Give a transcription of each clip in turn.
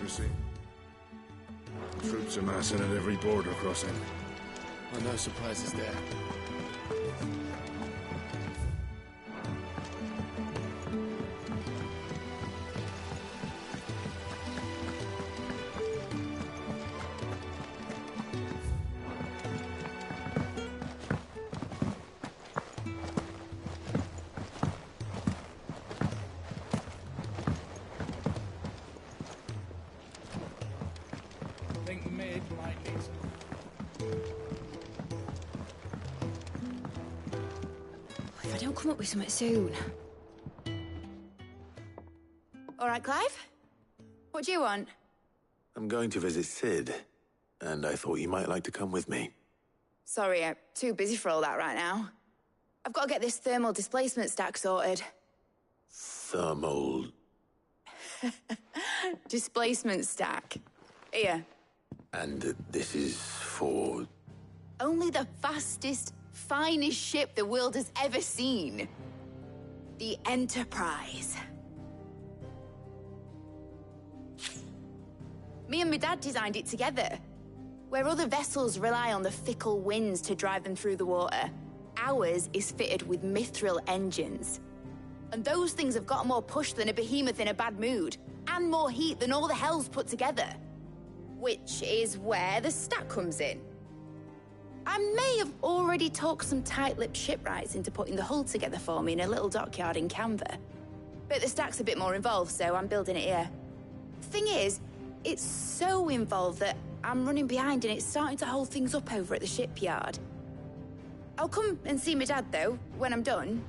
democracy. Troops are massing at every border crossing. Well, no surprises there. Think mid might need some. If I don't come up with something soon. All right, Clive? What do you want? I'm going to visit Sid, and I thought you might like to come with me. Sorry, I'm too busy for all that right now. I've got to get this thermal displacement stack sorted. Thermal... Displacement stack. Here. And this is for... Only the fastest, finest ship the world has ever seen. The Enterprise. Me and my dad designed it together. Where other vessels rely on the fickle winds to drive them through the water, ours is fitted with mithril engines. And those things have got more push than a behemoth in a bad mood, and more heat than all the hells put together. Which is where the stack comes in. I may have already talked some tight-lipped shipwrights into putting the hull together for me in a little dockyard in Canva. But the stack's a bit more involved, so I'm building it here. Thing is, it's so involved that I'm running behind and it's starting to hold things up over at the shipyard. I'll come and see my dad, though, when I'm done.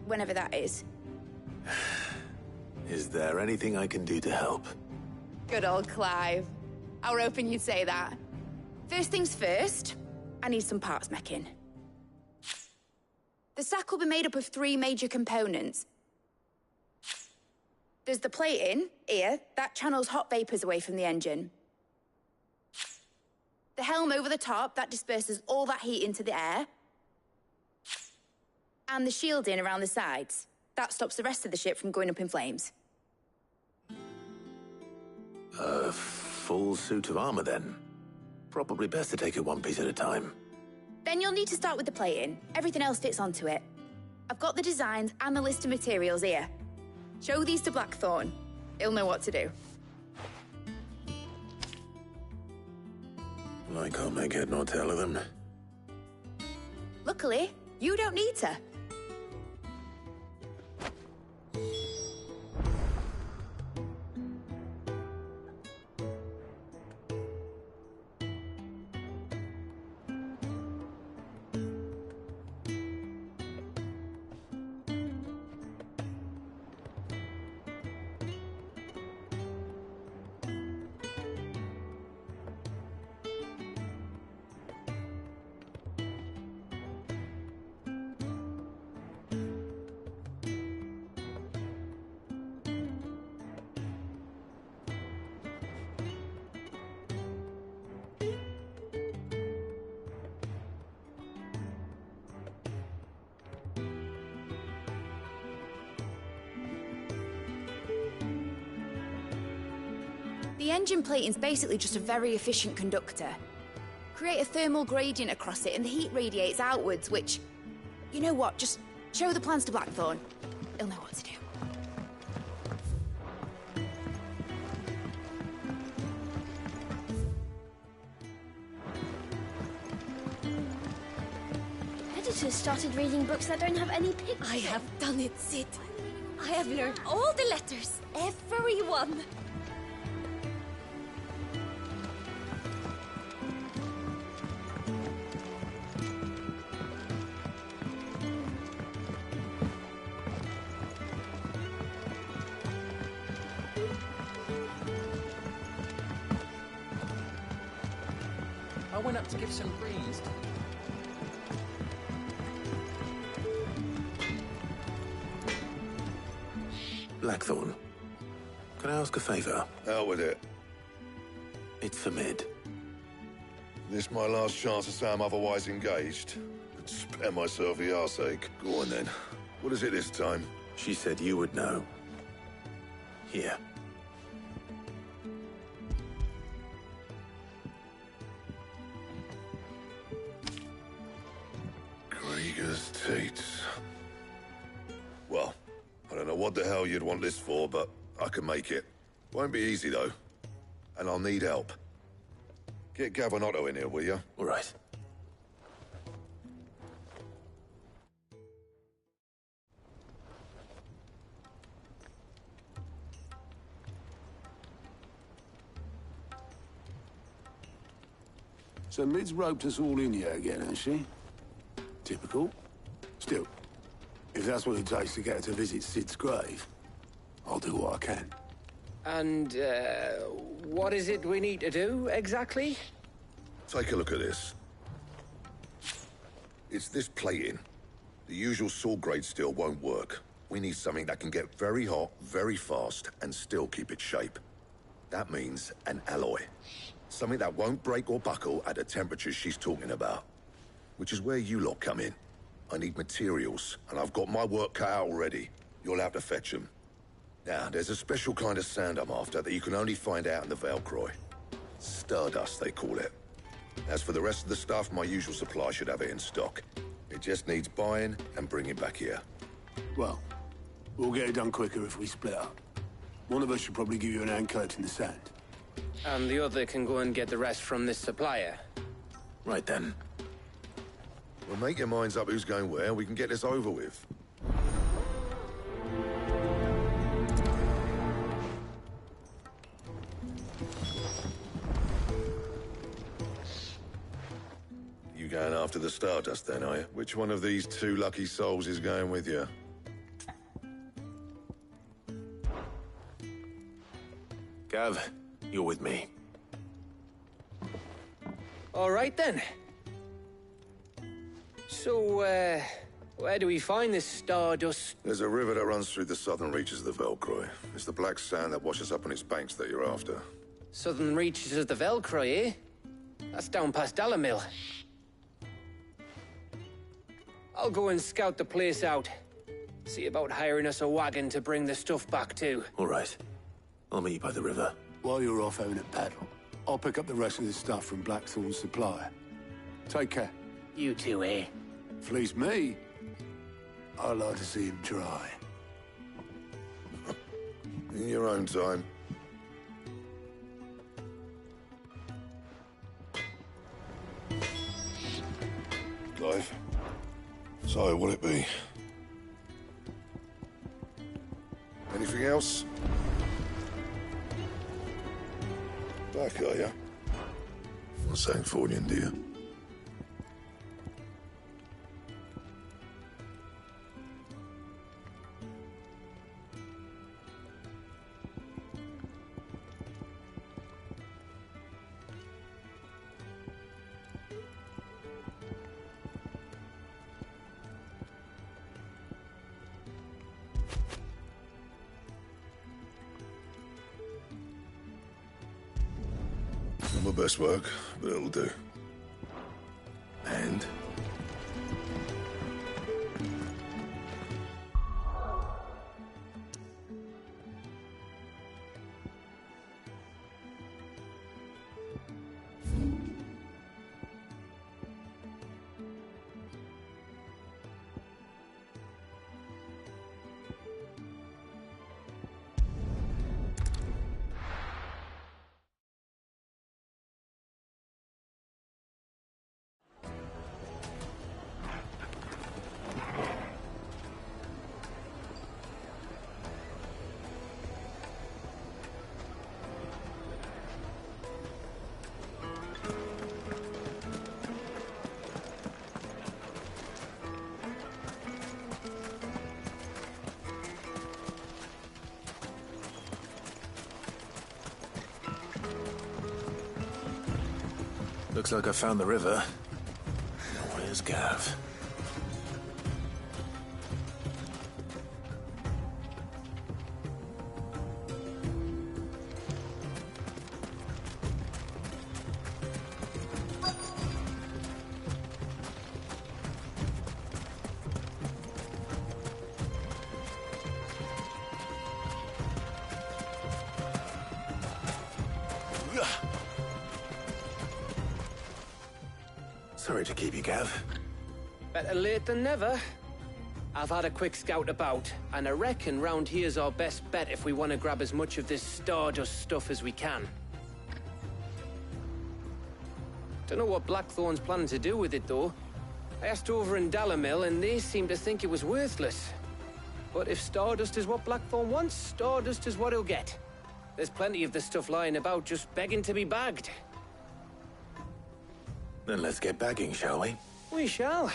Whenever that is. Is there anything I can do to help? Good old Clive. I was hoping you'd say that. First things first, I need some parts making. The stack will be made up of 3 major components. There's the plating, here, that channels hot vapors away from the engine. The helm over the top, that disperses all that heat into the air. And the shielding around the sides. That stops the rest of the ship from going up in flames. A full suit of armor, then? Probably best to take it one piece at a time. Then you'll need to start with the plating. Everything else fits onto it. I've got the designs and the list of materials here. Show these to Blackthorn. He'll know what to do. I can't make head nor tail of them. Luckily, you don't need to. The engine plating's basically just a very efficient conductor. Create a thermal gradient across it and the heat radiates outwards, which... You know what, just show the plans to Blackthorn. He'll know what to do. Editors started reading books that don't have any pictures. I have done it, Sid. I have learned all the letters, every one. I went up to give some greens. Blackthorn, can I ask a favor? Out with it. It's for Mid. This my last chance to say I'm otherwise engaged. Could spare myself the arseache. Go on then. What is it this time? She said you would know. Here. Teats. Well, I don't know what the hell you'd want this for, but I can make it. Won't be easy, though. And I'll need help. Get Gavinotto in here, will you? All right. So Mid's roped us all in here again, has she? Typical. Still, if that's what it takes to get her to visit Sid's grave, I'll do what I can. And, what is it we need to do, exactly? Take a look at this. It's this plating. The usual sword-grade steel won't work. We need something that can get very hot, very fast, and still keep its shape. That means an alloy. Something that won't break or buckle at the temperatures she's talking about. Which is where you lot come in. I need materials, and I've got my work cut out already. You'll have to fetch them. Now, there's a special kind of sand I'm after that you can only find out in the Velcroy. Stardust, they call it. As for the rest of the stuff, my usual supply should have it in stock. It just needs buying and bringing back here. Well, we'll get it done quicker if we split up. One of us should probably give you an hand collecting the sand. And the other can go and get the rest from this supplier. Right then. Well, make your minds up who's going where, and we can get this over with. You going after the Stardust then, are you? Which one of these two lucky souls is going with you? Gav, you're with me. All right, then. So, where do we find this Stardust? There's a river that runs through the southern reaches of the Velcroy. It's the black sand that washes up on its banks that you're after. Southern reaches of the Velcroy, eh? That's down past Alamil. I'll go and scout the place out. See about hiring us a wagon to bring the stuff back to. All right. I'll meet you by the river. While you're off having a paddle, I'll pick up the rest of this stuff from Blackthorn's supplier. Take care. You too, eh? Fleece me. I'd like to see him try. In your own time. Clive. So, what'll it be? Anything else? Back, are ya? What's that for you, dear? Not my best work, but it'll do. And? Looks like I found the river. Where's Gav? Sorry to keep you, Gav. Better late than never. I've had a quick scout about, and I reckon round here's our best bet if we want to grab as much of this Stardust stuff as we can. Don't know what Blackthorn's planning to do with it, though. I asked over in Dalamil, and they seem to think it was worthless. But if Stardust is what Blackthorn wants, Stardust is what he'll get. There's plenty of this stuff lying about, just begging to be bagged. Then let's get bagging, shall we? We shall.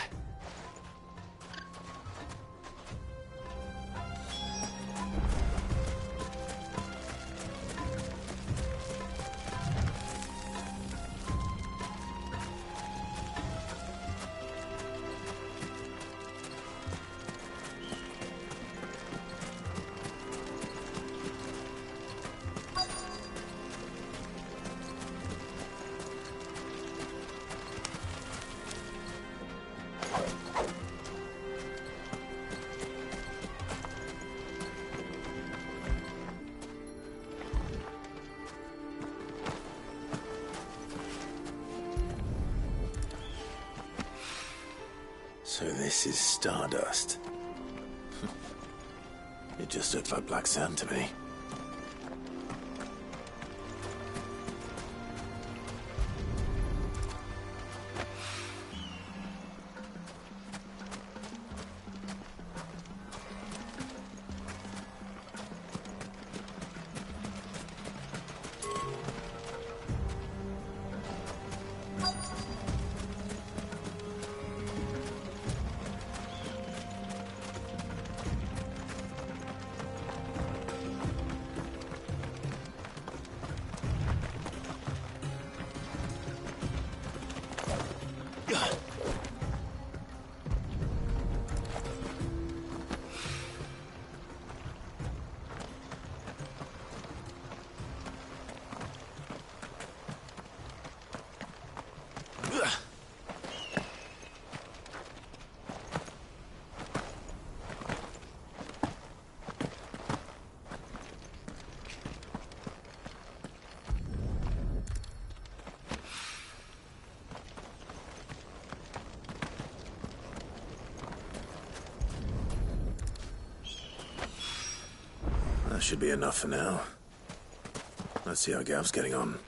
So this is Stardust. It just looked like black sand to me. That should be enough for now. Let's see how Gav's getting on.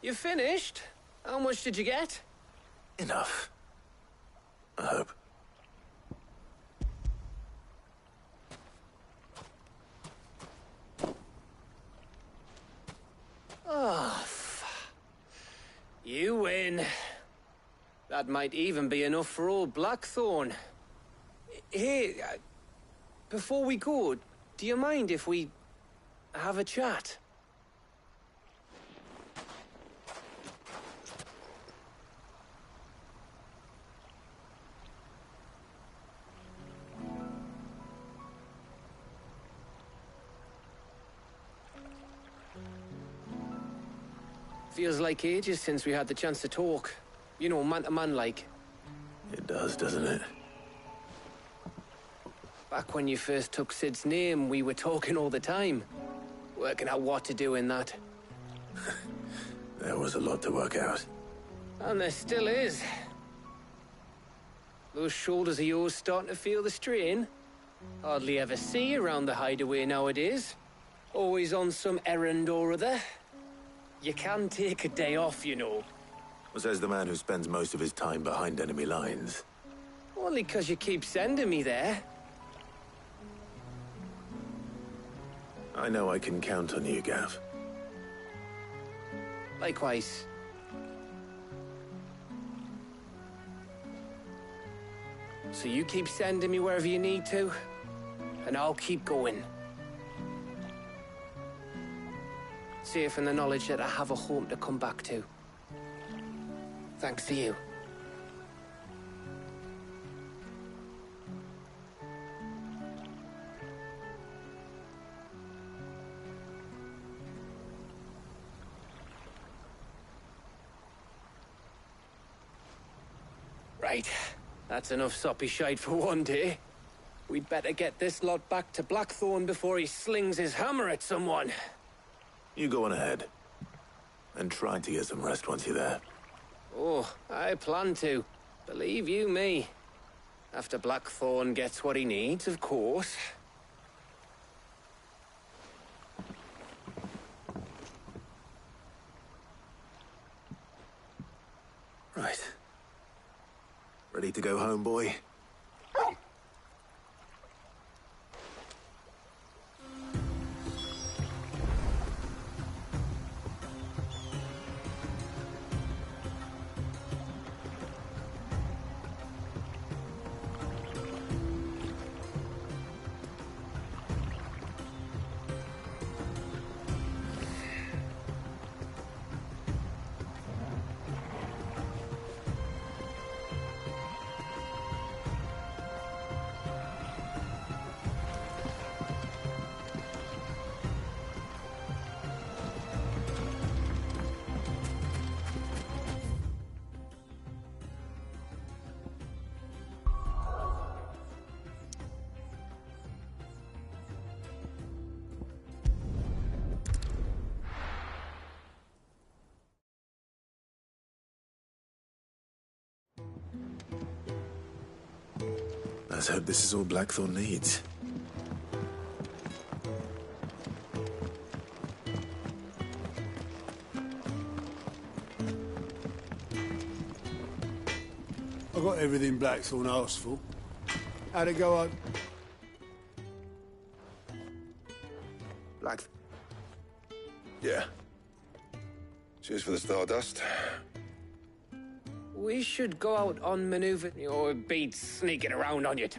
You finished? How much did you get? Enough. I hope. Oh, you win. That might even be enough for old Blackthorn. Hey, before we go, do you mind if we have a chat? Feels like ages since we had the chance to talk. You know, man to man like. It does, doesn't it? Back when you first took Sid's name, we were talking all the time. Working out what to do in that. There was a lot to work out. And there still is. Those shoulders of yours starting to feel the strain. Hardly ever see you around the hideaway nowadays. Always on some errand or other. You can take a day off, you know. Says the man who spends most of his time behind enemy lines. Only 'cause you keep sending me there. I know I can count on you, Gav. Likewise. So you keep sending me wherever you need to, and I'll keep going. Safe in the knowledge that I have a home to come back to. Thanks to you. Right. That's enough soppy shite for one day. We'd better get this lot back to Blackthorn before he slings his hammer at someone. You go on ahead. And try to get some rest once you're there. Oh, I plan to. Believe you me. After Blackthorn gets what he needs, of course. Right. Ready to go home, boy? Let's hope this is all Blackthorn needs. I got everything Blackthorn asked for. How'd it go on? Yeah. Cheers for the Stardust. We should go out on maneuver, or beat sneaking around on you.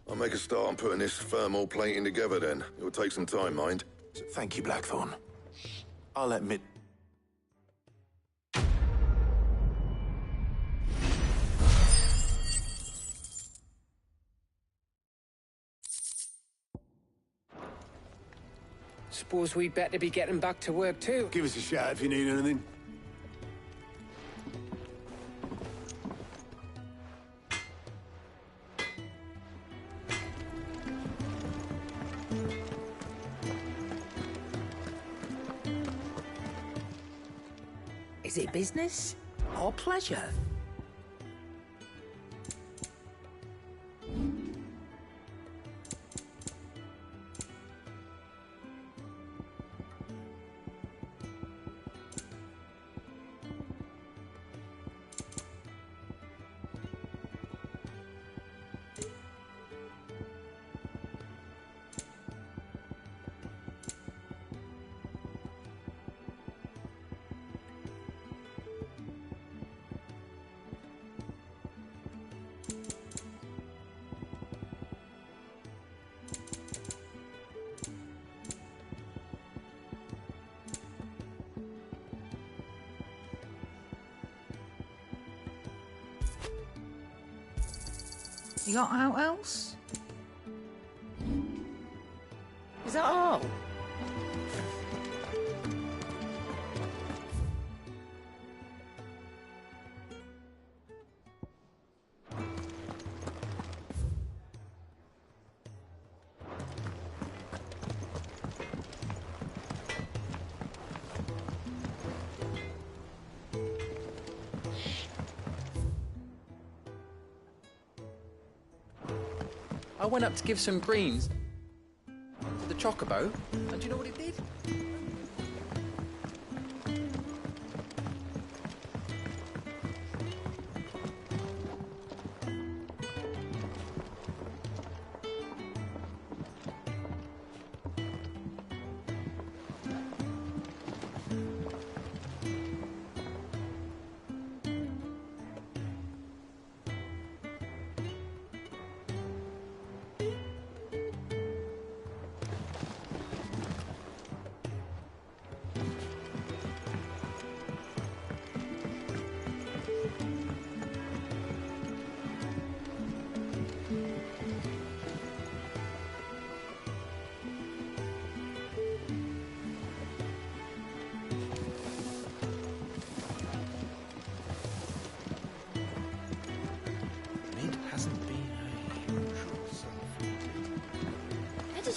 I'll make a start on putting this thermal plating together then. It'll take some time, mind. Thank you, Blackthorn. I'll admit... Suppose we'd better be getting back to work too. Give us a shout if you need anything. Is it business or pleasure? You got out else? Is that all? I went up to give some greens to the chocobo, and do you know what it did?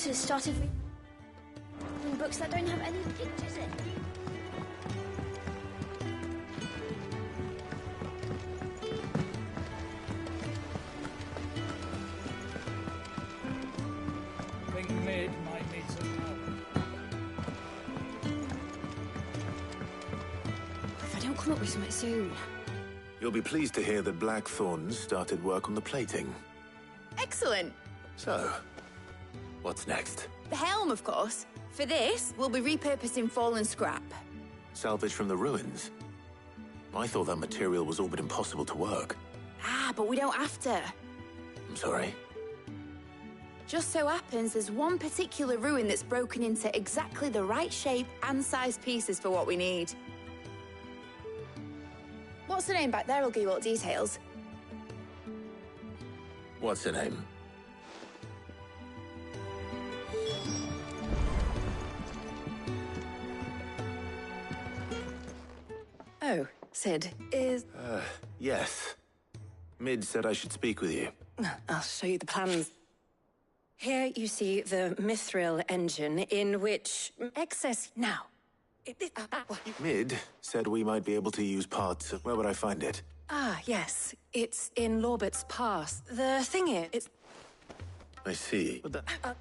daughter's started reading books that don't have any pictures in. Think Mid might need some help. If I don't come up with something soon. You'll be pleased to hear that Blackthorn started work on the plating. Excellent. So, what's next? The helm, of course. For this, we'll be repurposing fallen scrap. Salvage from the ruins? I thought that material was all but impossible to work. Ah, but we don't have to. I'm sorry. Just so happens there's one particular ruin that's broken into exactly the right shape and size pieces for what we need. What's the name back there? I'll give you all the details. What's her name? Oh, Sid, is... Yes. Mid said I should speak with you. I'll show you the plans. Here you see the mithril engine in which excess... Now. Mid said we might be able to use parts. Where would I find it? Ah, yes. It's in Lorbert's Pass. The thing is, it's... I see. But that...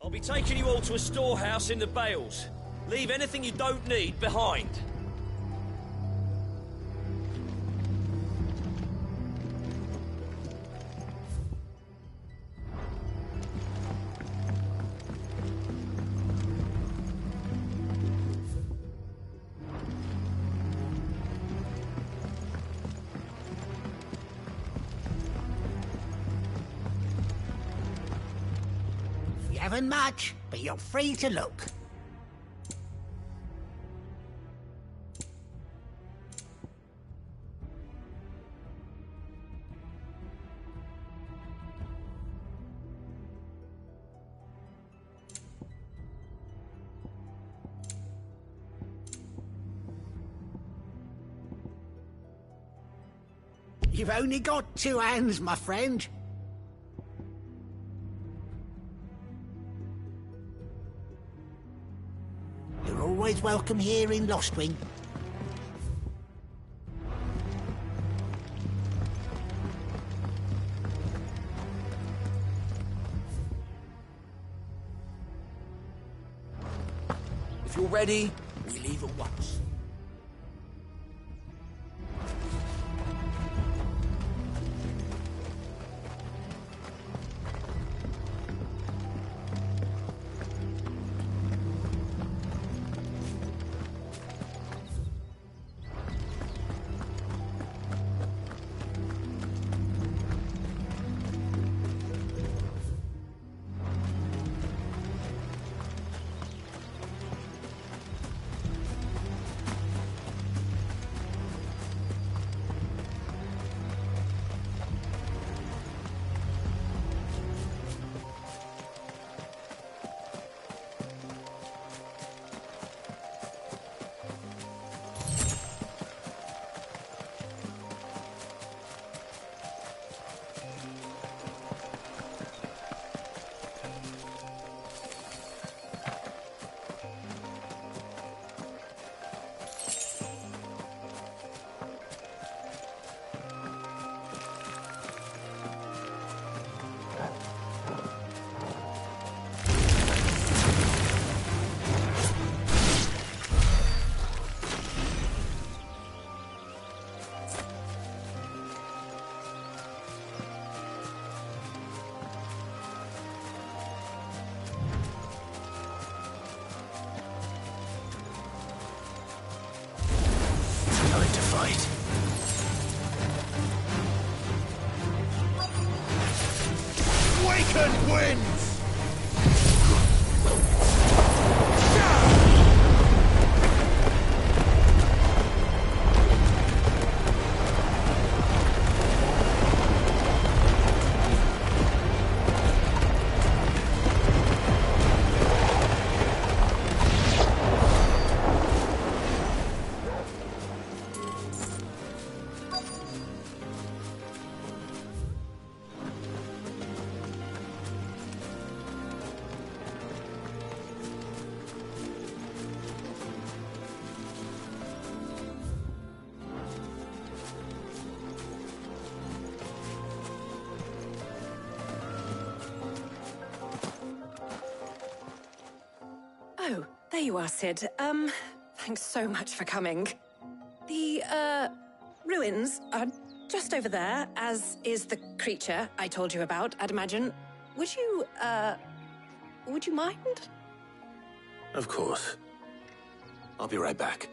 I'll be taking you all to a storehouse in the Bales. Leave anything you don't need behind. Haven't much, but you're free to look. You've only got 2 hands, my friend. You're always welcome here in Lostwing. If you're ready, we leave at once. Waken winds! Oh, there you are, Sid. Thanks so much for coming. The, ruins are just over there, as is the creature I told you about, I'd imagine. Would you mind? Of course. I'll be right back.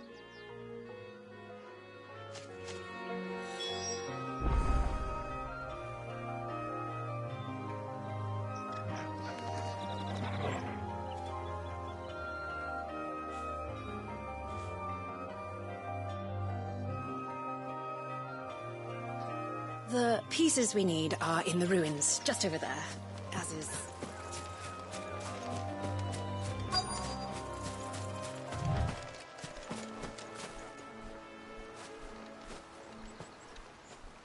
The pieces we need are in the ruins, just over there, as is...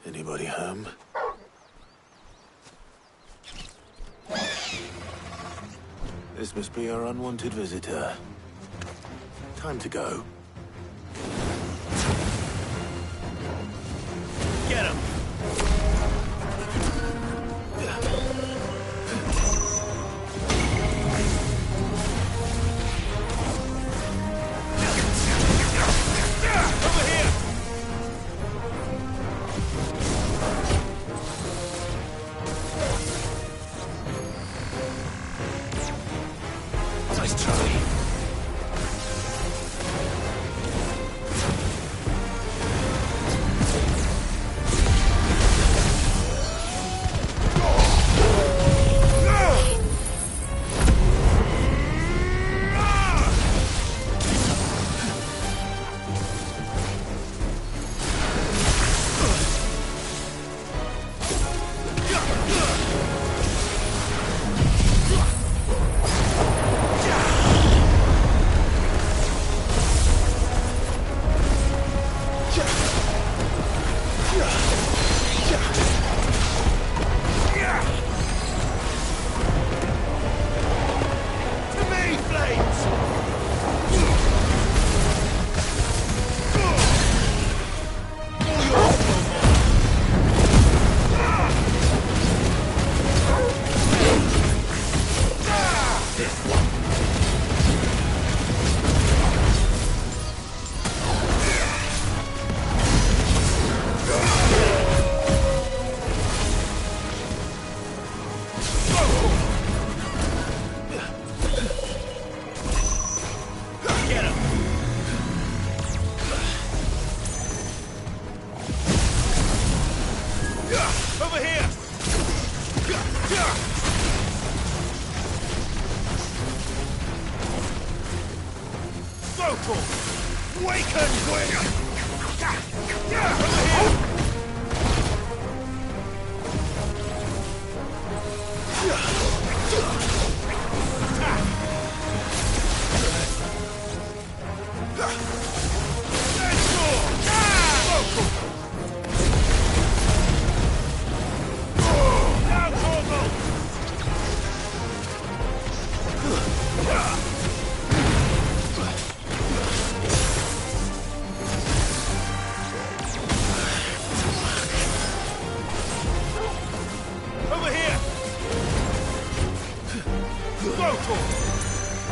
Anybody home? This must be our unwanted visitor. Time to go. Get him!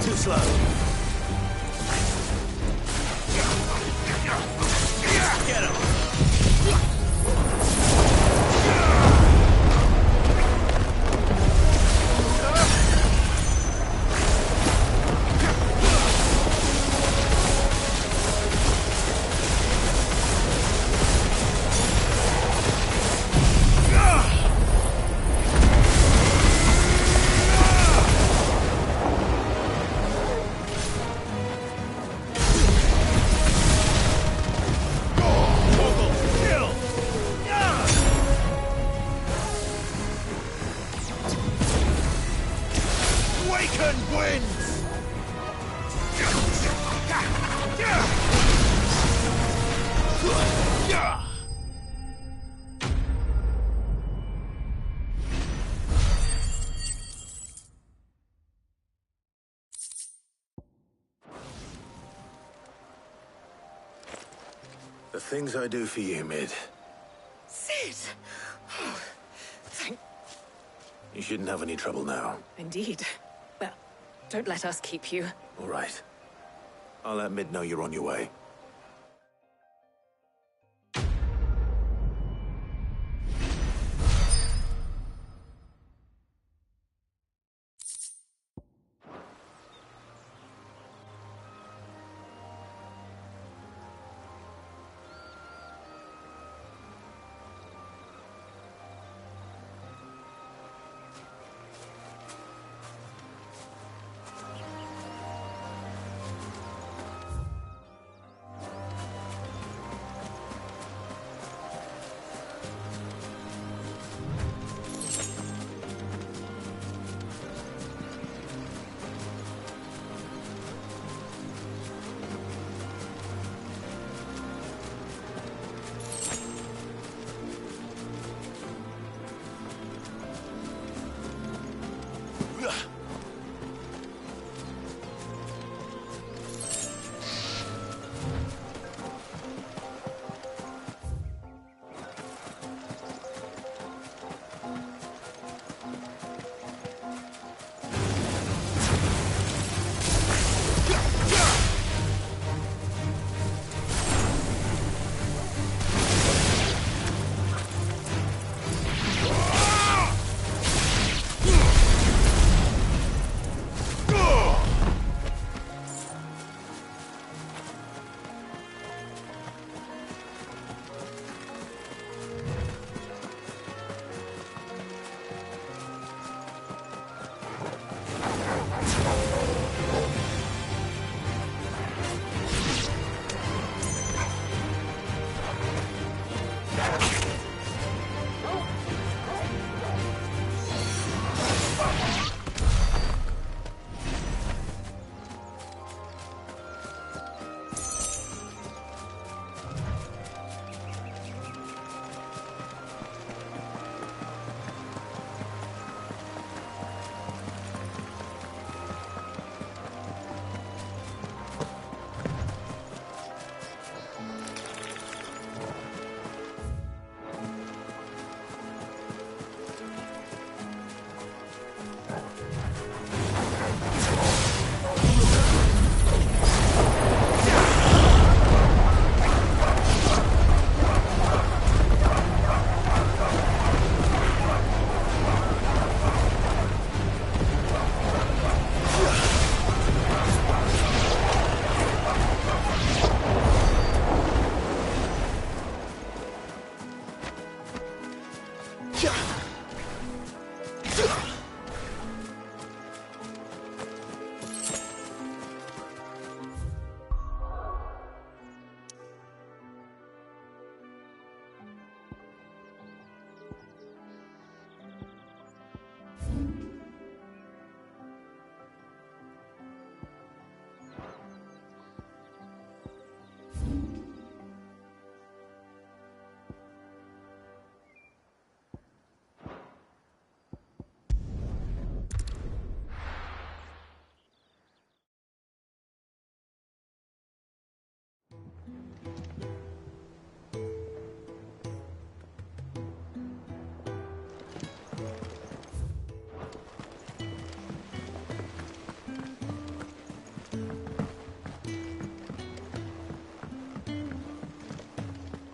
Too slow. Get him! The things I do for you, Mid. Sid! Oh, thank... You shouldn't have any trouble now. Indeed. Well, Don't let us keep you. All right. I'll let Mid know you're on your way.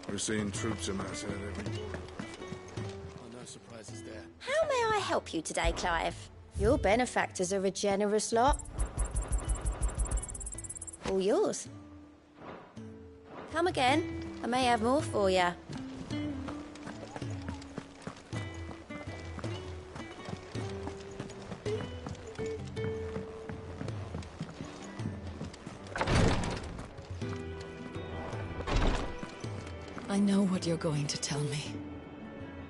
We're seeing troops amassing at every door. Oh, no surprises there. How may I help you today, Clive? Your benefactors are a generous lot. All yours. Come again. I may have more for you. I know what you're going to tell me.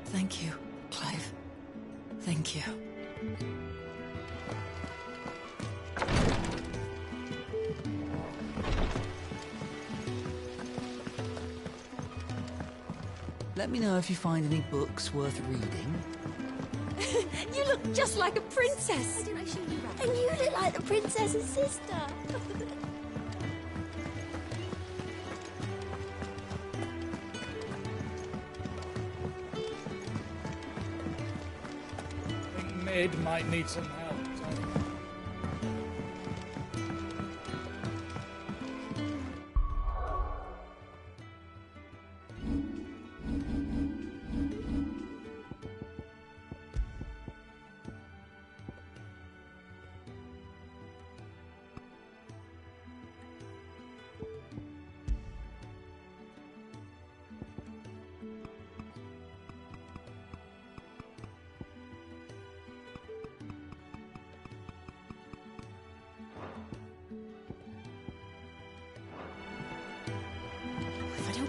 Thank you, Clive. Thank you. Let me know if you find any books worth reading. You look just like a princess. And you look like the princess's sister. Mid might need some help.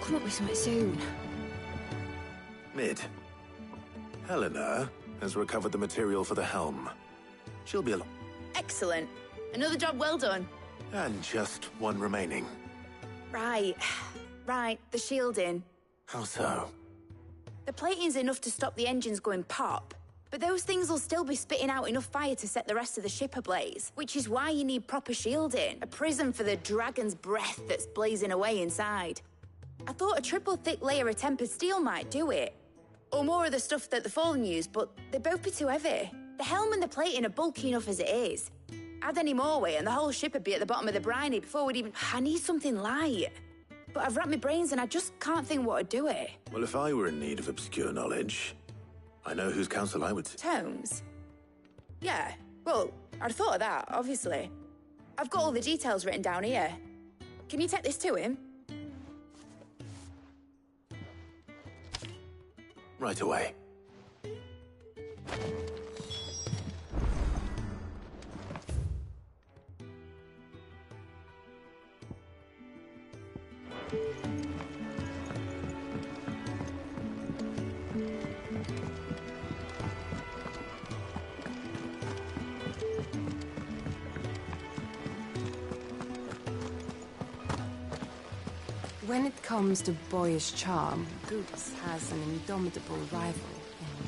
come up with something soon. Mid. Helena has recovered the material for the helm. She'll be along. Excellent. Another job well done. And just one remaining. Right. Right, the shielding. How so? The plating's enough to stop the engines going pop, but those things will still be spitting out enough fire to set the rest of the ship ablaze, which is why you need proper shielding, a prism for the dragon's breath that's blazing away inside. I thought a triple thick layer of tempered steel might do it, or more of the stuff that the Fallen use, but they'd both be too heavy. The helm and the plating are bulky enough as it is. Add any more weight and the whole ship would be at the bottom of the briny before we'd even... I need something light. But I've racked my brains and I just can't think what would do it. Well, if I were in need of obscure knowledge, I know whose counsel I would... Tomes? Yeah, well, I'd thought of that, obviously. I've got all the details written down here. Can you take this to him? Right away. When it comes to boyish charm, Goops has an indomitable rival in...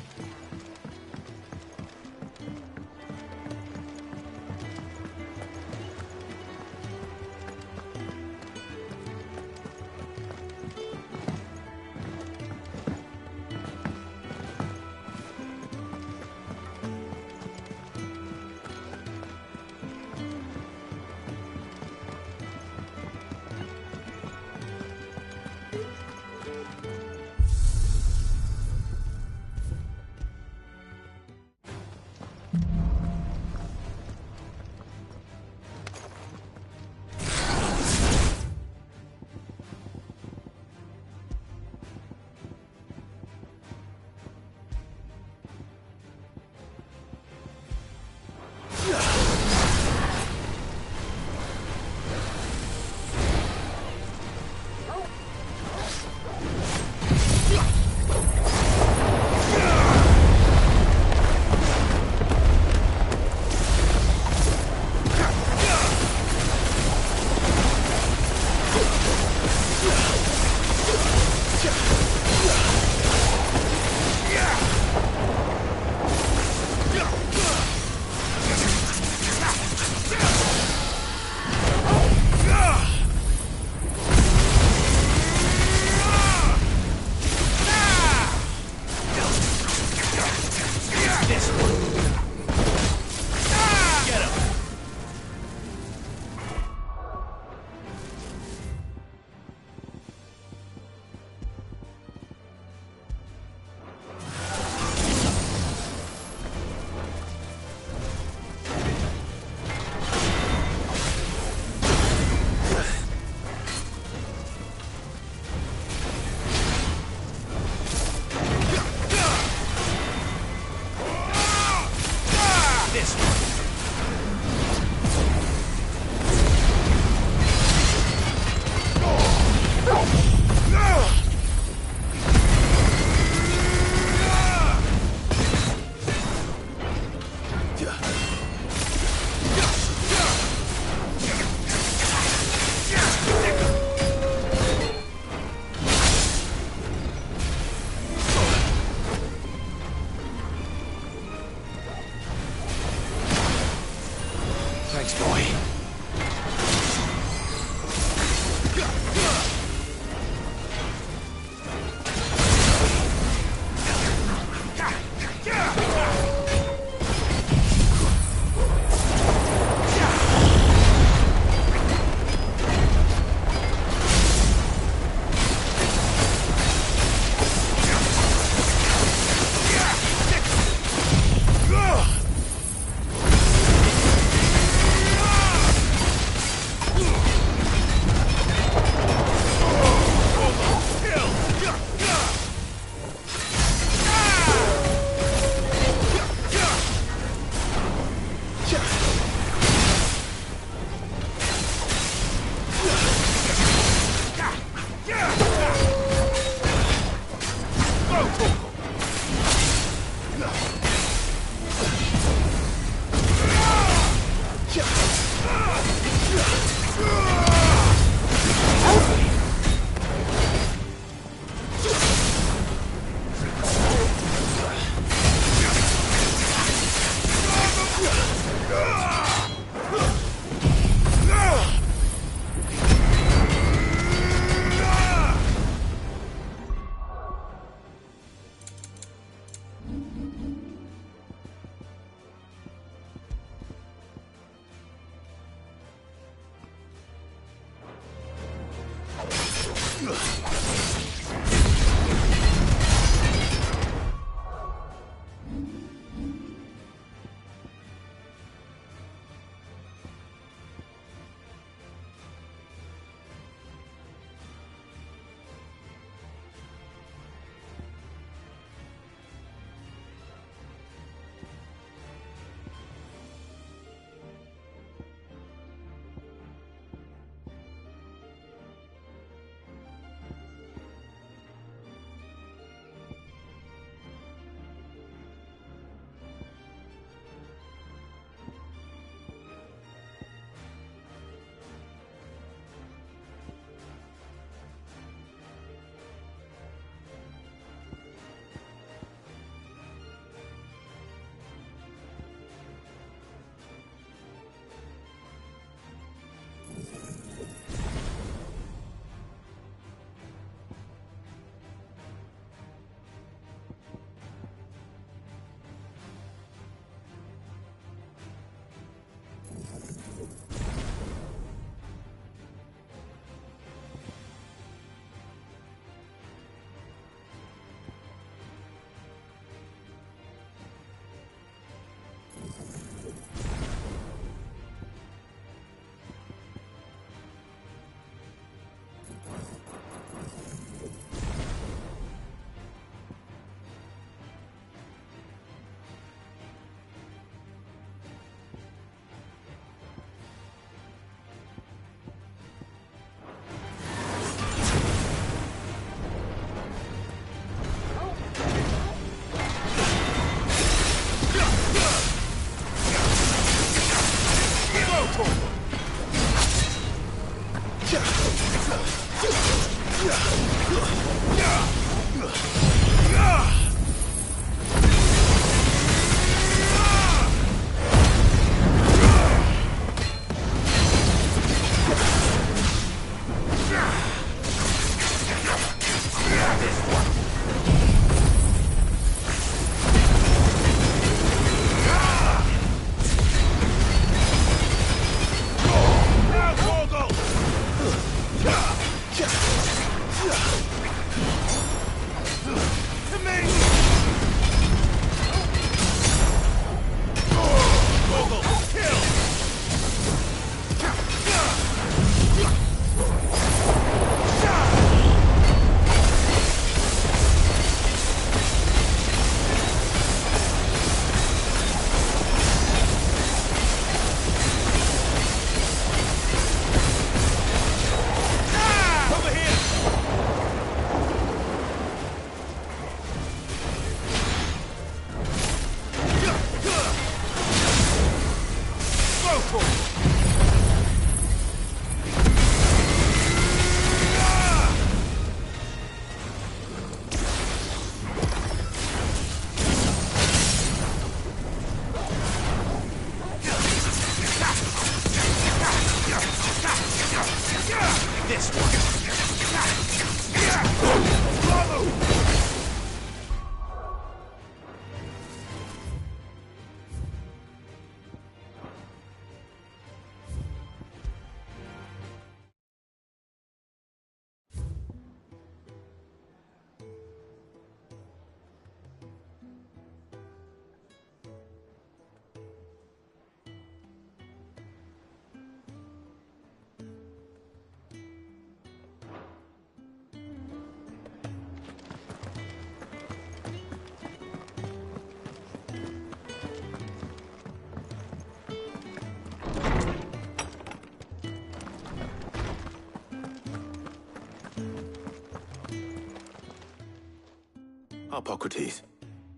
Hippocrates,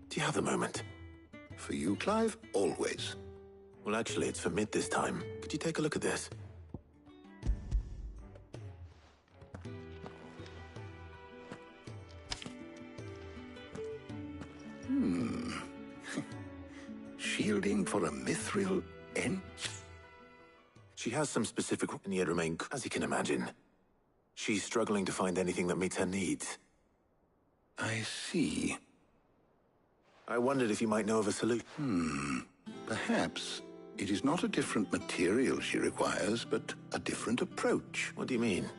do you have a moment? For you, Clive? Always. Well, actually, it's for Mid this time. Could you take a look at this? Shielding for a mithril end? She has some specific and yet remain, as you can imagine. She's struggling to find anything that meets her needs. I see. I wondered if you might know of a solution. Perhaps it is not a different material she requires, but a different approach. What do you mean?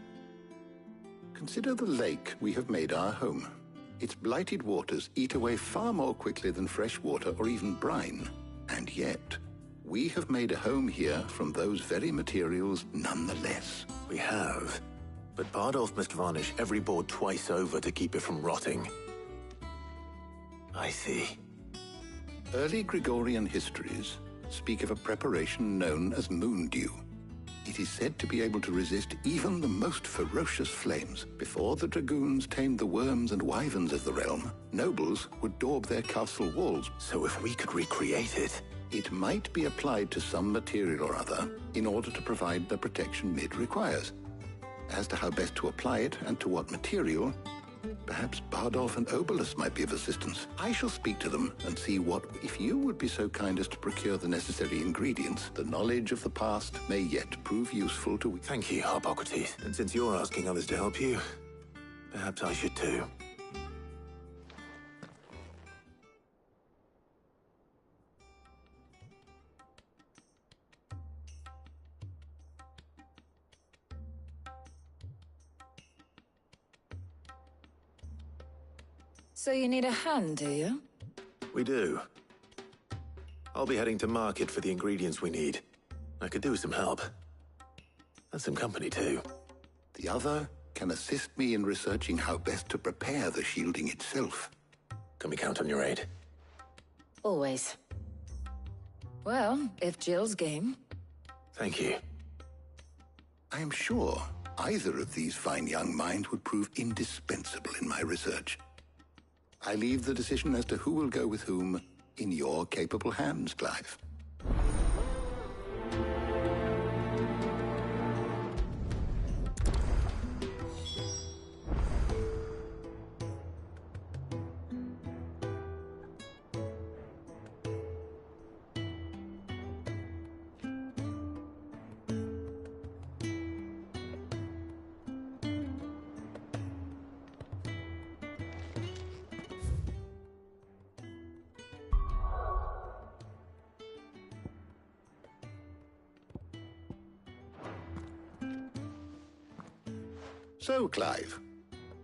Consider the lake we have made our home. Its blighted waters eat away far more quickly than fresh water or even brine. And yet, we have made a home here from those very materials nonetheless. We have. But Bardolph must varnish every board twice over to keep it from rotting. I see. Early Gregorian histories speak of a preparation known as moondew. It is said to be able to resist even the most ferocious flames. Before the dragoons tamed the worms and wyverns of the realm, nobles would daub their castle walls. So if we could recreate it... It might be applied to some material or other in order to provide the protection Mid requires. As to how best to apply it and to what material, perhaps Bardolph and Obolus might be of assistance. I shall speak to them and see what... If you would be so kind as to procure the necessary ingredients, the knowledge of the past may yet prove useful to... Thank you, Hippocrates. And since you're asking others to help you, perhaps I should too. So you need a hand, do you? We do. I'll be heading to market for the ingredients we need. I could do with some help. And some company, too. The other can assist me in researching how best to prepare the shielding itself. Can we count on your aid? Always. Well, if Jill's game. Thank you. I am sure either of these fine young minds would prove indispensable in my research. I leave the decision as to who will go with whom in your capable hands, Clive. So, Clive,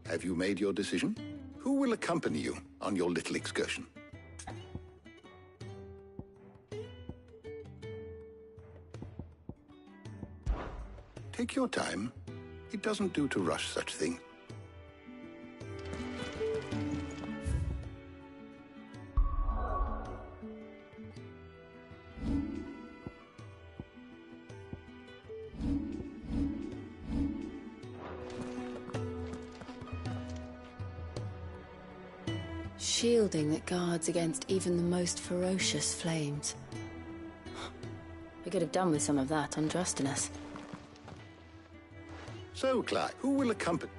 have you made your decision? Who will accompany you on your little excursion? Take your time. It doesn't do to rush such things. Shielding that guards against even the most ferocious flames. We could have done with some of that on Justinus. So, Clive, who will accompany...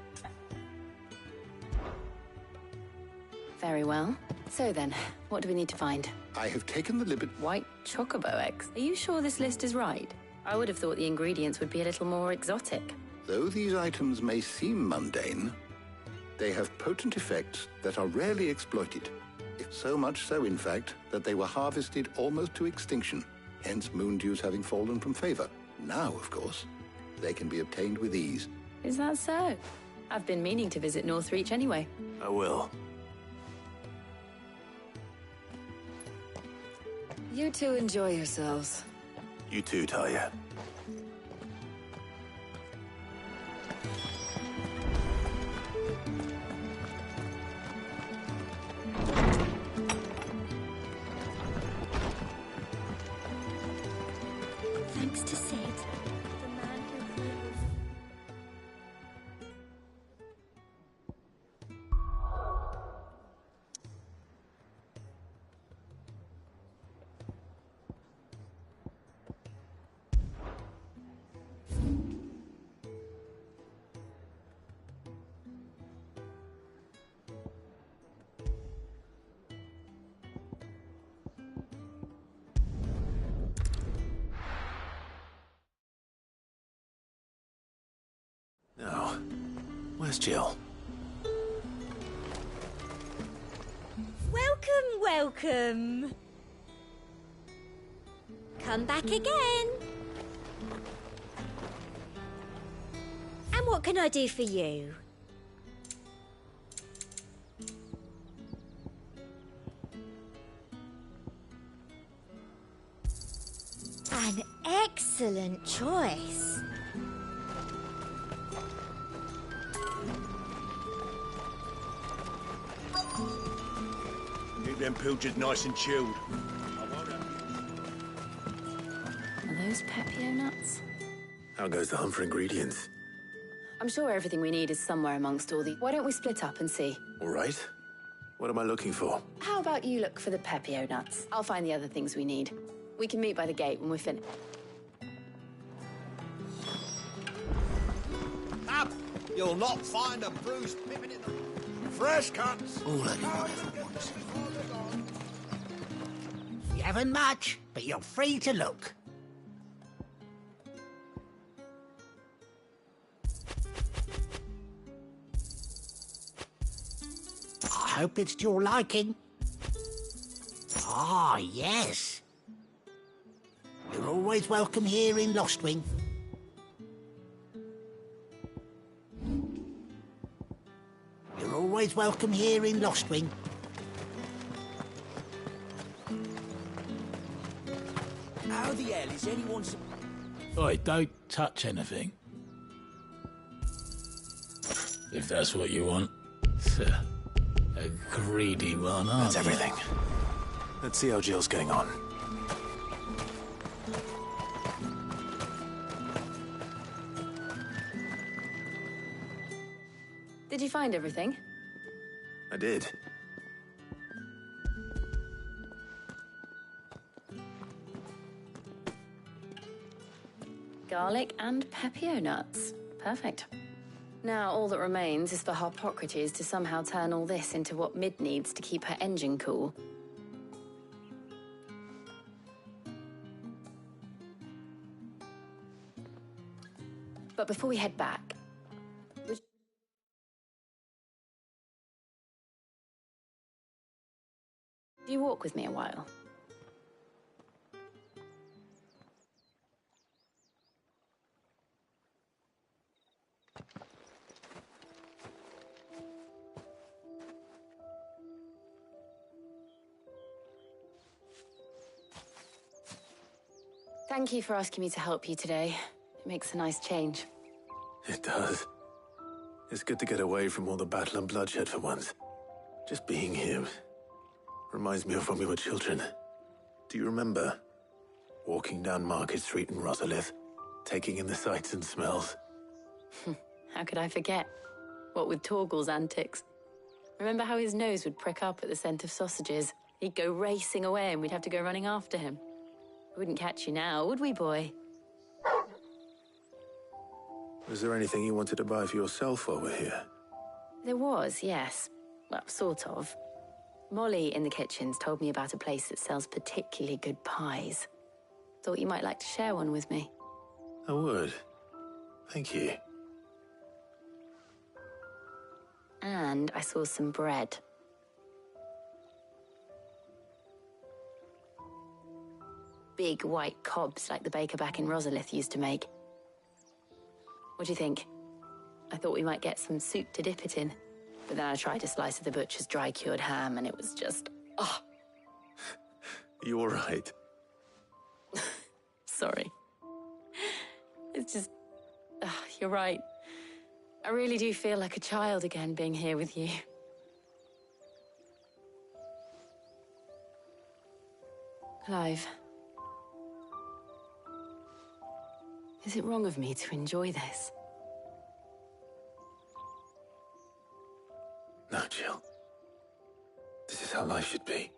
Very well. So then, what do we need to find? I have taken the liberty... White chocobo eggs. Are you sure this list is right? I would have thought the ingredients would be a little more exotic. Though these items may seem mundane, they have potent effects that are rarely exploited. So much so, in fact, that they were harvested almost to extinction, hence moondews having fallen from favor. Now, of course, they can be obtained with ease. Is that so? I've been meaning to visit Northreach anyway. I will. You two enjoy yourselves. You too, Talia. Thanks to Sid, the man who created... Now, where's Jill? Welcome, welcome. Come back again. And what can I do for you? An excellent choice. Keep them pilchards nice and chilled. Are those Pepio nuts? How goes the hunt for ingredients? I'm sure everything we need is somewhere amongst all the... Why don't we split up and see? All right. What am I looking for? How about you look for the Pepio nuts? I'll find the other things we need. We can meet by the gate when we're finished. Up! You'll not find a bruised pippin in the... Fresh cuts! All anyone ever wants. You haven't much, but you're free to look. I hope it's to your liking. Ah, yes. You're always welcome here in Lostwing. You're always welcome here in Lostwing. How the hell is anyone... Oi, don't touch anything. If that's what you want. A greedy one, aren't That's everything. Let's see how Jill's getting on. Did you find everything? I did. Garlic and Pepio nuts. Perfect. Now, all that remains is for Harpocrates to somehow turn all this into what Mid needs to keep her engine cool. But before we head back... Do you walk with me a while? Thank you for asking me to help you today. It makes a nice change. It does. It's good to get away from all the battle and bloodshed for once. Just being here reminds me of when we were children. Do you remember? Walking down Market Street in Rosalith, taking in the sights and smells. How could I forget? What with Torgal's antics. Remember how his nose would prick up at the scent of sausages? He'd go racing away and we'd have to go running after him. We wouldn't catch you now, would we, boy? Was there anything you wanted to buy for yourself while we're here? There was, yes. Well, sort of. Molly in the kitchens told me about a place that sells particularly good pies. Thought you might like to share one with me. I would. Thank you. And I saw some bread. Big white cobs like the baker back in Rosalith used to make. What do you think? I thought we might get some soup to dip it in. But then I tried a slice of the butcher's dry-cured ham and it was just... oh! You all right? Sorry. It's just... you're right. I really do feel like a child again being here with you. Clive. Is it wrong of me to enjoy this? No, Jill. This is how life should be.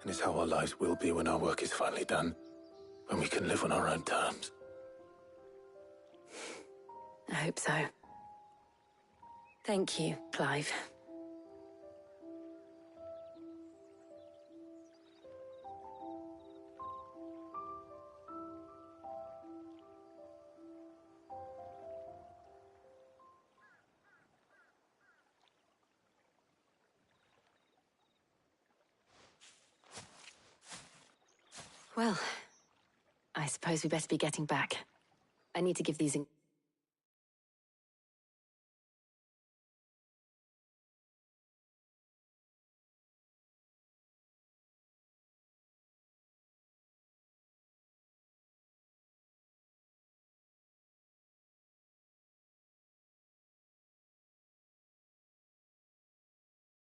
And it's how our lives will be when our work is finally done. When we can live on our own terms. I hope so. Thank you, Clive. Well, I suppose we better be getting back. I need to give these...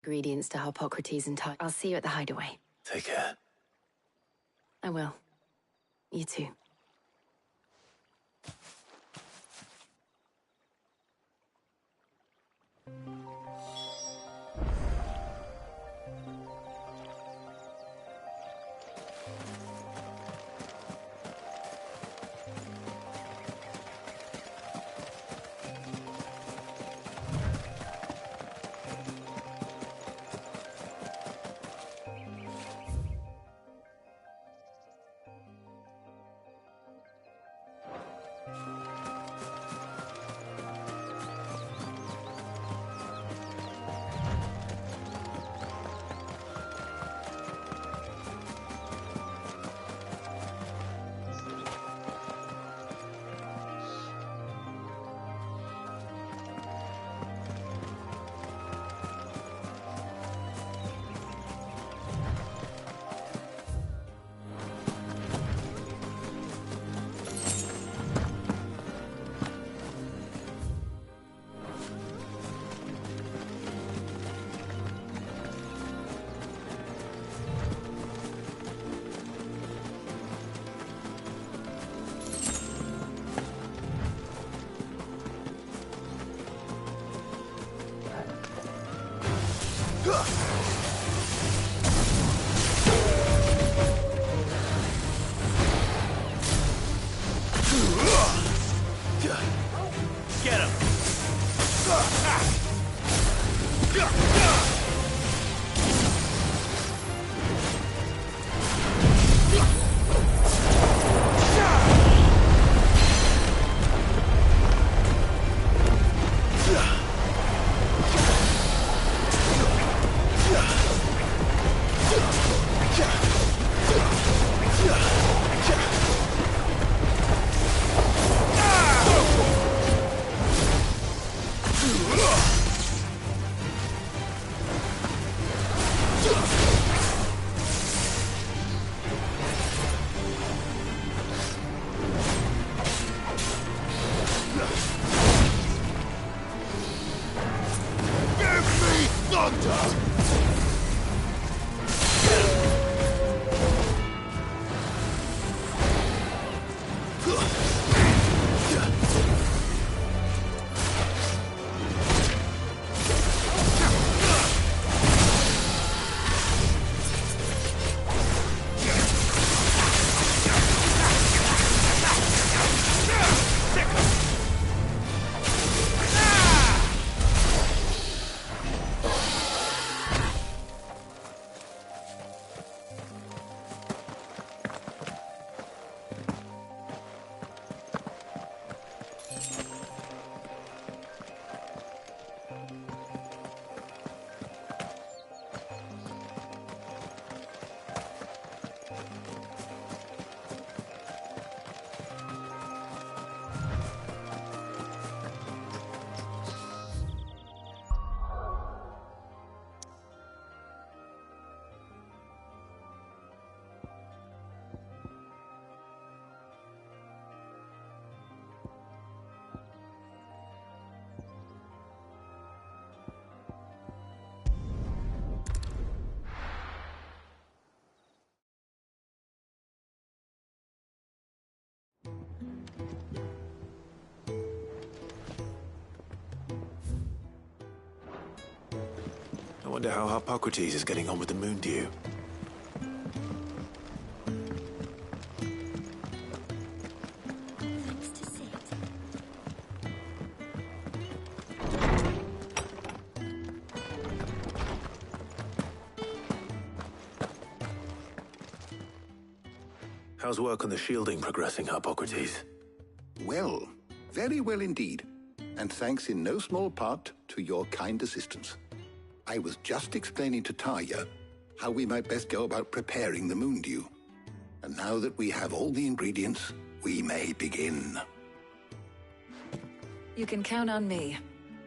Ingredients to Harpocrates and Ty. I'll see you at the hideaway. Take care. I will. You too. Get him! I wonder how Harpocrates is getting on with the moon dew. How's work on the shielding progressing, Harpocrates? Well, very well indeed. And thanks in no small part to your kind assistance. I was just explaining to Tarja how we might best go about preparing the moon dew. And now that we have all the ingredients, we may begin. You can count on me.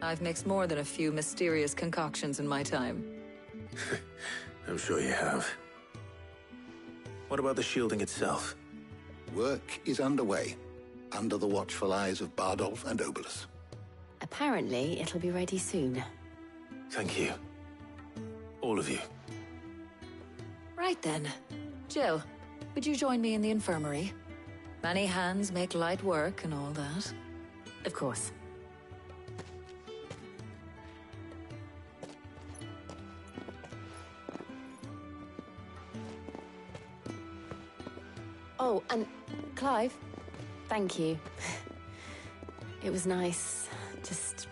I've mixed more than a few mysterious concoctions in my time. I'm sure you have. What about the shielding itself? Work is underway, under the watchful eyes of Bardolph and Obolus. Apparently, it'll be ready soon. Thank you. All of you. Right then. Jill, would you join me in the infirmary? Many hands make light work and all that. Of course. Oh, and Clive, thank you. It was nice just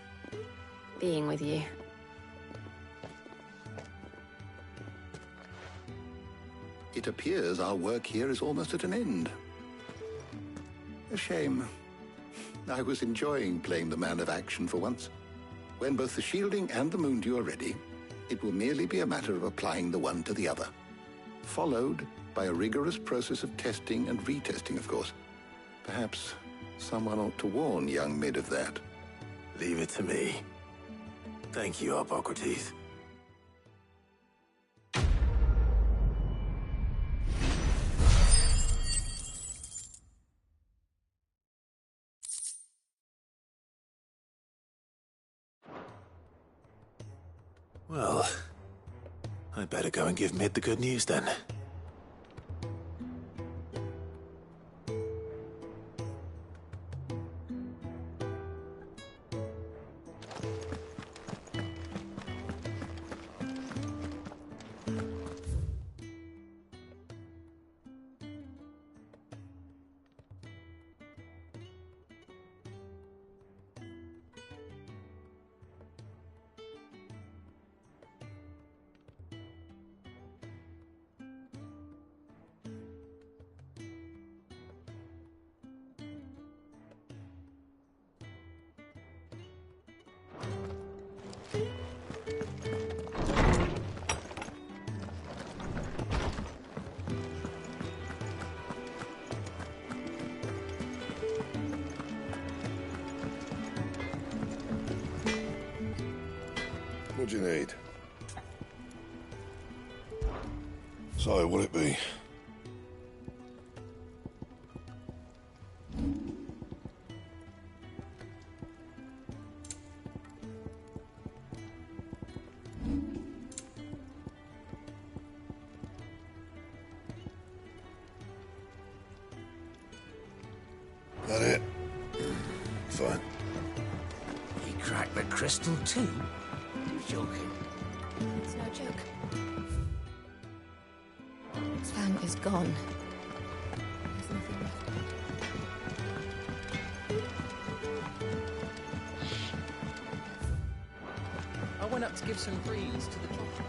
being with you. It appears our work here is almost at an end. A shame. I was enjoying playing the man of action for once. When both the shielding and the moon dew are ready, it will merely be a matter of applying the one to the other. Followed by a rigorous process of testing and retesting, of course. Perhaps someone ought to warn young Mid of that. Leave it to me. Thank you, Hippocrates. Well, I better go and give Mid the good news then. What do you need? So, what'll it be? That it? Fine. He cracked the crystal too? You're joking. It's no joke. Sam is gone. There's nothing left. I went up to give some greens to the doctor.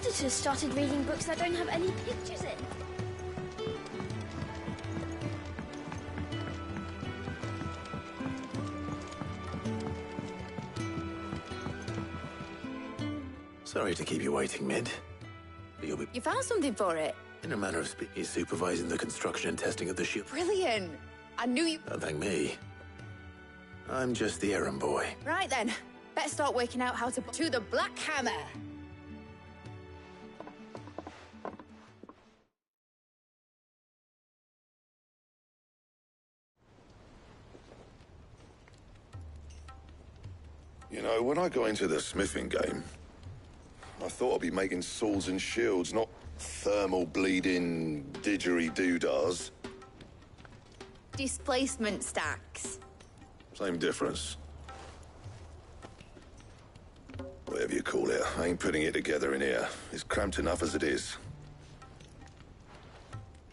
editors started reading books that don't have any pictures in. Sorry to keep you waiting, Mid. But you'll be... You found something for it? In a manner of speaking, he's supervising the construction and testing of the ship. Brilliant. I knew you... Don't thank me. I'm just the errand boy. Right then. Better start working out how to the Black Hammer. You know, when I got into the smithing game, I thought I'd be making swords and shields, not thermal bleeding didgeridoo-dahs. Displacement stacks. Same difference. Whatever you call it, I ain't putting it together in here. It's cramped enough as it is.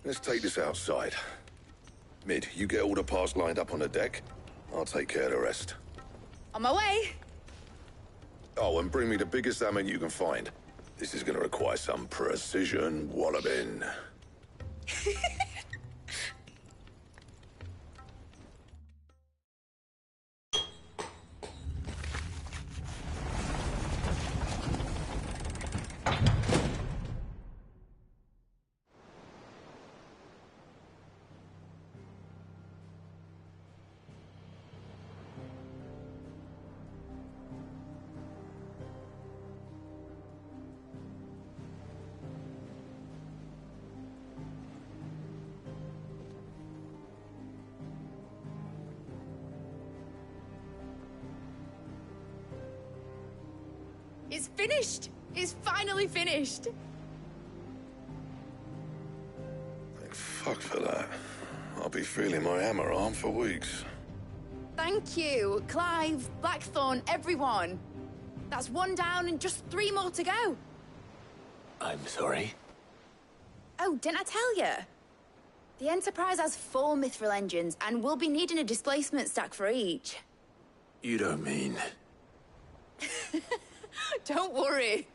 Let's take this outside. Mid, you get all the parts lined up on the deck. I'll take care of the rest. On my way. Oh, and bring me the biggest hammer you can find. This is gonna require some precision walloping. It's finished! It's finally finished! Thank fuck for that. I'll be feeling my hammer arm for weeks. Thank you, Clive, Blackthorn, everyone. That's one down and just 3 more to go. I'm sorry. Oh, didn't I tell you? The Enterprise has 4 mithril engines, and we'll be needing a displacement stack for each. You don't mean... Don't worry.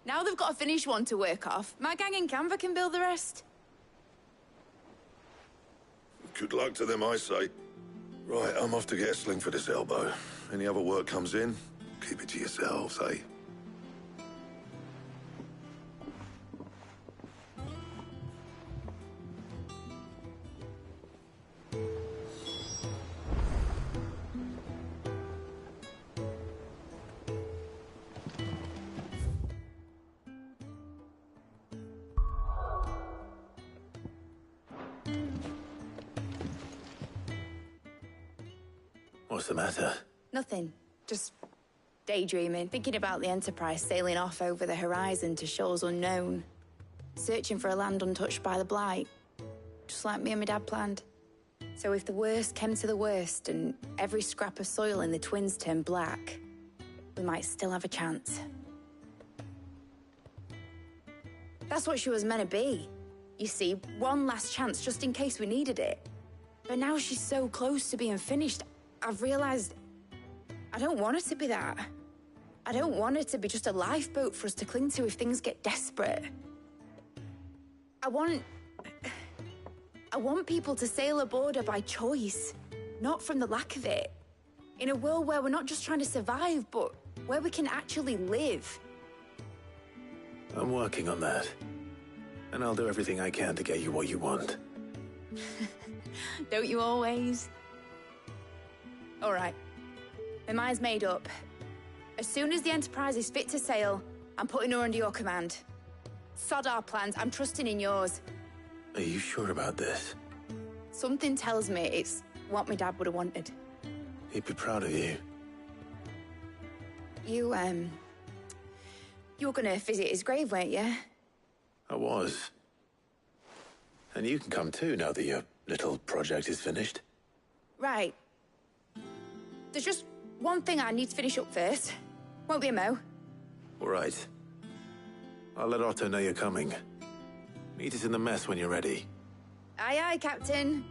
Now they've got a finished one to work off. My gang in Canva can build the rest. Good luck to them, I say. Right, I'm off to get a sling for this elbow. Any other work comes in, keep it to yourselves, eh? What's the matter? Nothing. Just daydreaming, thinking about the Enterprise sailing off over the horizon to shores unknown. Searching for a land untouched by the Blight. Just like me and my dad planned. So if the worst came to the worst and every scrap of soil in the Twins turned black, we might still have a chance. That's what she was meant to be. You see, one last chance just in case we needed it. But now she's so close to being finished, I've realized I don't want it to be that. I don't want it to be just a lifeboat for us to cling to if things get desperate. I want people to sail aboard her by choice, not from the lack of it. In a world where we're not just trying to survive, but where we can actually live. I'm working on that. And I'll do everything I can to get you what you want. Don't you always? All right. My mind's made up. As soon as the Enterprise is fit to sail, I'm putting her under your command. Sod our plans, I'm trusting in yours. Are you sure about this? Something tells me it's what my dad would have wanted. He'd be proud of you. You were gonna visit his grave, weren't you? I was. And you can come too now that your little project is finished. Right. There's just one thing I need to finish up first. Won't be a mo. All right. I'll let Otto know you're coming. Meet us in the mess when you're ready. Aye, aye, Captain.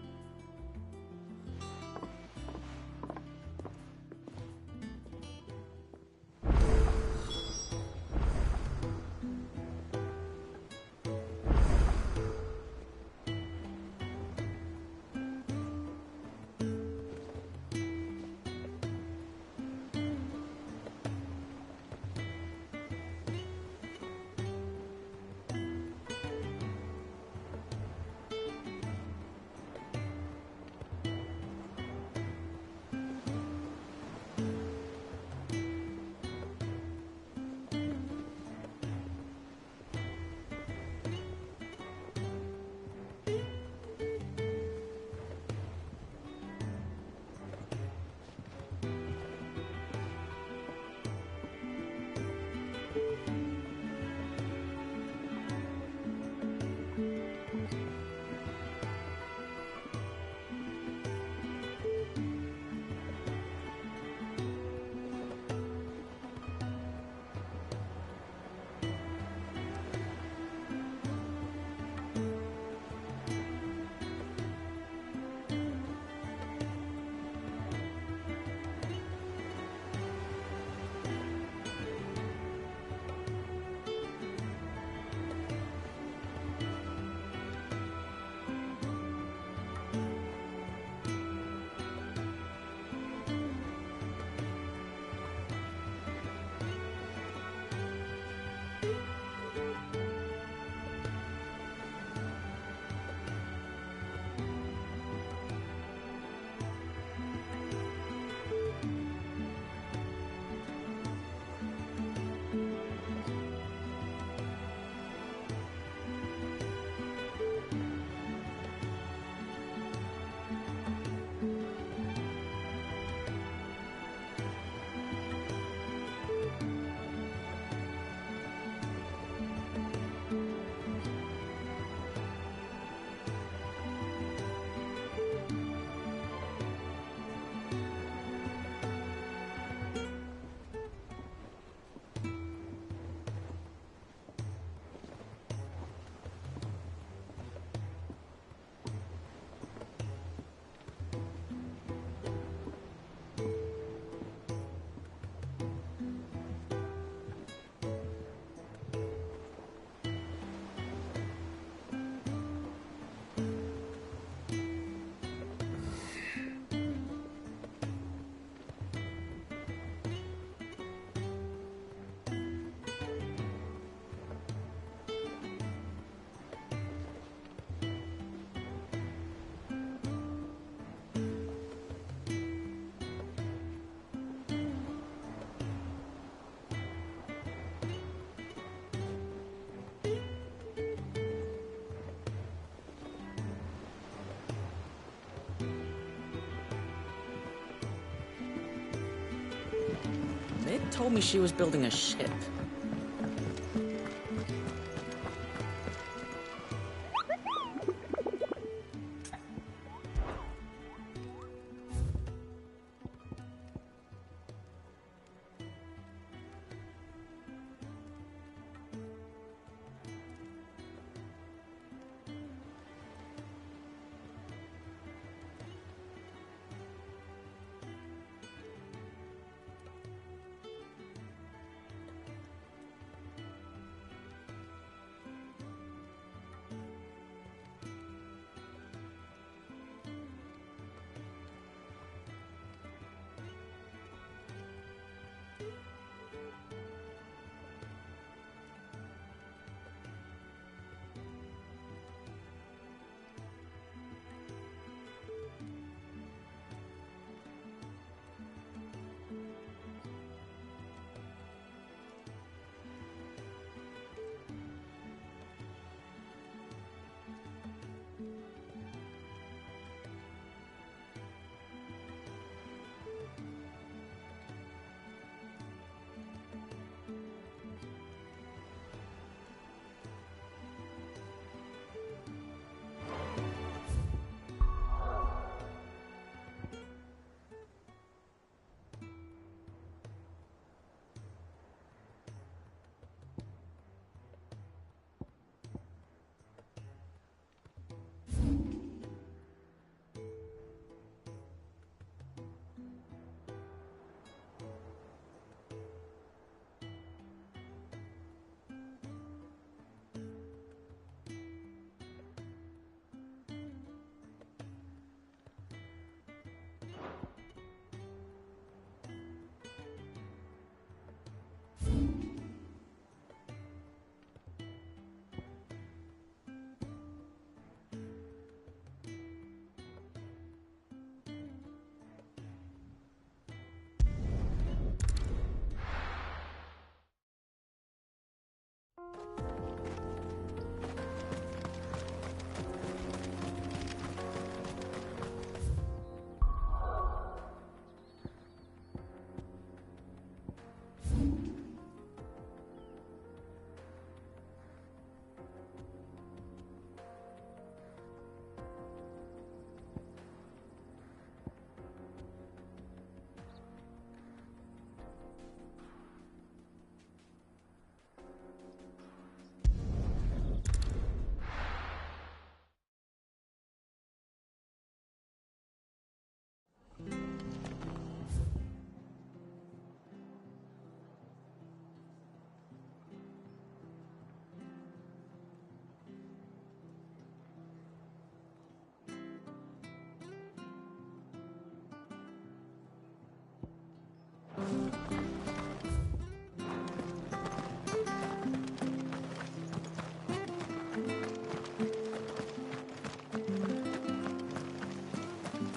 told me she was building a ship.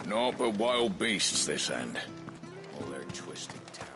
Naught but wild beasts this end. All their twisted talent.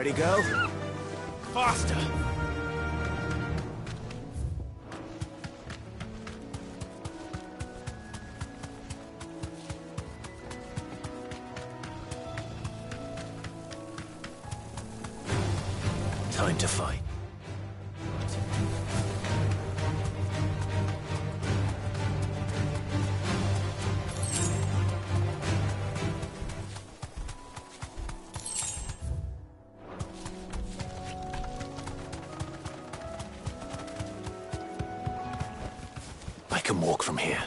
Ready, go? Faster! Time to fight. I can walk from here.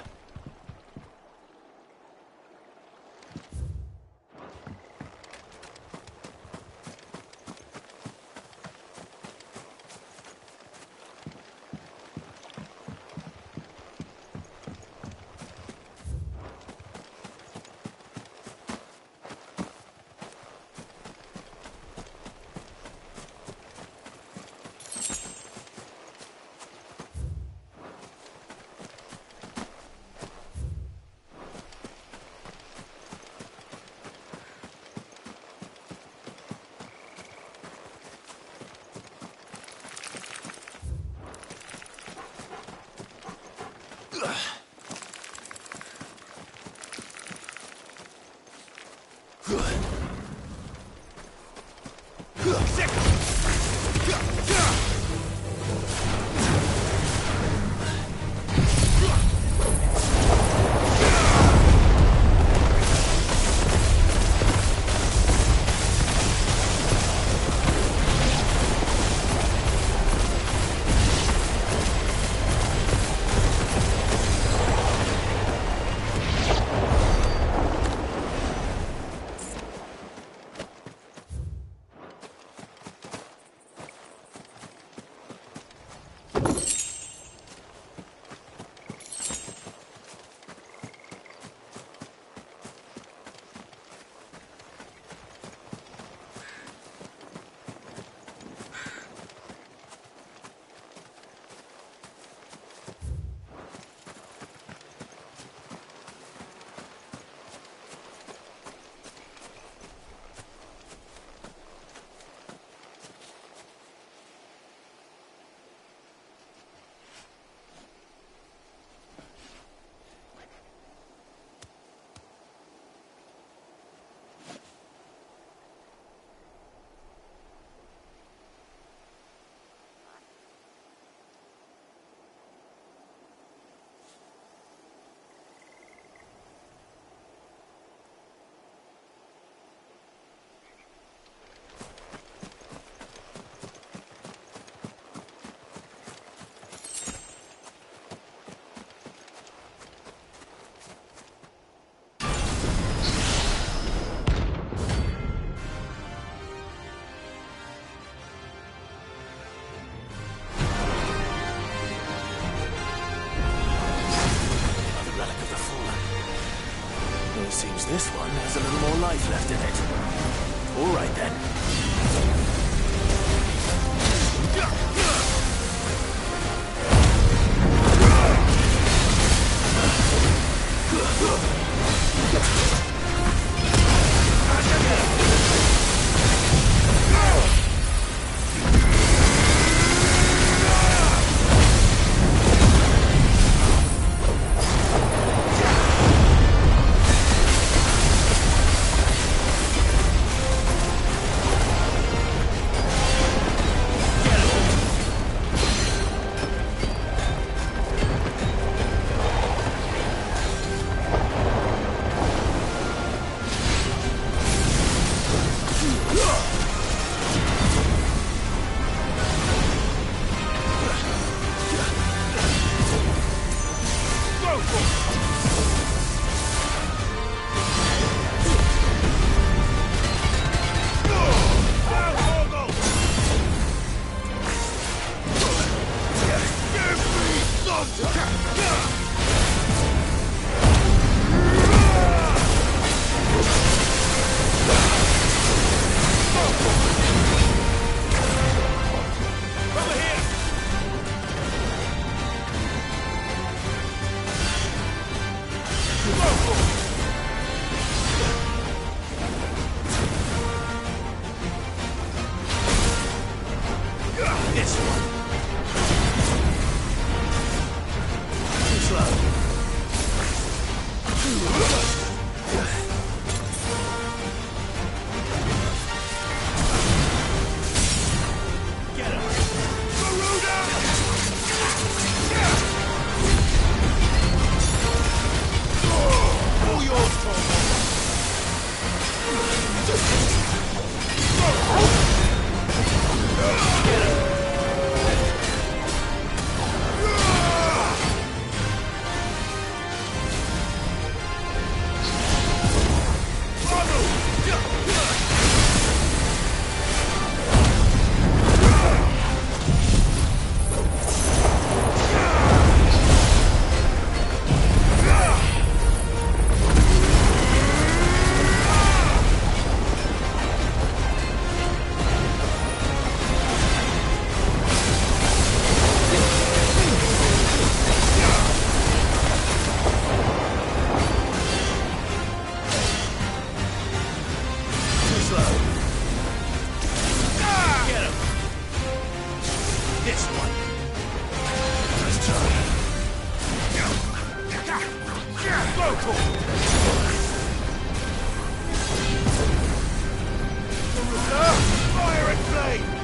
Seems this one has a little more life left in it. All right, then. Fire and blade!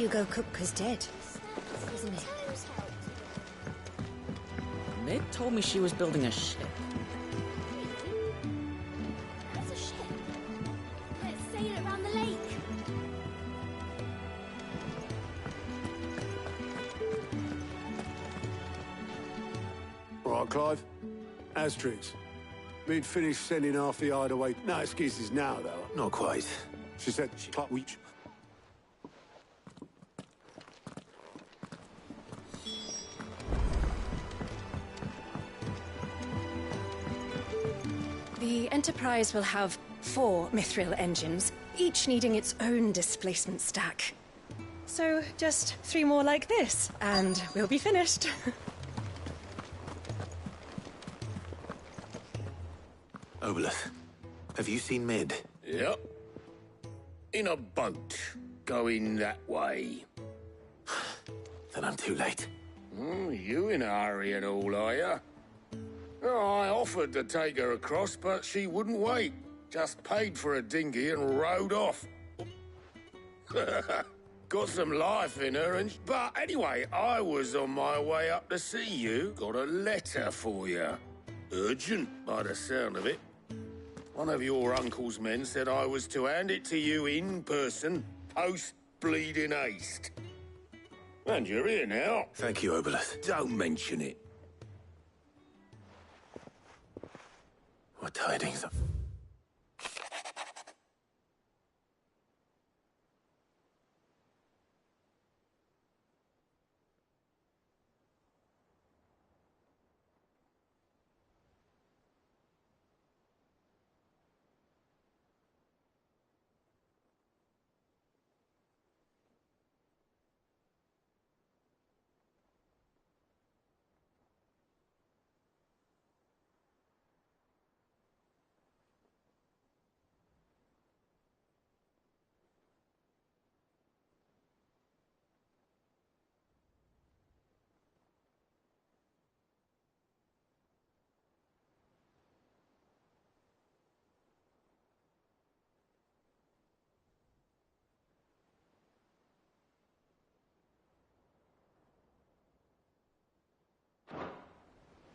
Hugo Kupka's dead, isn't he? Mid told me she was building a ship. That's a ship. Let's sail it around the lake. All right, Clive. Asterix. We'd finished sending half the hide away. No excuses now, though. Not quite. She said, we... The Enterprise will have 4 mithril engines, each needing its own displacement stack. So, just 3 more like this, and we'll be finished. Obolus, have you seen Mid? Yep. In a boat, going that way. Then I'm too late. You in a hurry and all, are you? Oh, I offered to take her across, but she wouldn't wait. Just paid for a dinghy and rowed off. Got some life in her, but anyway, I was on my way up to see you. Got a letter for you. Urgent, by the sound of it. One of your uncle's men said I was to hand it to you in person, post-bleeding haste. And you're here now. Thank you, Obolus. Don't mention it. What tidings?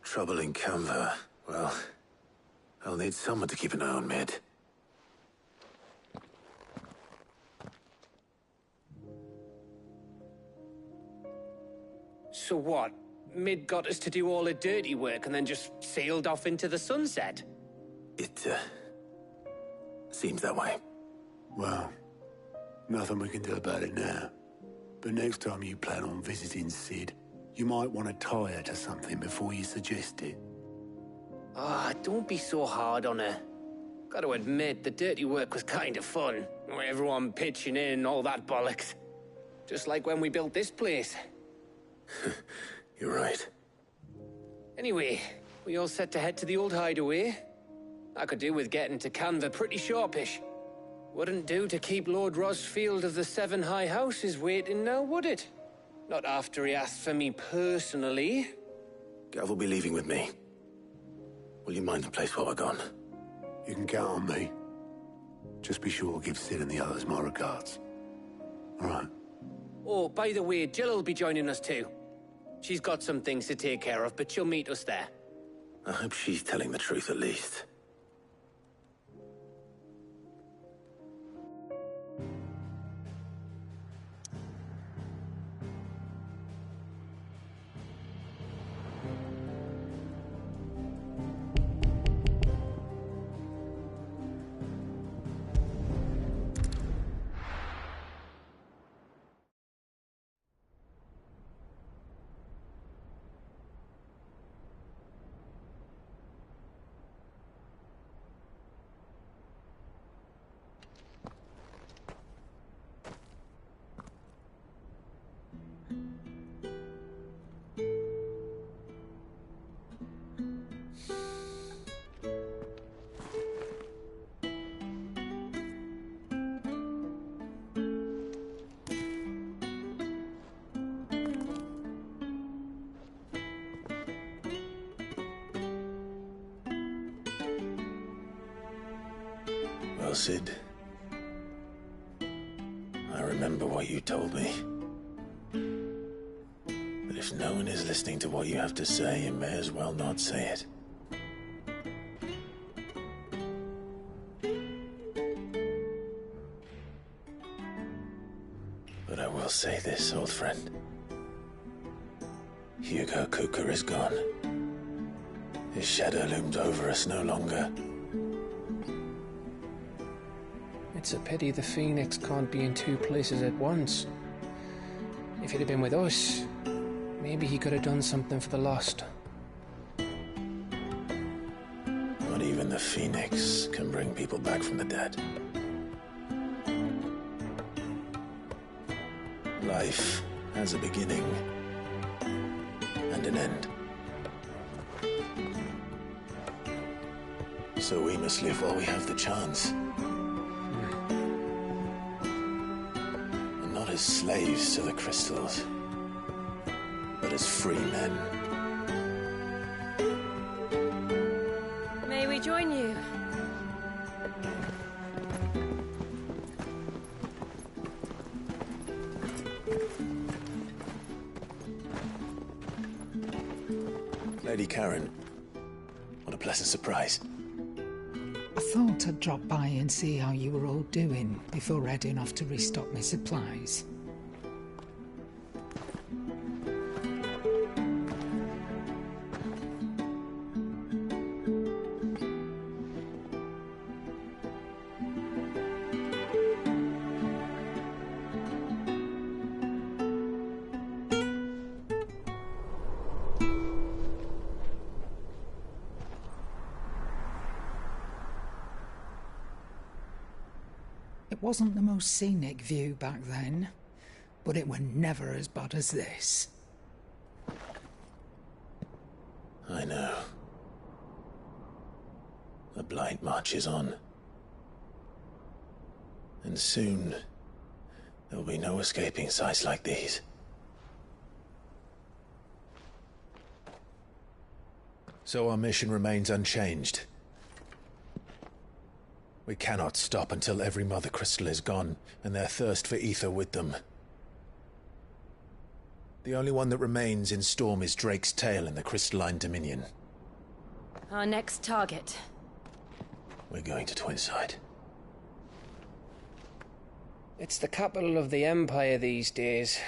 Trouble in Canva. Well, I'll need someone to keep an eye on Mid. So what? Mid got us to do all the dirty work and then just sailed off into the sunset? It, seems that way. Well, nothing we can do about it now. But next time you plan on visiting Sid, you might want to tie her to something before you suggest it. Ah, don't be so hard on her. Gotta admit, the dirty work was kind of fun. Everyone pitching in, all that bollocks. Just like when we built this place. You're right. Anyway, we all set to head to the old hideaway. I could do with getting to Canva pretty sharpish. Wouldn't do to keep Lord Rosfield of the Seven High Houses waiting now, would it? Not after he asked for me personally. Gav will be leaving with me. Will you mind the place while we're gone? You can count on me. Just be sure to give Sid and the others my regards. All right. Oh, by the way, Jill will be joining us too. She's got some things to take care of, but she'll meet us there. I hope she's telling the truth at least. Well, Sid, I remember what you told me. if no one is listening to what you have to say, you may as well not say it. But I will say this, old friend. Hugo Cooker is gone. His shadow looms over us no longer. It's a pity the Phoenix can't be in two places at once. If he'd have been with us, maybe he could have done something for the lost. Not even the Phoenix can bring people back from the dead. Life has a beginning and an end. So we must live while we have the chance. And not as slaves to the crystals, but as free men. May we join you? Lady Karen, what a pleasant surprise. I thought I'd drop by and see how you were all doing before heading off to restock my supplies. It wasn't the most scenic view back then, but it were never as bad as this. I know. The Blight marches on. And soon, there will be no escaping sights like these. So our mission remains unchanged. We cannot stop until every Mother Crystal is gone, and their thirst for ether with them. The only one that remains in Storm is Drake's Tail in the Crystalline Dominion. Our next target. We're going to Twinside. It's the capital of the Empire these days.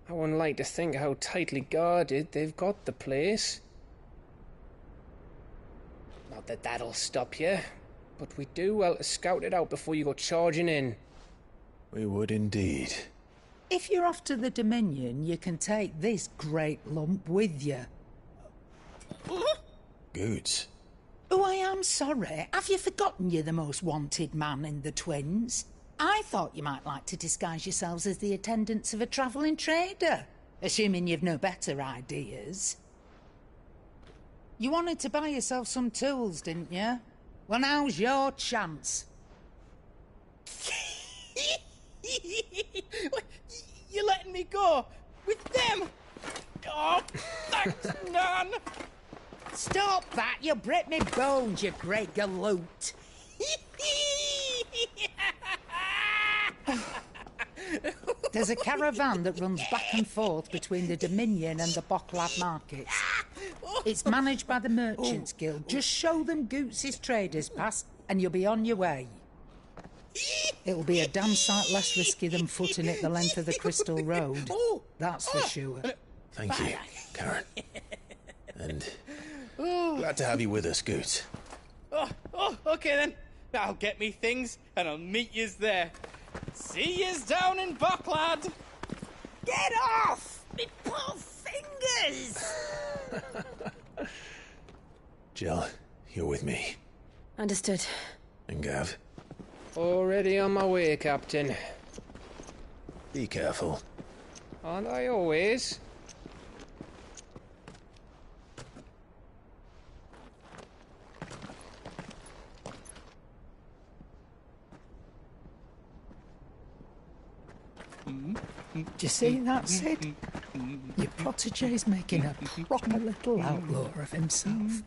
I wouldn't like to think how tightly guarded they've got the place. Not that that'll stop you. But we do well to scout it out before you go charging in. We would indeed. If you're off to the Dominion, you can take this great lump with you. Goods. Oh, I am sorry. Have you forgotten you're the most wanted man in the Twins? I thought you might like to disguise yourselves as the attendants of a travelling trader, assuming you've no better ideas. You wanted to buy yourself some tools, didn't you? Well, now's your chance. You're letting me go? With them? Oh, thanks, Nan! Stop that! You'll break me bones, you great galoot! There's a caravan that runs back and forth between the Dominion and the Bocklad markets. It's managed by the Merchants Guild. Just show them Goots' traders pass and you'll be on your way. It'll be a damn sight less risky than footing it the length of the Crystal Road. That's for sure. Thank you, Karen. And glad to have you with us, Goots. Okay then. I'll get me things and I'll meet yous there. See yous down in Bocklad. Get off! Me poor fingers! Jill, you're with me. Understood. And Gav? Already on my way, Captain. Be careful. Aren't I always? Do you see that, Sid? Your protege's making a proper little outlaw of himself.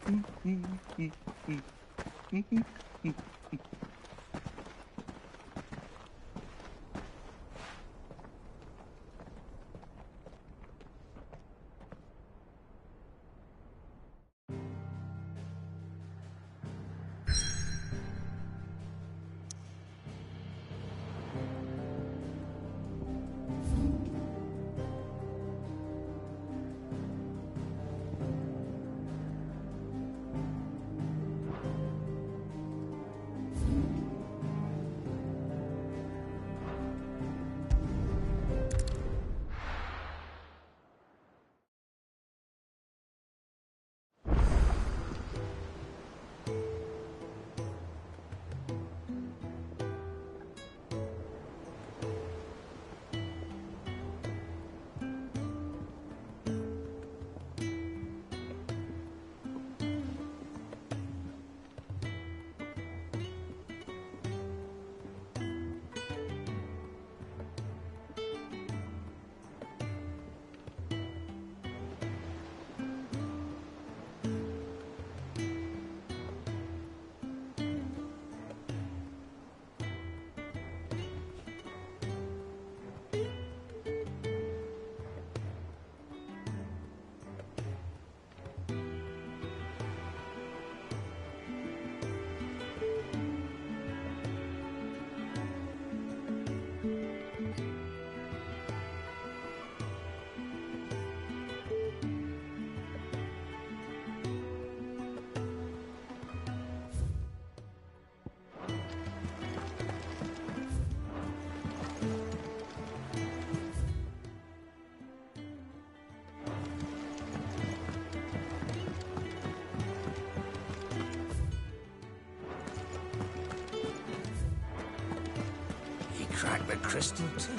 cracked the crystal too.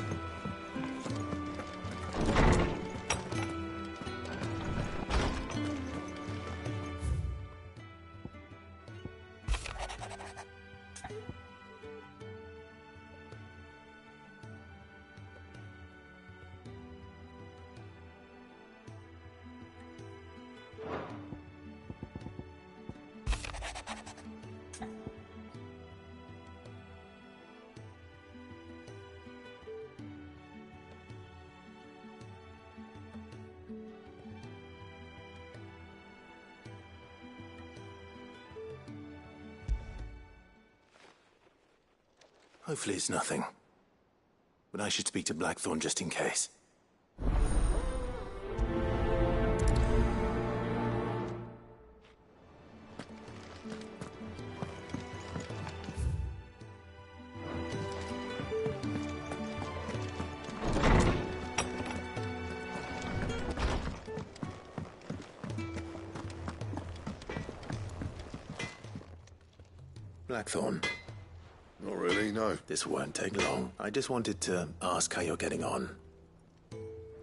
Hopefully it's nothing. But I should speak to Blackthorn just in case. Blackthorn. Not really, no. This won't take long. I just wanted to ask how you're getting on.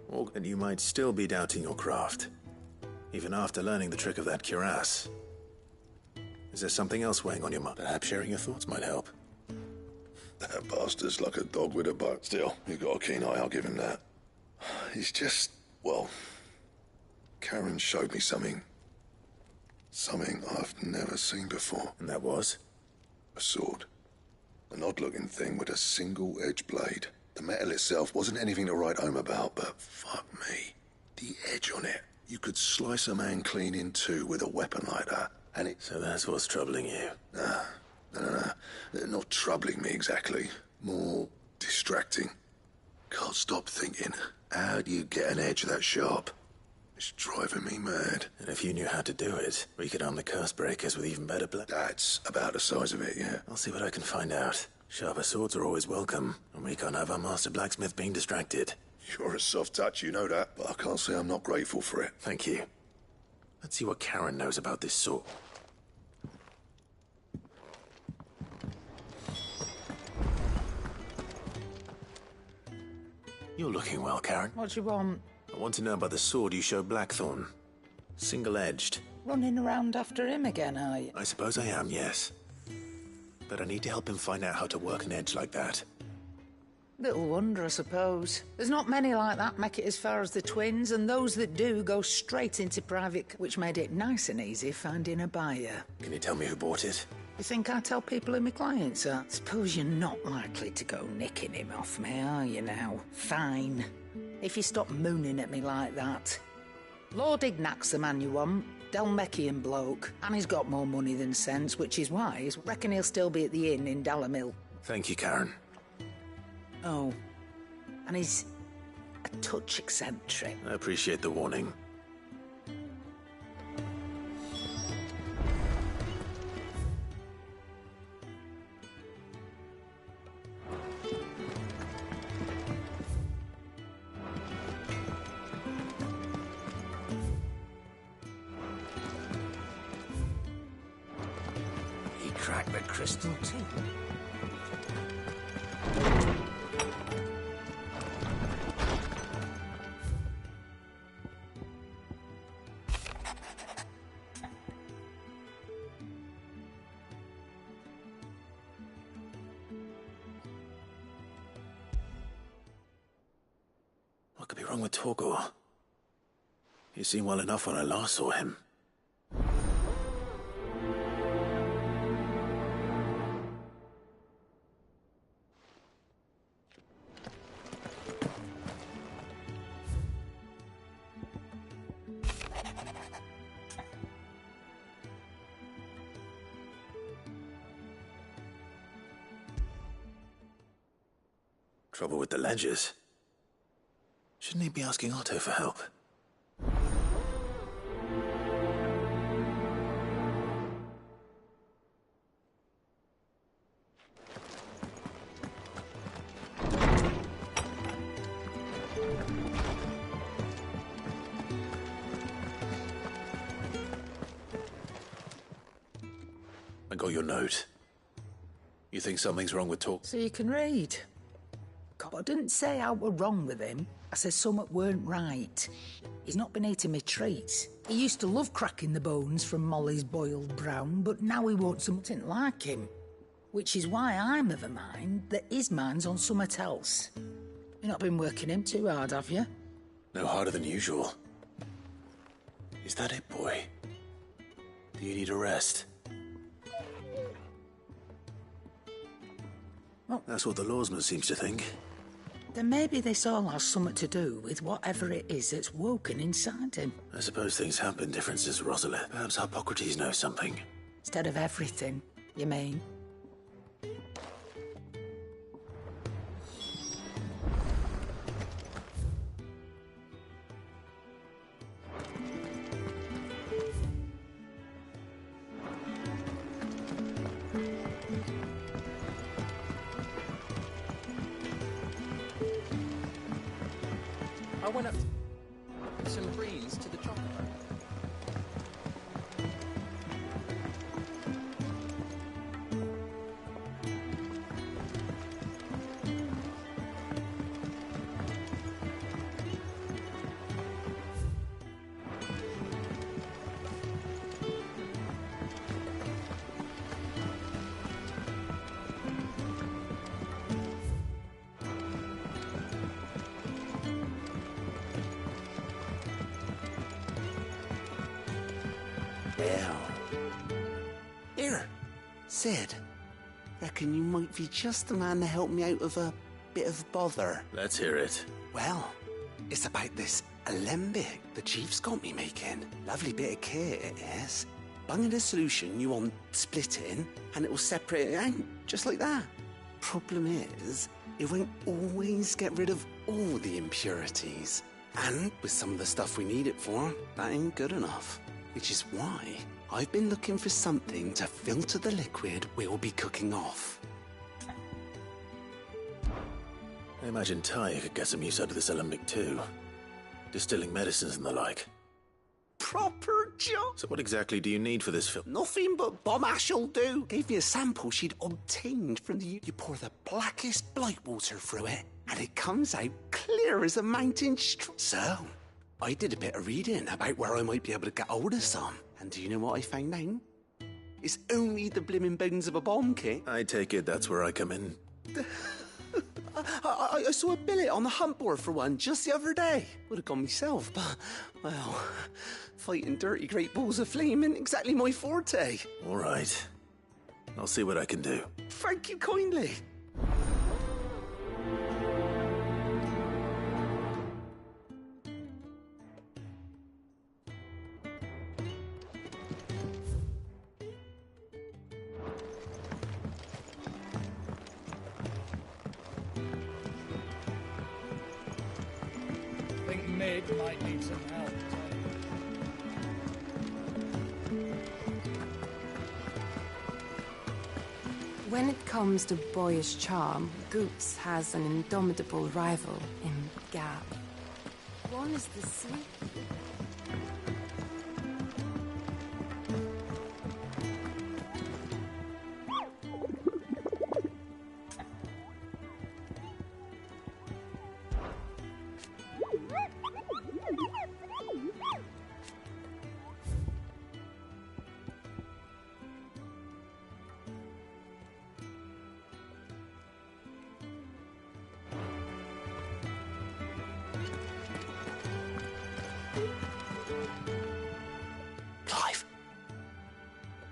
Or and you might still be doubting your craft, even after learning the trick of that cuirass. Is there something else weighing on your mind? Perhaps sharing your thoughts might help. That bastard's like a dog with a bone. Still, you got a keen eye, I'll give him that. He's just, well, Karen showed me something. Something I've never seen before. And that was? A sword. An odd-looking thing with a single-edged blade. The metal itself wasn't anything to write home about, but fuck me. The edge on it. You could slice a man clean in two with a weapon like that, and it... So that's what's troubling you? No. Not troubling me exactly. More distracting. Can't stop thinking, how do you get an edge that sharp? It's driving me mad. And if you knew how to do it, we could arm the curse breakers with even better That's about the size of it, yeah. I'll see what I can find out. Sharper swords are always welcome, and we can't have our master blacksmith being distracted. You're a soft touch, you know that, but I can't say I'm not grateful for it. Thank you. Let's see what Karen knows about this sword. You're looking well, Karen. What do you want? I want to know about the sword you showed Blackthorn. Single-edged. Running around after him again, are you? I suppose I am, yes. But I need to help him find out how to work an edge like that. Little wonder, I suppose. There's not many like that make it as far as the twins, and those that do go straight into private, which made it nice and easy finding a buyer. Can you tell me who bought it? You think I tell people who my clients are? Suppose you're not likely to go nicking him off me, are you now? Fine. If you stop mooning at me like that. Lord Ignac's the man you want. Dalmekian bloke. And he's got more money than sense, which is wise. Reckon he'll still be at the inn in Dalamil. Thank you, Karen. Oh. And he's a touch eccentric. I appreciate the warning. He cracked the crystal too. What could be wrong with Torgor? He seemed well enough when I last saw him. Trouble with the ledgers. Shouldn't he be asking Otto for help? I got your note. You think something's wrong with Torgor? So you can read. God, I didn't say I were wrong with him. I said something weren't right. He's not been eating me treats. He used to love cracking the bones from Molly's boiled brown, but now he wants something like him. Which is why I'm of a mind that his mind's on something else. You've not been working him too hard, have you? No harder than usual. Is that it, boy? Do you need a rest? Well, that's what the lawsman seems to think. Then maybe this all has something to do with whatever it is that's woken inside him. I suppose things have been different since Rosalith. Perhaps Hippocrates knows something. Instead of everything, you mean? I went up some greens to the chocolate. Here, Sid. Reckon you might be just the man to help me out of a bit of bother. Let's hear it. Well, it's about this alembic the chief's got me making. Lovely bit of kit, it is. Bunging a solution you want splitting, and it will separate it out, just like that. Problem is, it won't always get rid of all the impurities. And with some of the stuff we need it for, that ain't good enough. Which is why I've been looking for something to filter the liquid we'll be cooking off. I imagine Ty could get some use out of this alembic too. Distilling medicines and the like. Proper job. So what exactly do you need for this film? Nothing but bomb ash'll do. Gave me a sample she'd obtained from the... You pour the blackest blight water through it, and it comes out clear as a mountain So, I did a bit of reading about where I might be able to get hold of some. And do you know what I found out? It's only the blimmin' bones of a bomb kit. I take it that's where I come in. I saw a billet on the hunt board for one just the other day. Would have gone myself, but, well, fighting dirty great balls of flame isn't exactly my forte. All right. I'll see what I can do. Thank you kindly. I think Mid might need some help. When it comes to boyish charm, Goops has an indomitable rival in Gab. One is the sweet... Clive,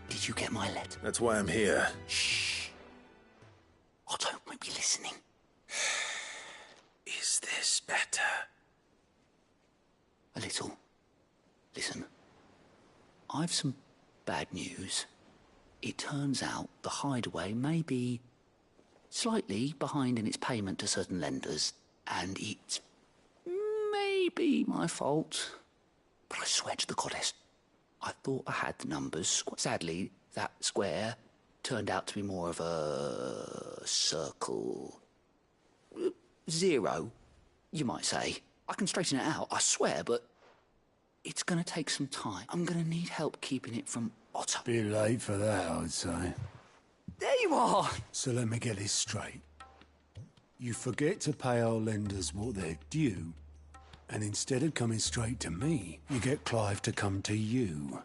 did you get my letter? That's why I'm here. Shh. Otto might be listening. Is this better? A little. Listen, I've some bad news. It turns out the hideaway may be slightly behind in its payment to certain lenders, and it's maybe my fault. But I swear to the goddess, I thought I had the numbers. Sadly, that square turned out to be more of a circle. 0, you might say. I can straighten it out, I swear, but it's going to take some time. I'm going to need help keeping it from Otto. Bit late for that, I'd say. There you are! So let me get this straight. You forget to pay our lenders what they're due, and instead of coming straight to me, you get Clive to come to you.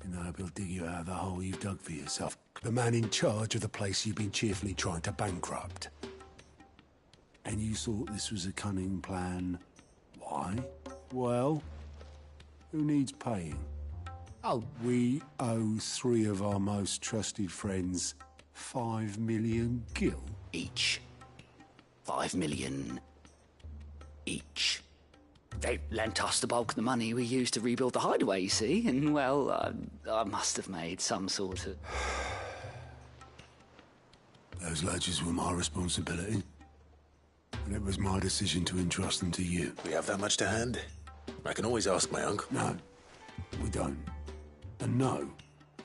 And I will dig you out of the hole you've dug for yourself. The man in charge of the place you've been cheerfully trying to bankrupt. And you thought this was a cunning plan. Why? Well, who needs paying? Oh, we owe 3 of our most trusted friends 5 million gil. Each. 5 million each. They lent us the bulk of the money we used to rebuild the hideaway, you see, and, well, I must have made some sort of... Those ledgers were my responsibility. And it was my decision to entrust them to you. We have that much to hand? I can always ask my uncle. No, we don't. And no,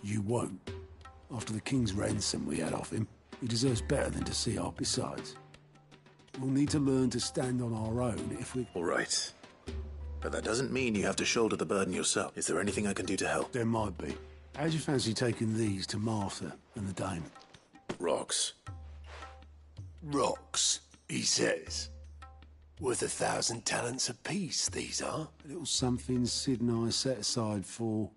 you won't. After the king's ransom we had off him, he deserves better than to see our... Besides, we'll need to learn to stand on our own if we... All right. But that doesn't mean you have to shoulder the burden yourself. Is there anything I can do to help? There might be. How'd you fancy taking these to Martha and the dame? Rocks. Rocks, he says. Worth 1,000 talents apiece, these are. A little something Sid and I set aside for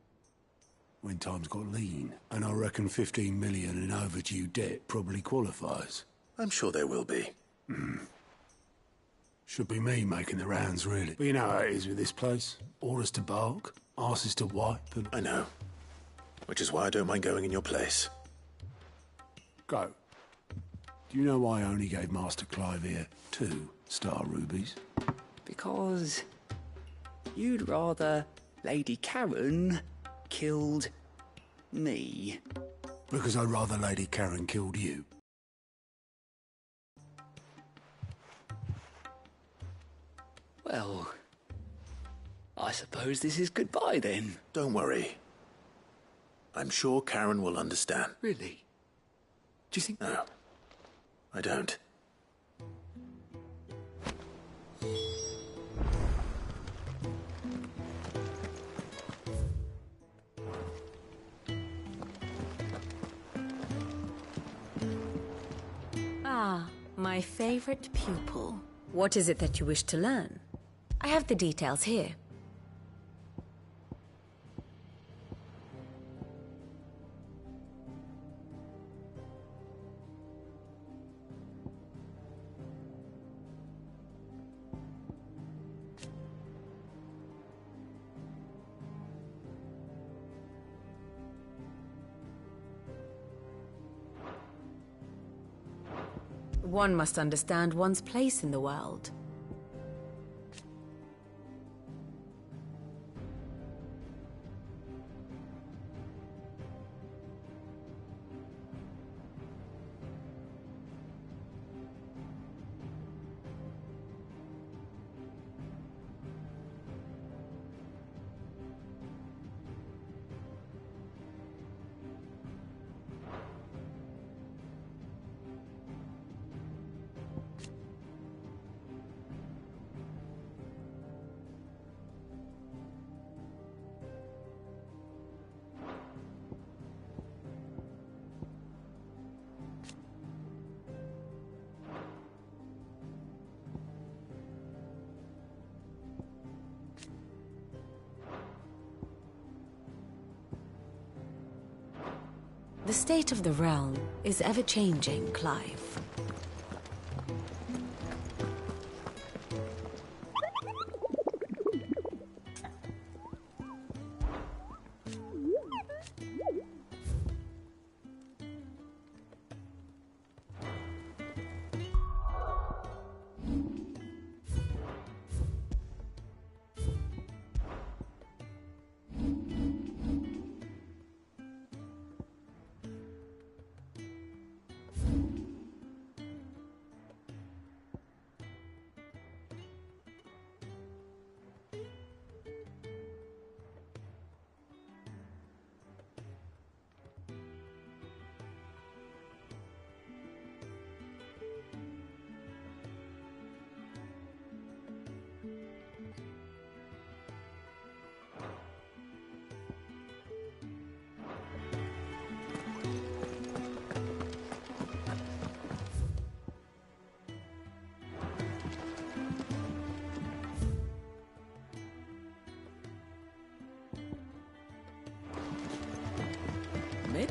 when times got lean. And I reckon 15 million in overdue debt probably qualifies. I'm sure there will be. Should be me making the rounds, really. But you know how it is with this place. Orders to bark, arses to wipe, and... I know. Which is why I don't mind going in your place. Go. Do you know why I only gave Master Clive here 2 star rubies? Because you'd rather Lady Karen killed me. Because I'd rather Lady Karen killed you. Well, I suppose this is goodbye then. Don't worry. I'm sure Karen will understand. Really? Do you think... No, I don't. Ah, my favorite pupil. What is it that you wish to learn? I have the details here. One must understand one's place in the world. The state of the realm is ever-changing, Clive.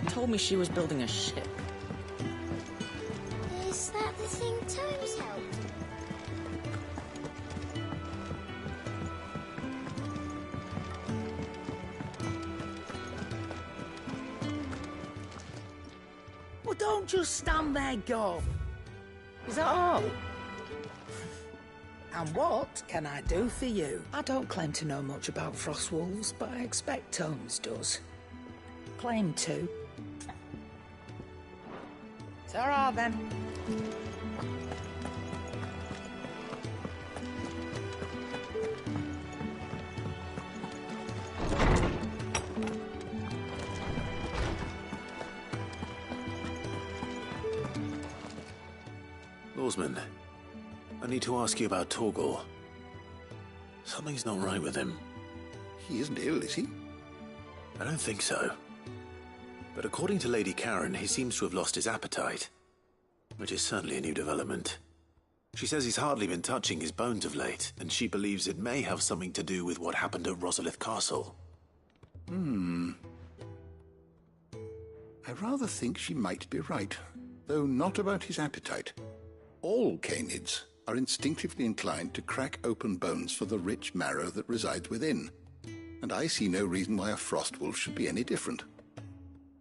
told me she was building a ship. Is that the thing Tomes helped? Well, don't just stand there, Gov. Is that all? And what can I do for you? I don't claim to know much about Frostwolves, but I expect Tomes does. Claim to. Ta-ra, then. Lawsman, I need to ask you about Torgal. Something's not right with him. He isn't ill, is he? I don't think so. But according to Lady Karen, he seems to have lost his appetite, which is certainly a new development. She says he's hardly been touching his bones of late, and she believes it may have something to do with what happened at Rosalith Castle. I rather think she might be right, though not about his appetite. All canids are instinctively inclined to crack open bones for the rich marrow that resides within, and I see no reason why a frostwolf should be any different.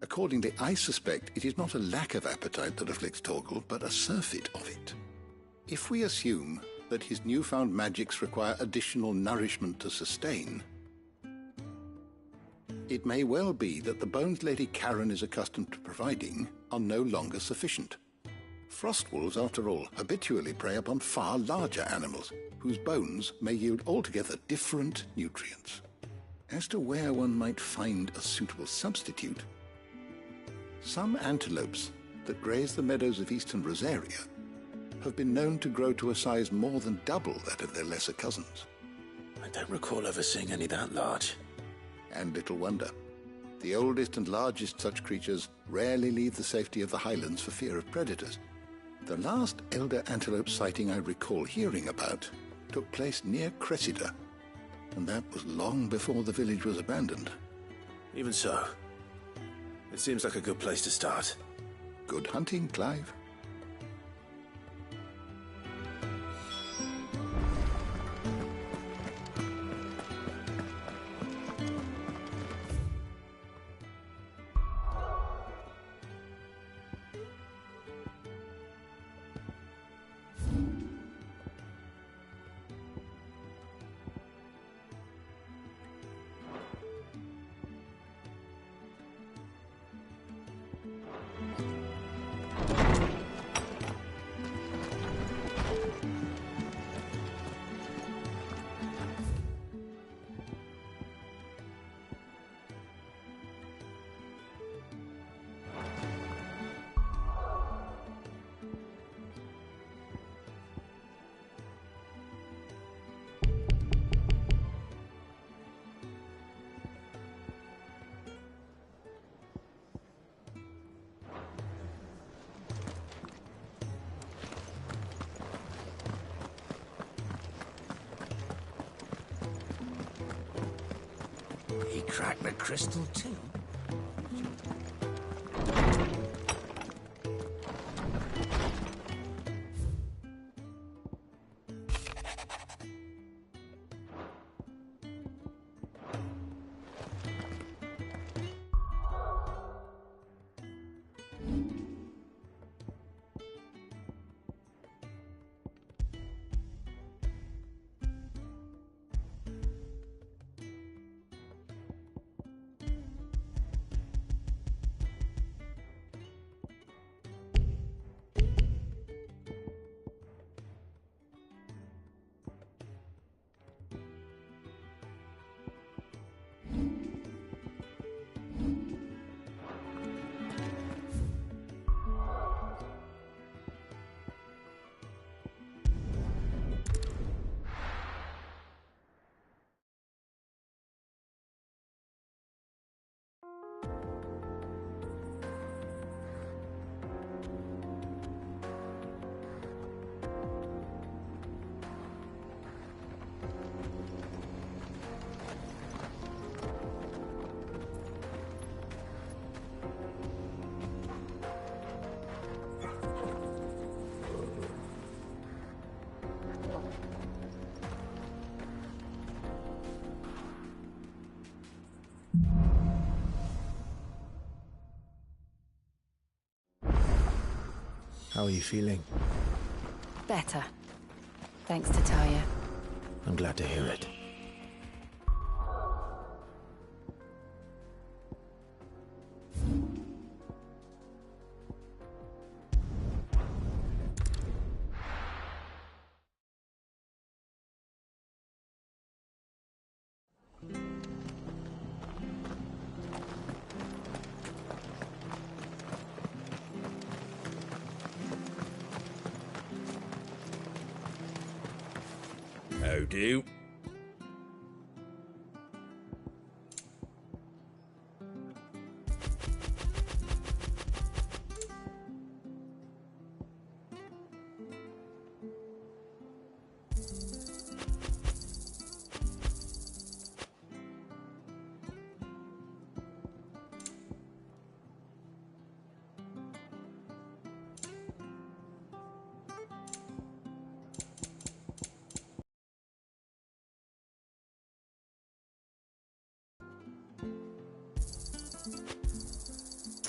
Accordingly, I suspect it is not a lack of appetite that afflicts Torgal, but a surfeit of it. If we assume that his newfound magics require additional nourishment to sustain, it may well be that the bones Lady Karen is accustomed to providing are no longer sufficient. Frostwolves, after all, habitually prey upon far larger animals, whose bones may yield altogether different nutrients. As to where one might find a suitable substitute, some antelopes that graze the meadows of eastern Rosaria have been known to grow to a size more than double that of their lesser cousins. I don't recall ever seeing any that large. And little wonder. The oldest and largest such creatures rarely leave the safety of the highlands for fear of predators. The last elder antelope sighting I recall hearing about took place near Cressida, and that was long before the village was abandoned. Even so, it seems like a good place to start. Good hunting, Clive. He cracked the crystal too. How are you feeling? Better. Thanks to Taya. I'm glad to hear it. How do?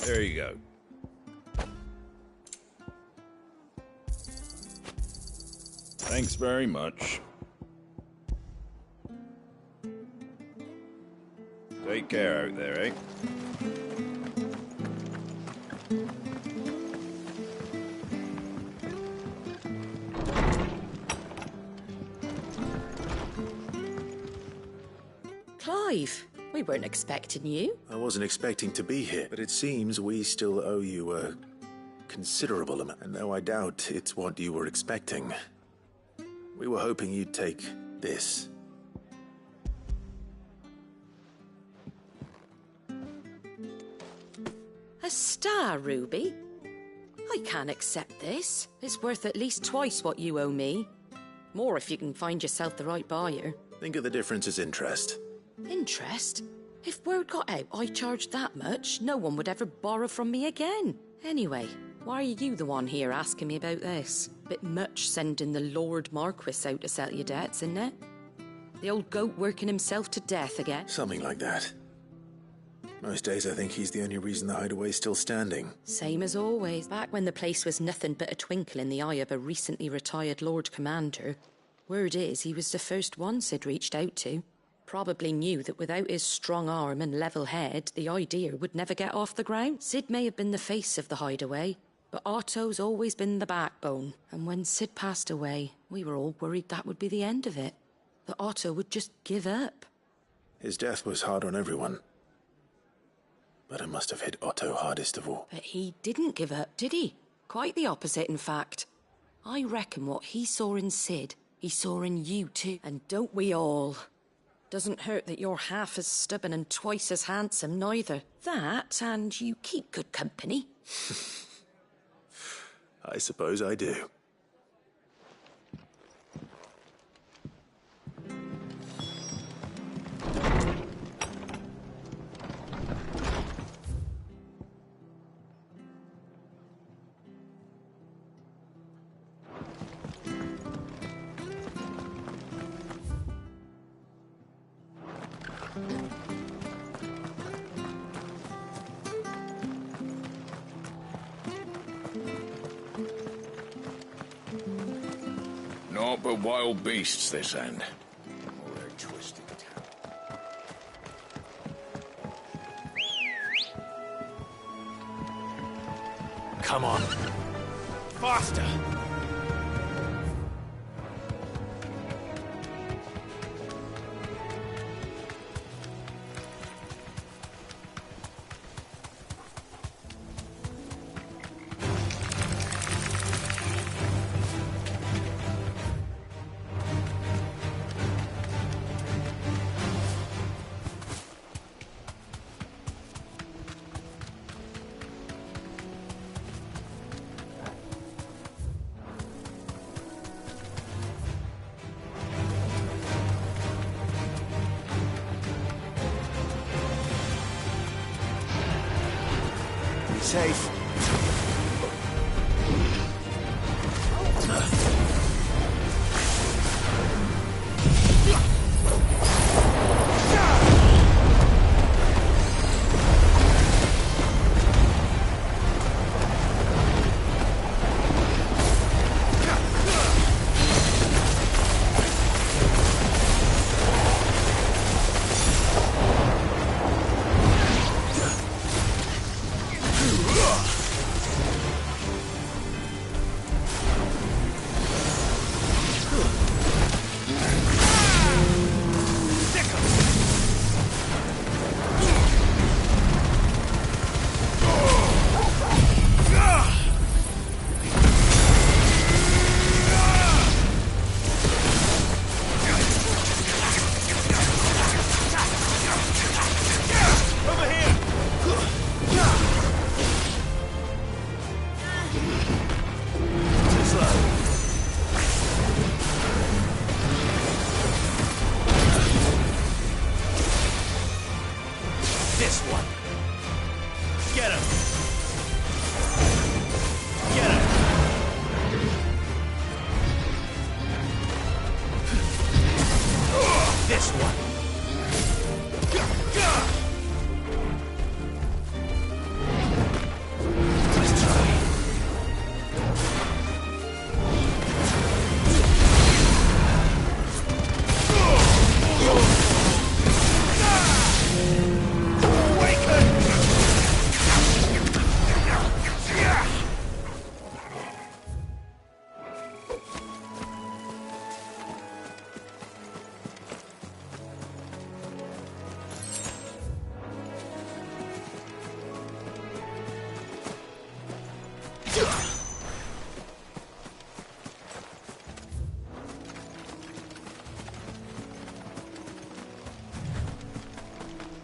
There you go. Thanks very much. Take care out there, eh? Clive, we weren't expecting you. I wasn't expecting to be here, but it seems we still owe you a considerable amount, and though I doubt it's what you were expecting, we were hoping you'd take this. A star ruby? I can't accept this. It's worth at least twice what you owe me. More if you can find yourself the right buyer. Think of the difference as interest. Interest? If word got out I charged that much, no one would ever borrow from me again. Anyway, why are you the one here asking me about this? Bit much sending the Lord Marquis out to settle your debts, isn't it? The old goat working himself to death again? Something like that. Most days I think he's the only reason the hideaway's still standing. Same as always. Back when the place was nothing but a twinkle in the eye of a recently retired Lord Commander, word is he was the first one Sid reached out to. Probably knew that without his strong arm and level head, the idea would never get off the ground. Sid may have been the face of the hideaway, but Otto's always been the backbone. And when Sid passed away, we were all worried that would be the end of it. That Otto would just give up. His death was hard on everyone. But it must have hit Otto hardest of all. But he didn't give up, did he? Quite the opposite, in fact. I reckon what he saw in Sid, he saw in you too. And don't we all? Doesn't hurt that you're half as stubborn and twice as handsome, neither. That, and you keep good company. I suppose I do. Naught but wild beasts, this end. All their twisted Come on. Faster! Safe.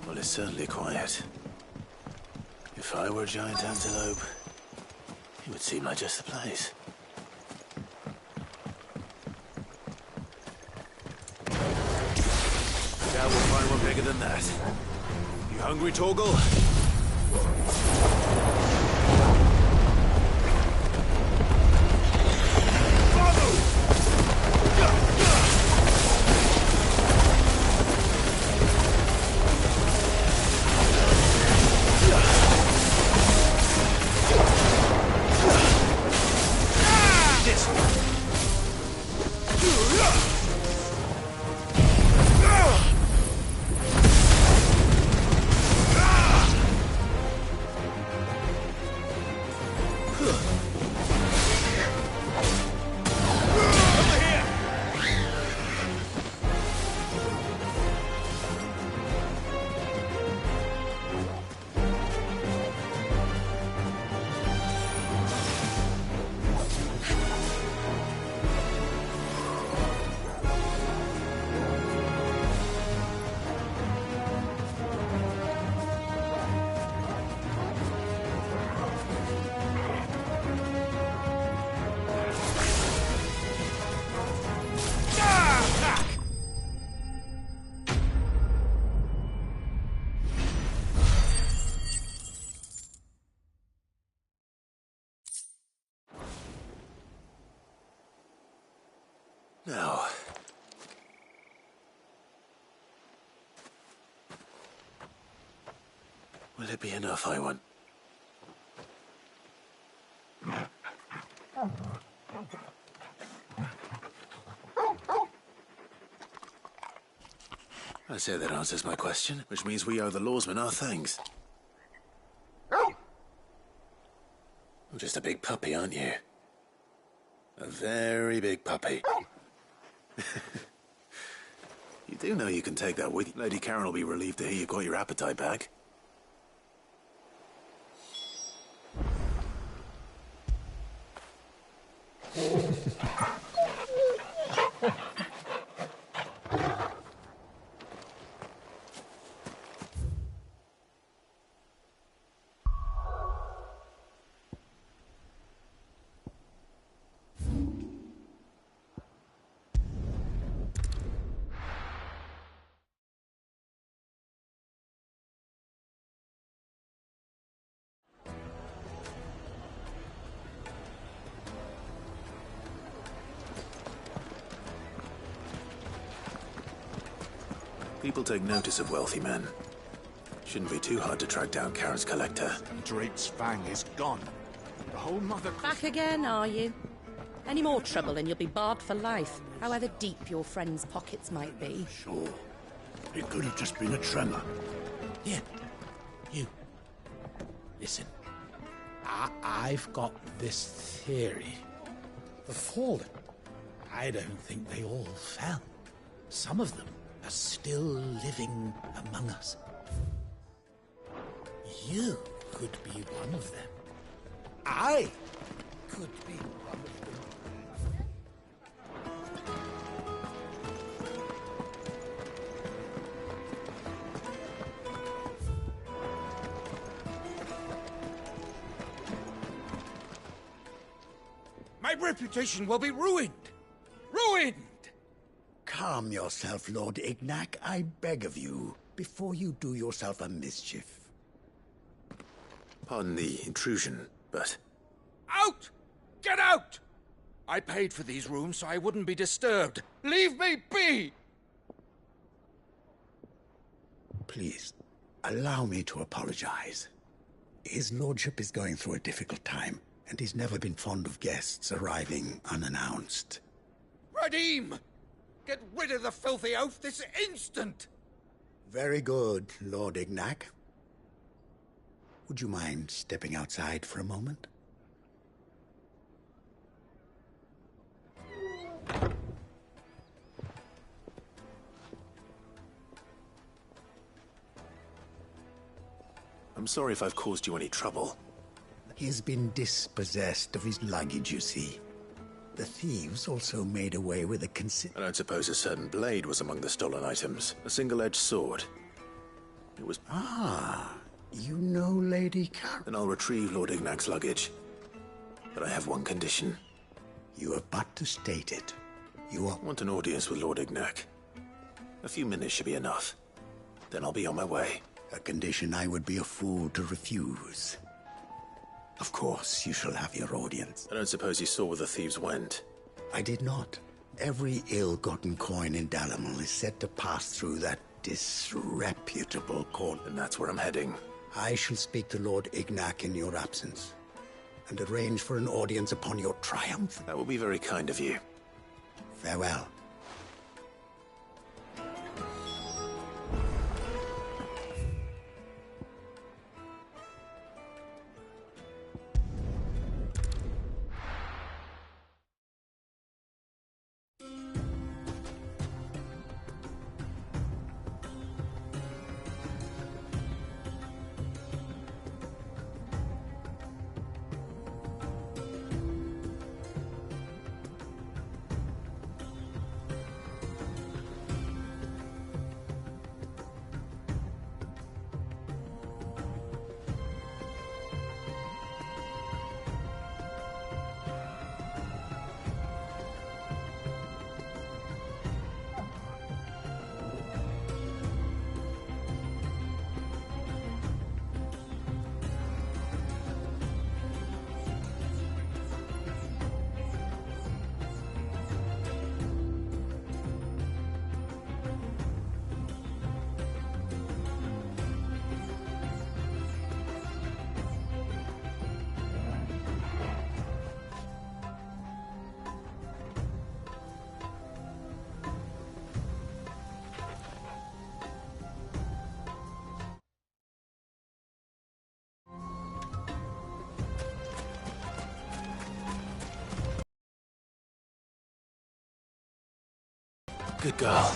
Well, it's certainly quiet. If I were a giant antelope, it would seem like just the place. Doubt we'll find one bigger than that. You hungry, Torgal? Now, will it be enough, I want? I say that answers my question, which means we owe the lawsmen our thanks. You're just a big puppy, aren't you? A very big puppy. You do know you can take that with you. Lady Karen will be relieved to hear you got your appetite back. People take notice of wealthy men. Shouldn't be too hard to track down Karen's collector. Drake's fang is gone. The whole mother... Back again, are you? Any more trouble and you'll be barred for life, however deep your friend's pockets might be. Sure. It could have just been a tremor. Here. You. Listen. I've got this theory. The Fallen. I don't think they all fell. Some of them are still living among us. You could be one of them. I could be one of them. My reputation will be ruined! Ruined! Calm yourself, Lord Ignac, I beg of you, before you do yourself a mischief. Pardon the intrusion, but... Out! Get out! I paid for these rooms so I wouldn't be disturbed. Leave me be! Please, allow me to apologize. His lordship is going through a difficult time, and he's never been fond of guests arriving unannounced. Radim! Get rid of the filthy oaf this instant! Very good, Lord Ignac. Would you mind stepping outside for a moment? I'm sorry if I've caused you any trouble. He has been dispossessed of his luggage, you see. The thieves also made away with a I don't suppose a certain blade was among the stolen items. A single-edged sword. It was... Ah, you know Lady Carol. Then I'll retrieve Lord Ignac's luggage. But I have one condition. You have but to state it. You are... I want an audience with Lord Ignac. A few minutes should be enough. Then I'll be on my way. A condition I would be a fool to refuse. Of course, you shall have your audience. I don't suppose you saw where the thieves went. I did not. Every ill-gotten coin in Dalamil is said to pass through that disreputable court. And that's where I'm heading. I shall speak to Lord Ignac in your absence, and arrange for an audience upon your triumph. That will be very kind of you. Farewell. Good girl.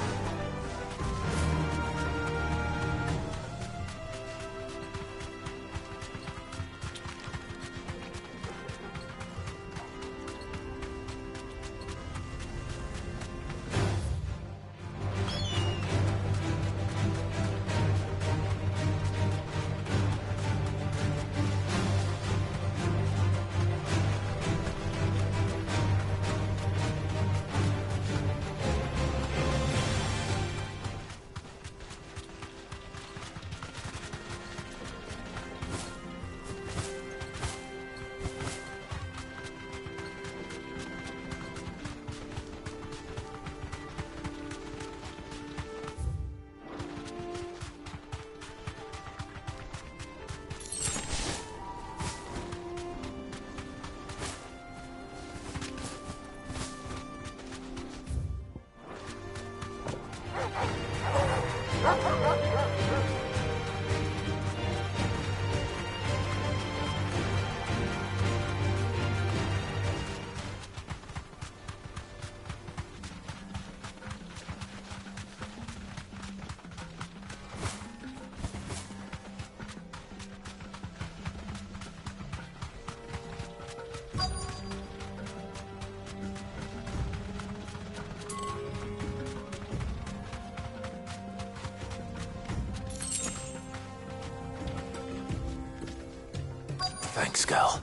Thanks, girl.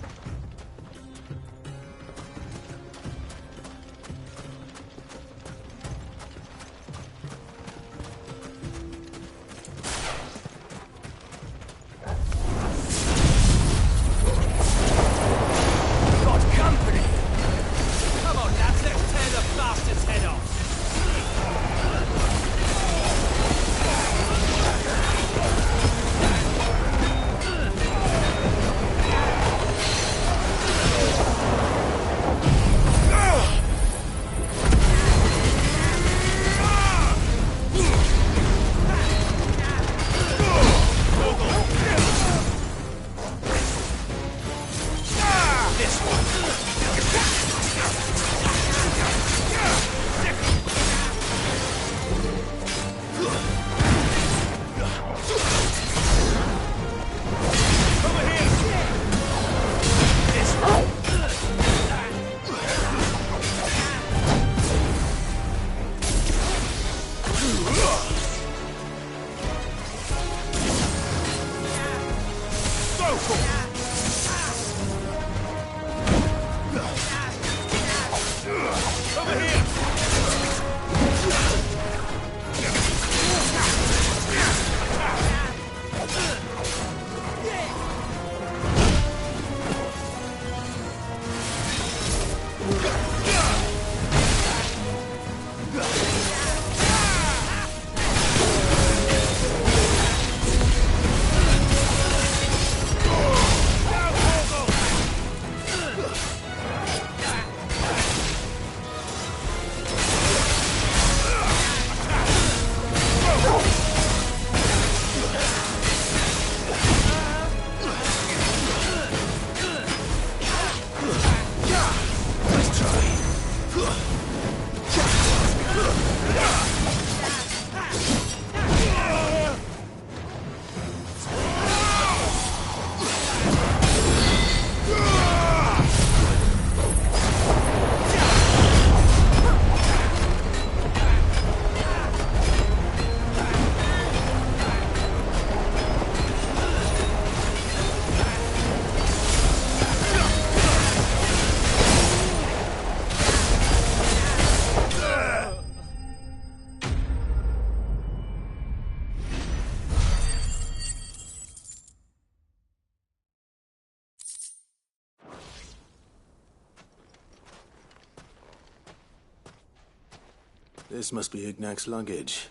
This must be Ignac's luggage.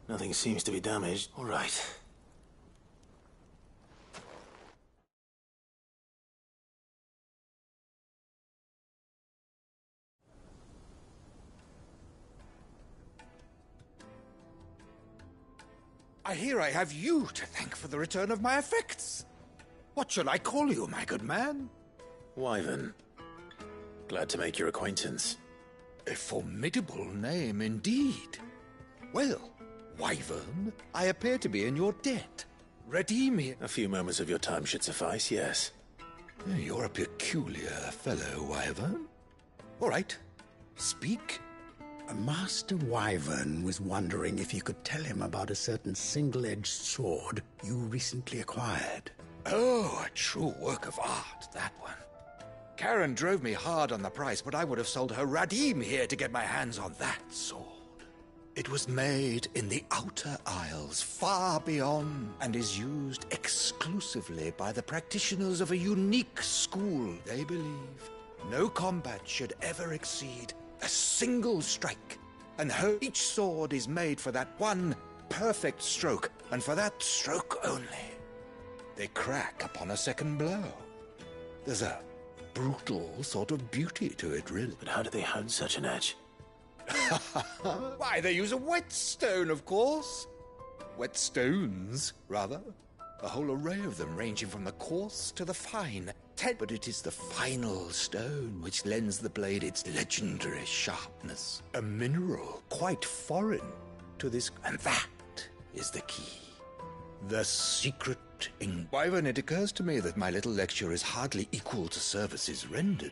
Nothing seems to be damaged. All right. I hear I have you to thank for the return of my effects. What shall I call you, my good man? Wyvern. Glad to make your acquaintance. A formidable name indeed. Well, Wyvern, I appear to be in your debt. Redeem me. A few moments of your time should suffice, yes. You're a peculiar fellow, Wyvern. All right, speak. Master Wyvern was wondering if you could tell him about a certain single-edged sword you recently acquired. Oh, a true work of art, that one. Karen drove me hard on the price, but I would have sold her Radim here to get my hands on that sword. It was made in the Outer Isles, far beyond, and is used exclusively by the practitioners of a unique school. They believe no combat should ever exceed a single strike, and each sword is made for that one perfect stroke, and for that stroke only. They crack upon a second blow. There's a brutal sort of beauty to it, really. But how do they hone such an edge? Why, they use a whetstone, of course. Whetstones, rather. A whole array of them, ranging from the coarse to the fine. But it is the final stone which lends the blade its legendary sharpness. A mineral quite foreign to this, and that is the key. The secret in Wyvern. It occurs to me that my little lecture is hardly equal to services rendered.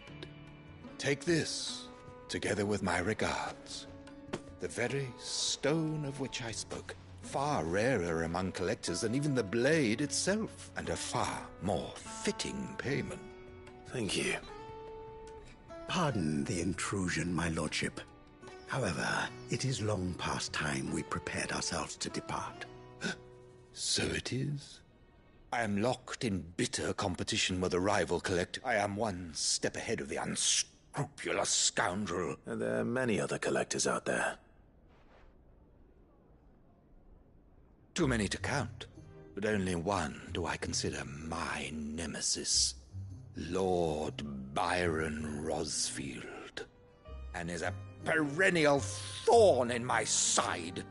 Take this, together with my regards. The very stone of which I spoke. Far rarer among collectors than even the blade itself, and a far more fitting payment. Thank you. Pardon the intrusion, my lordship. However, it is long past time we prepared ourselves to depart. So it is. I am locked in bitter competition with a rival collector. I am one step ahead of the unscrupulous scoundrel. And there are many other collectors out there. Too many to count, but only one do I consider my nemesis. Lord Byron Rosfield. And is a perennial thorn in my side.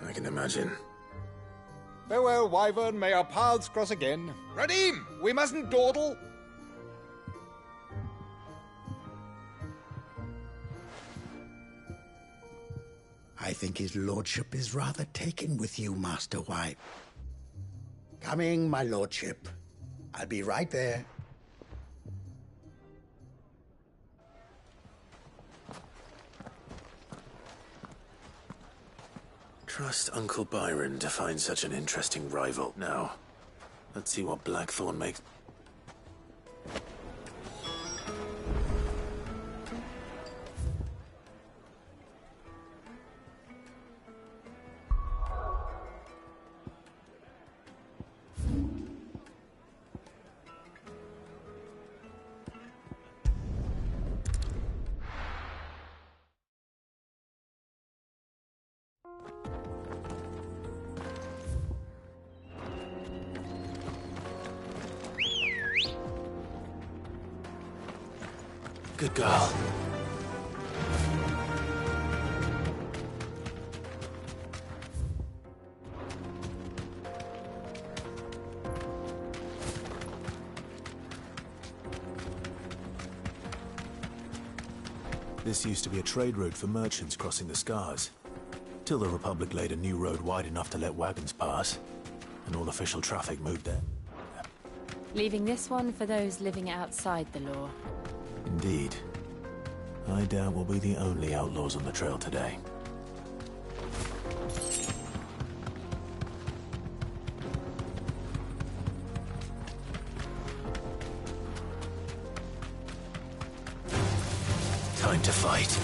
I can imagine. Farewell, Wyvern. May our paths cross again. Radim, we mustn't dawdle. I think his lordship is rather taken with you, Master White. Coming, my lordship. I'll be right there. Trust Uncle Byron to find such an interesting rival. Now, let's see what Blackthorn makes. Good girl. This used to be a trade route for merchants crossing the Scars, till the Republic laid a new road wide enough to let wagons pass, and all official traffic moved there. Leaving this one for those living outside the law. Indeed. I doubt we'll be the only outlaws on the trail today. Time to fight.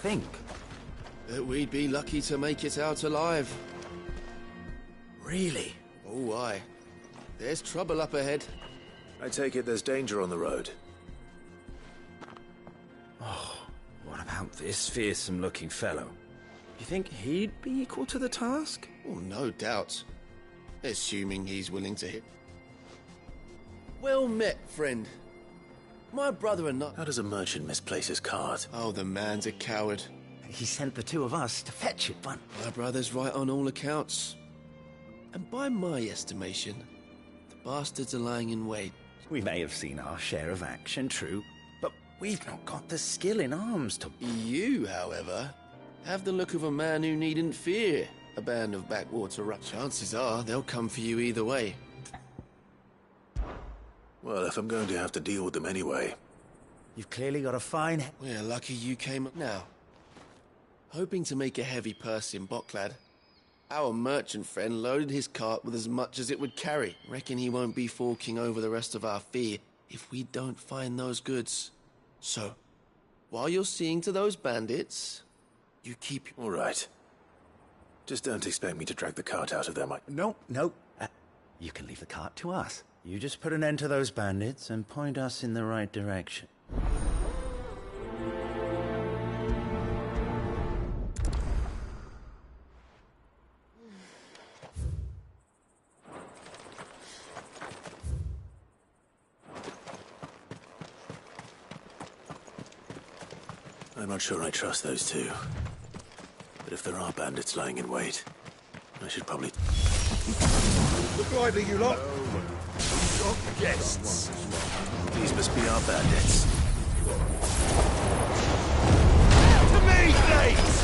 think? That we'd be lucky to make it out alive. Really? Oh, aye. There's trouble up ahead. I take it there's danger on the road. Oh, what about this fearsome-looking fellow? You think he'd be equal to the task? Oh, no doubt. Assuming he's willing to hit. Well met, friend. My brother and I... How does a merchant misplace his cart? Oh, the man's a coward. He sent the two of us to fetch it, but... My brother's right on all accounts. And by my estimation, the bastards are lying in wait. We may have seen our share of action, true, but we've not got the skill in arms to... You, however, have the look of a man who needn't fear a band of backwater rough. Chances are they'll come for you either way. Well, if I'm going to have to deal with them anyway... You've clearly got a fine... We're lucky you came up now. Hoping to make a heavy purse in Bocklad, our merchant friend loaded his cart with as much as it would carry. Reckon he won't be forking over the rest of our fee if we don't find those goods. So, while you're seeing to those bandits, you keep... All right. Just don't expect me to drag the cart out of there, Mike. No. You can leave the cart to us. You just put an end to those bandits and point us in the right direction. I'm not sure I trust those two. But if there are bandits lying in wait, I should probably... Look lively, you lot! Guests! These must be our bandits. To me, please!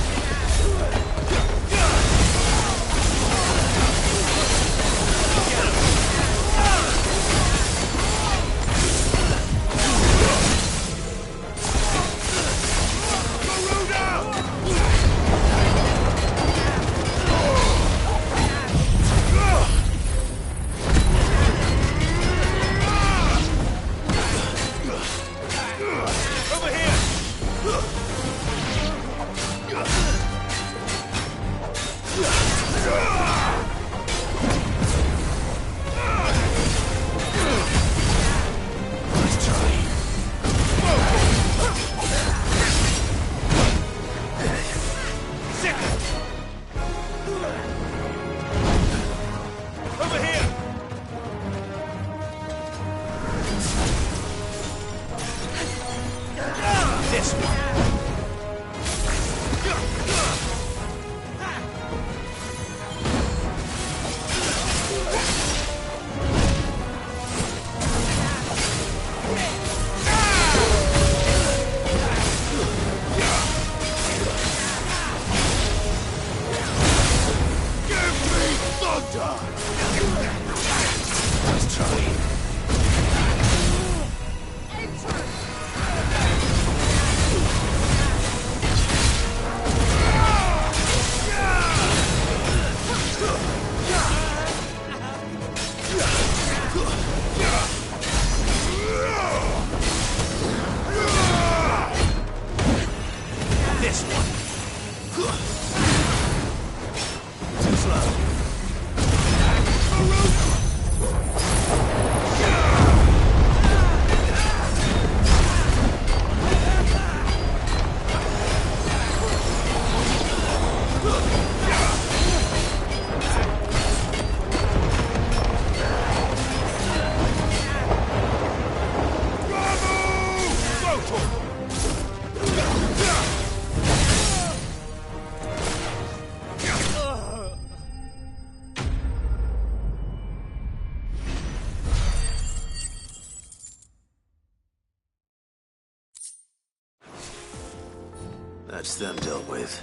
That's them dealt with.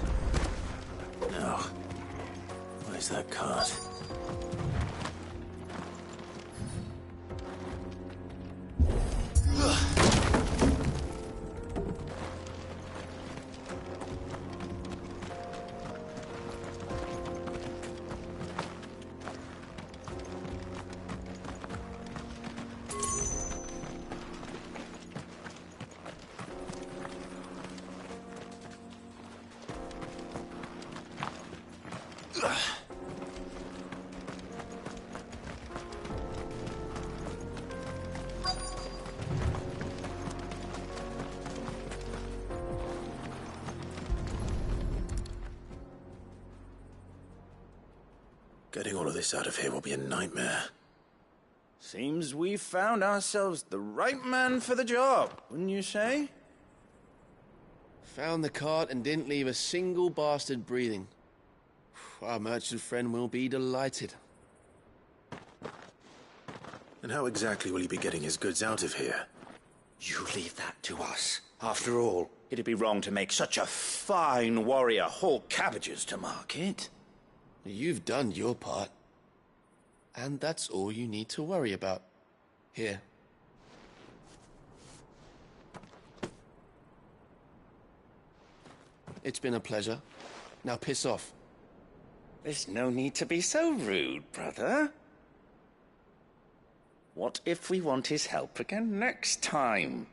Now, where's that cart? Getting all of this out of here will be a nightmare. Seems we've found ourselves the right man for the job, wouldn't you say? Found the cart and didn't leave a single bastard breathing. Our merchant friend will be delighted. And how exactly will he be getting his goods out of here? You leave that to us. After all, it'd be wrong to make such a fine warrior haul cabbages to market. You've done your part. And that's all you need to worry about. Here. It's been a pleasure. Now piss off. There's no need to be so rude, brother. What if we want his help again next time?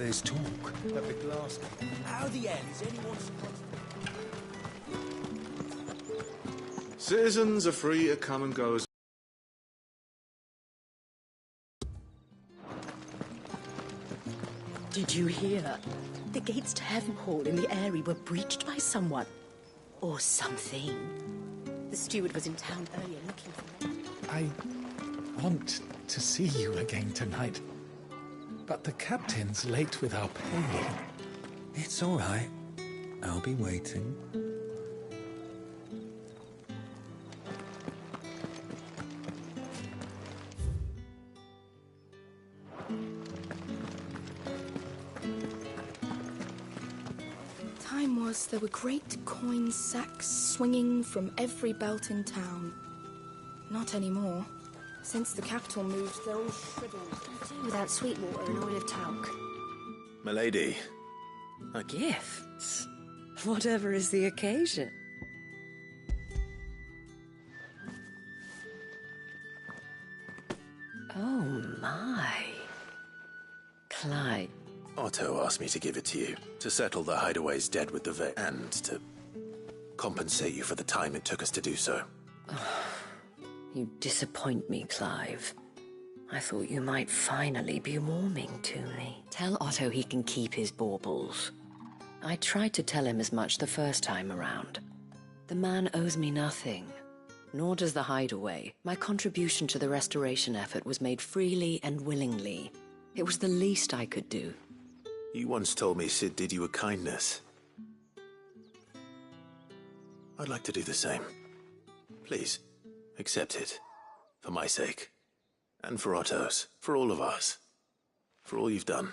there's talk. But the glass... How the hell is anyone supposed to... Citizens are free to come and go as... Did you hear? The gates to Heaven Hall in the Eyrie were breached by someone. Or something. The steward was in town earlier looking for me. I want to see you again tonight. But the captain's late with our pay. It's all right. I'll be waiting. Time was there were great coin sacks swinging from every belt in town. Not anymore. Since the capital moved, they're all shriveled. Without sweet water and olive talc. Milady. Gifts? Whatever is the occasion. Oh my. Clyde. Otto asked me to give it to you, to settle the Hideaway's debt with the vet, and to compensate you for the time it took us to do so. You disappoint me, Clive. I thought you might finally be warming to me. Tell Otto he can keep his baubles. I tried to tell him as much the first time around. The man owes me nothing, nor does the Hideaway. My contribution to the restoration effort was made freely and willingly. It was the least I could do. You once told me Sid did you a kindness. I'd like to do the same. Please, accept it. For my sake. And for Otto's. For all of us. For all you've done.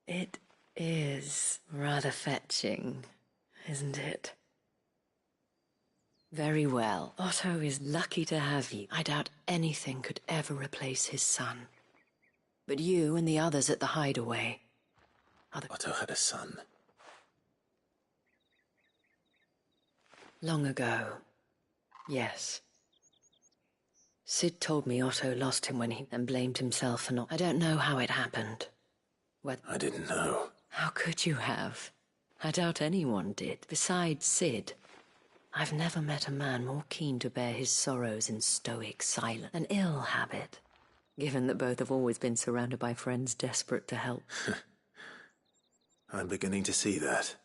It is rather fetching, isn't it? Very well. Otto is lucky to have you. I doubt anything could ever replace his son. But you and the others at the Hideaway are the... Otto had a son. Long ago. Yes. Sid told me Otto lost him when he... and blamed himself for not... I don't know how it happened. I didn't know. How could you have? I doubt anyone did. Besides Sid, I've never met a man more keen to bear his sorrows in stoic silence. An ill habit, given that both have always been surrounded by friends desperate to help. I'm beginning to see that.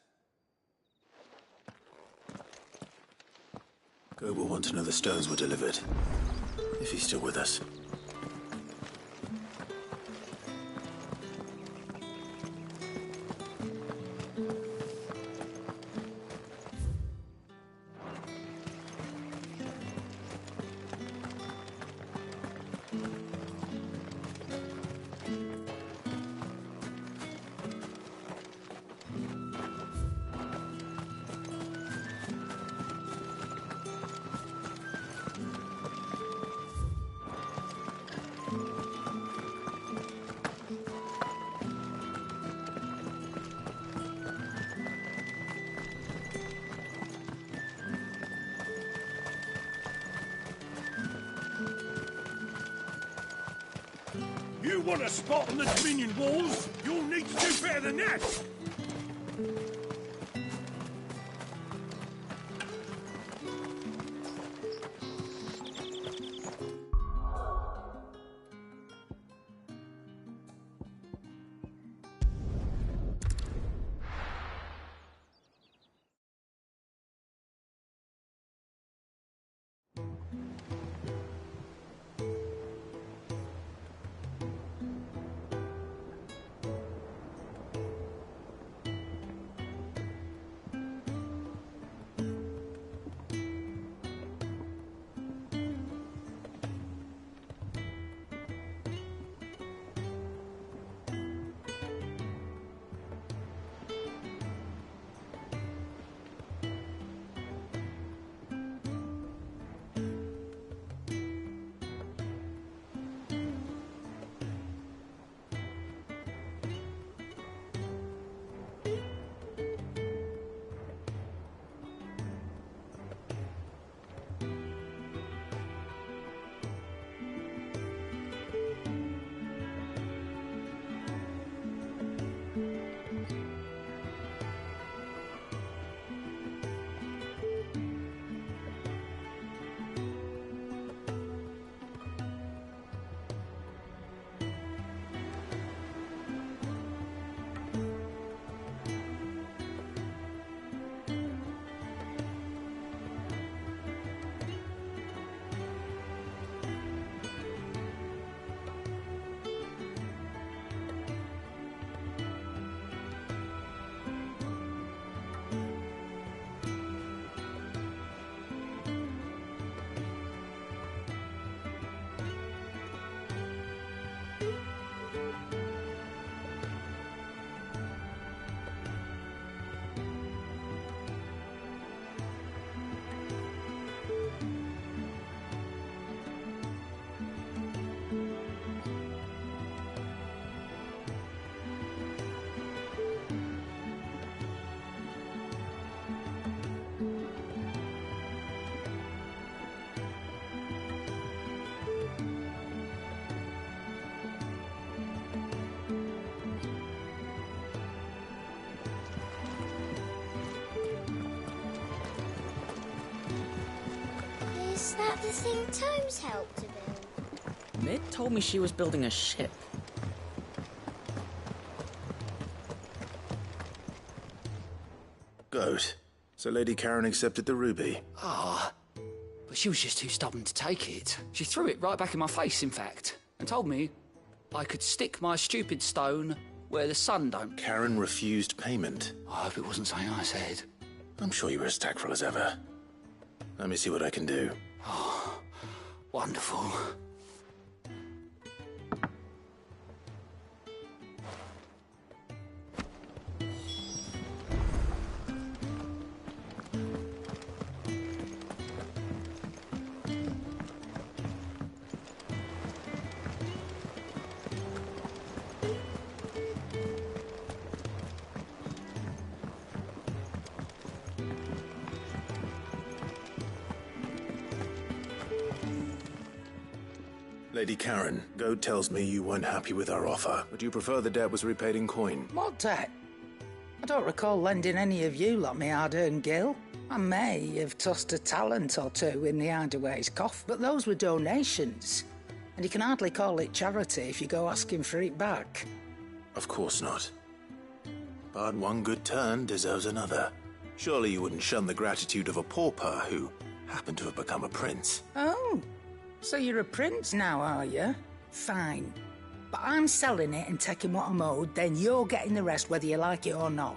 Go will want to know the stones were delivered. If he's still with us. You want a spot on the Dominion walls? You'll need to do better than that! Is that the thing Tomes helped to build? Mid told me she was building a ship. Goat. So Lady Karen accepted the ruby. Ah, but she was just too stubborn to take it. She threw it right back in my face, in fact, and told me I could stick my stupid stone where the sun don't. Karen refused payment. I hope it wasn't something I said. I'm sure you were as tactful as ever. Let me see what I can do. Oh, wonderful. Lady Karen, Goat tells me you weren't happy with our offer. Would you prefer the debt was repaid in coin? What debt? I don't recall lending any of you lot me hard-earned gil. I may have tossed a talent or two in the hideaway's cough, but those were donations. And you can hardly call it charity if you go asking for it back. Of course not. But one good turn deserves another. Surely you wouldn't shun the gratitude of a pauper who happened to have become a prince. Oh, so you're a prince now, are you? Fine. But I'm selling it and taking what I'm owed, then you're getting the rest whether you like it or not.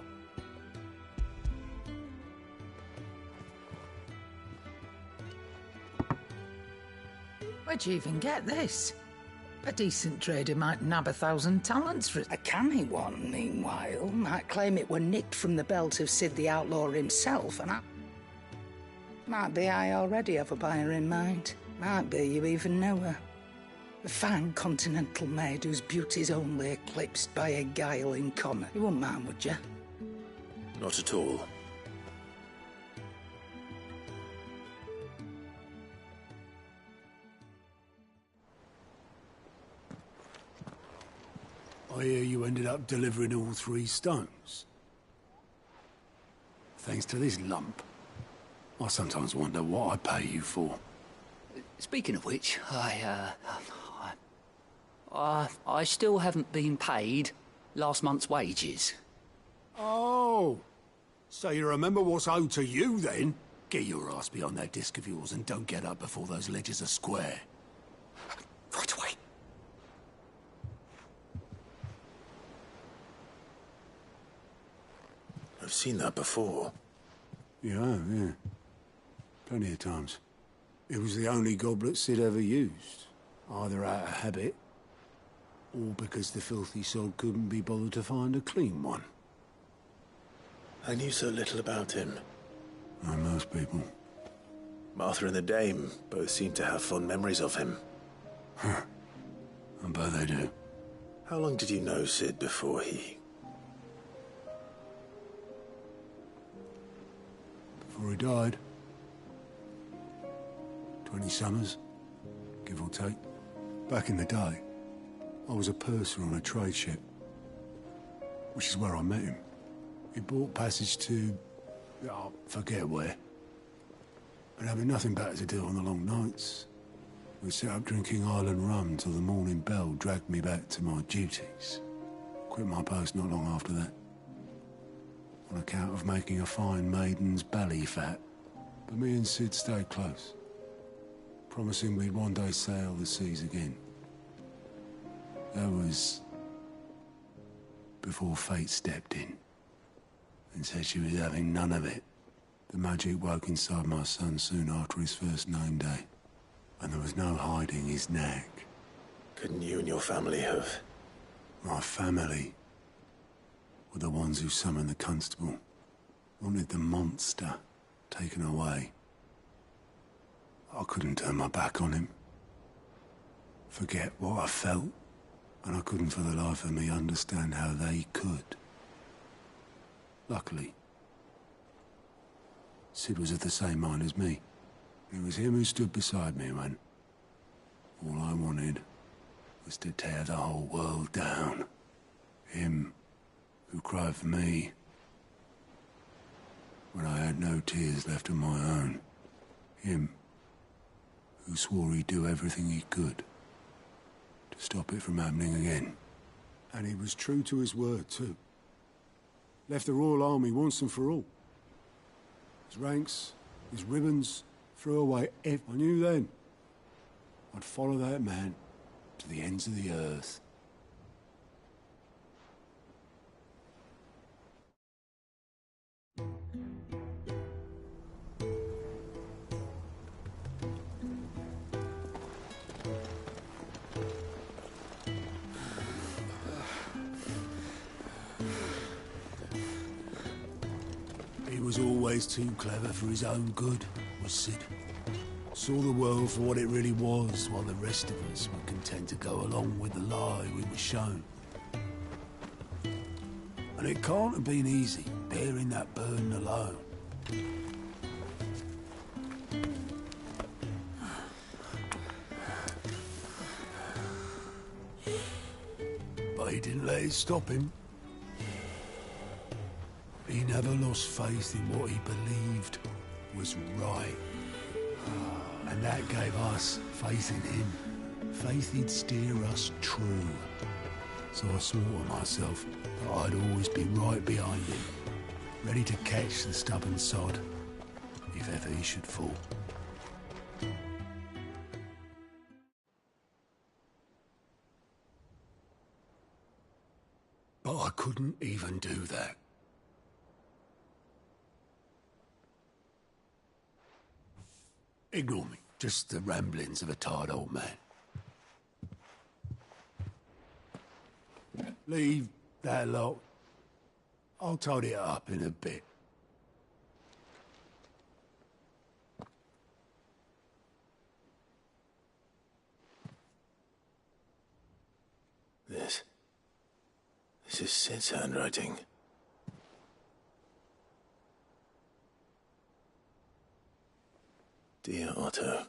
Where'd you even get this? A decent trader might nab 1,000 talents for it. A canny one, meanwhile, might claim it were nicked from the belt of Sid the Outlaw himself, and might be I already have a buyer in mind. Might be you even know her. A fine continental maid whose beauty's only eclipsed by a guile in common. You wouldn't mind, would you? Not at all. I hear you ended up delivering all 3 stones. Thanks to this lump. I sometimes wonder what I pay you for. Speaking of which, I still haven't been paid last month's wages. Oh, so you remember what's owed to you then? Get your ass beyond that disc of yours and don't get up before those ledgers are square. Right away. I've seen that before. You have, yeah. Plenty of times. It was the only goblet Sid ever used, either out of habit, or because the filthy sod couldn't be bothered to find a clean one. I knew so little about him. Like most people. Martha and the Dame both seem to have fond memories of him. Huh. I bet they do. How long did you know Sid before he... Before he died. 20 summers, give or take. Back in the day, I was a purser on a trade ship, which is where I met him. He bought passage to... I forget where. But having nothing better to do on the long nights, we set up drinking island rum till the morning bell dragged me back to my duties. Quit my post not long after that, on account of making a fine maiden's belly fat. But me and Sid stayed close, promising we'd one day sail the seas again. That was before fate stepped in and said she was having none of it. The magic woke inside my son soon after his first name day, and there was no hiding his nag. Couldn't you and your family have... My family were the ones who summoned the constable, wanted the monster taken away. I couldn't turn my back on him, forget what I felt, and I couldn't for the life of me understand how they could. Luckily, Sid was of the same mind as me. It was him who stood beside me when all I wanted was to tear the whole world down. Him who cried for me when I had no tears left of my own. Him who swore he'd do everything he could to stop it from happening again. And he was true to his word, too. Left the Royal Army once and for all. His ranks, his ribbons, threw away I knew then I'd follow that man to the ends of the earth. He was always too clever for his own good, was Sid. Saw the world for what it really was, while the rest of us were content to go along with the lie we were shown. And it can't have been easy, bearing that burden alone. But he didn't let it stop him. He never lost faith in what he believed was right. And that gave us faith in him. Faith he'd steer us true. So I swore to myself that I'd always be right behind him, ready to catch the stubborn sod, if ever he should fall. But I couldn't even do that. Ignore me. Just the ramblings of a tired old man. Leave that lot. I'll tidy it up in a bit. This is Sid's handwriting. Dear Otto.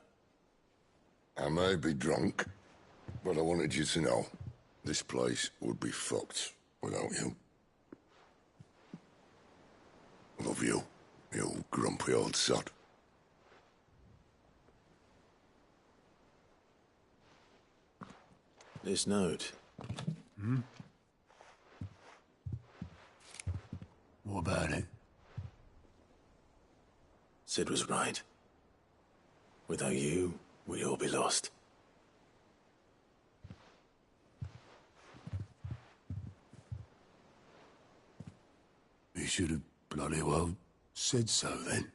I may be drunk, but I wanted you to know this place would be fucked without you. Love you, you grumpy old sod. This note. Hmm? What about it? Sid was right. Without you, we'd all be lost. He should have bloody well said so then.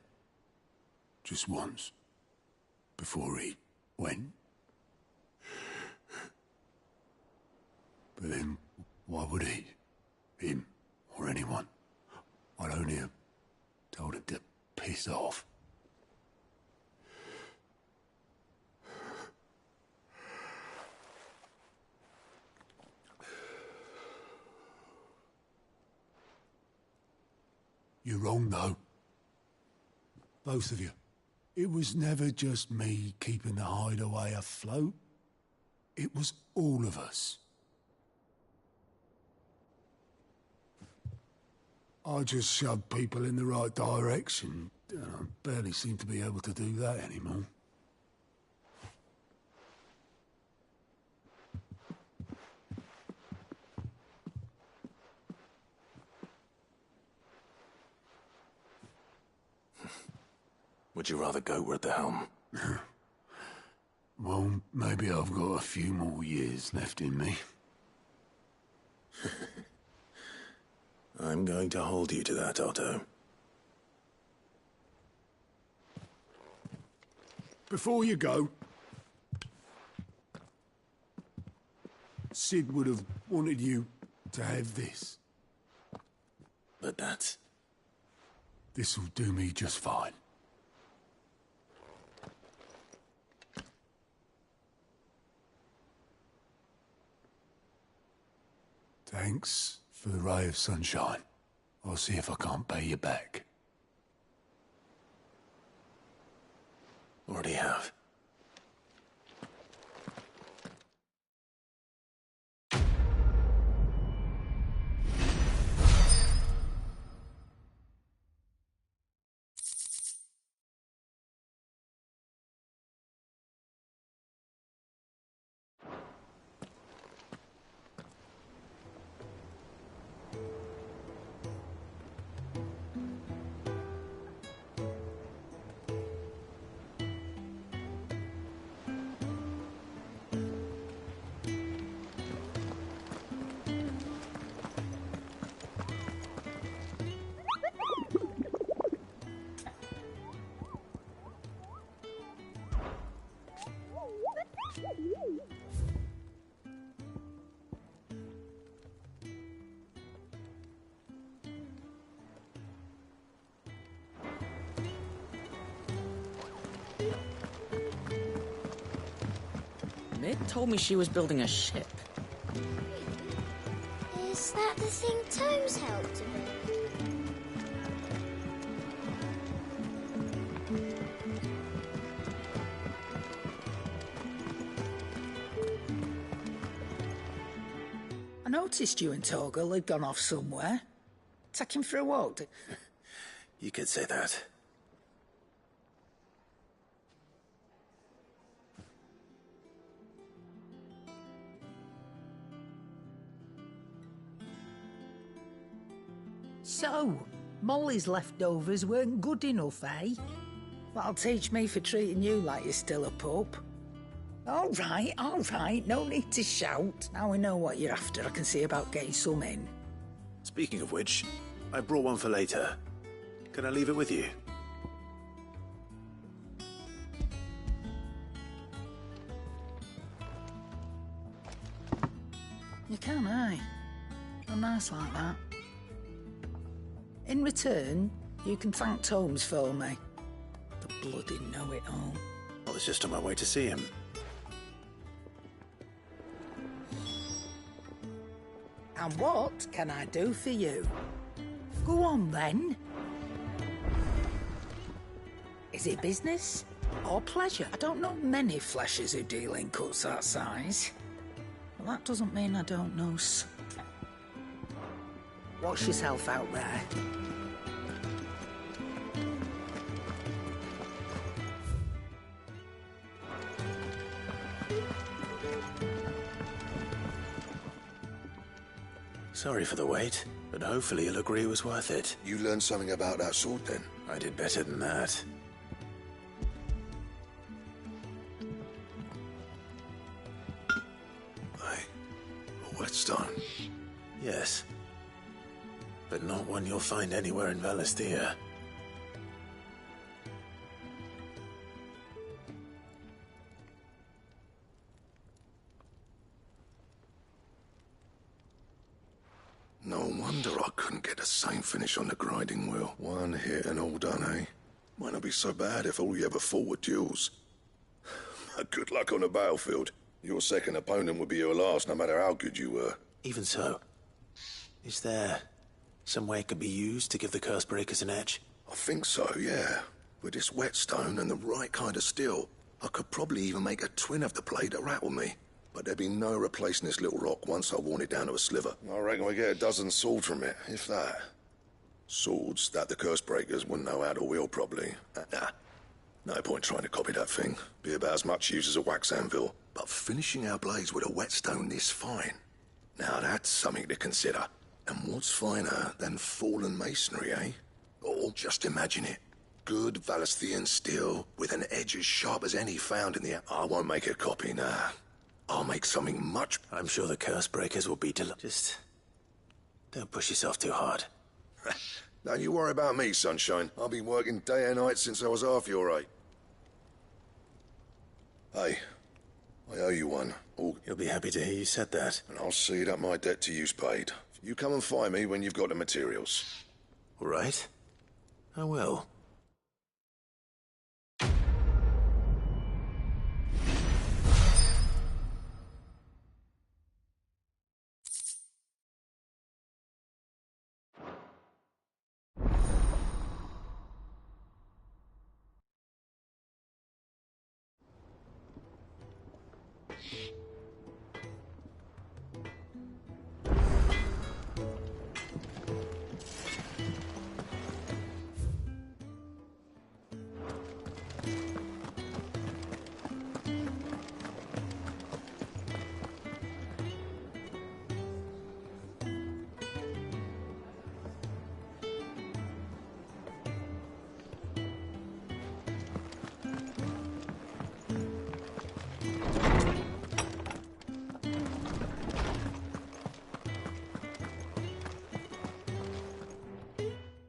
Just once. Before he went. But then, why would he? Him, or anyone. I'd only have told him to piss off. You're wrong, though. Both of you. It was never just me keeping the hideaway afloat. It was all of us. I just shoved people in the right direction. I barely seem to be able to do that anymore. Would you rather go were at the helm? Well, maybe I've got a few more years left in me. I'm going to hold you to that, Otto. Before you go, Sid would have wanted you to have this. But that's... This'll do me just fine. Thanks for the ray of sunshine. I'll see if I can't pay you back. Already have. Mid told me she was building a ship. Is that the thing Tomes helped to build? I noticed you and Torgal had gone off somewhere. Take him for a walk. You could say that. So, Molly's leftovers weren't good enough, eh? That'll teach me for treating you like you're still a pup. All right, no need to shout. Now we know what you're after, I can see about getting some in. Speaking of which, I brought one for later. Can I leave it with you? You can, eh? Oh, nice like that. In return, you can thank Tomes for me. The bloody know-it-all. I was just on my way to see him. And what can I do for you? Go on, then. Is it business or pleasure? I don't know many fleshers who deal in cuts that size. Well, that doesn't mean I don't know some. Watch yourself out there. Sorry for the wait, but hopefully you'll agree it was worth it. You learned something about that sword, then? I did better than that. A whetstone? Yes. But not one you'll find anywhere in Valestia. No wonder I couldn't get the same finish on the grinding wheel. One hit and all done, eh? Might not be so bad if all you ever fought were duels. Good luck on the battlefield. Your second opponent would be your last, no matter how good you were. Even so, is there some way it could be used to give the curse breakers an edge? I think so, yeah. With this whetstone and the right kind of steel, I could probably even make a twin of the blade to rattle me. But there'd be no replacing this little rock once I worn it down to a sliver. I reckon we get a dozen swords from it, if that. Swords that the curse breakers wouldn't know how to wield properly. No point trying to copy that thing. Be about as much use as a wax anvil. But finishing our blades with a whetstone this fine. Now that's something to consider. And what's finer than fallen masonry, eh? Or just imagine it. Good Valestian steel with an edge as sharp as any found in the... I won't make a copy, nah. I'll make something much... I'm sure the curse breakers will be Just... don't push yourself too hard. Don't you worry about me, sunshine. I've been working day and night since I was half your age. Hey, I owe you one. You'll be happy to hear you said that. And I'll see that my debt to you's paid. You come and find me when you've got the materials. All right. I will.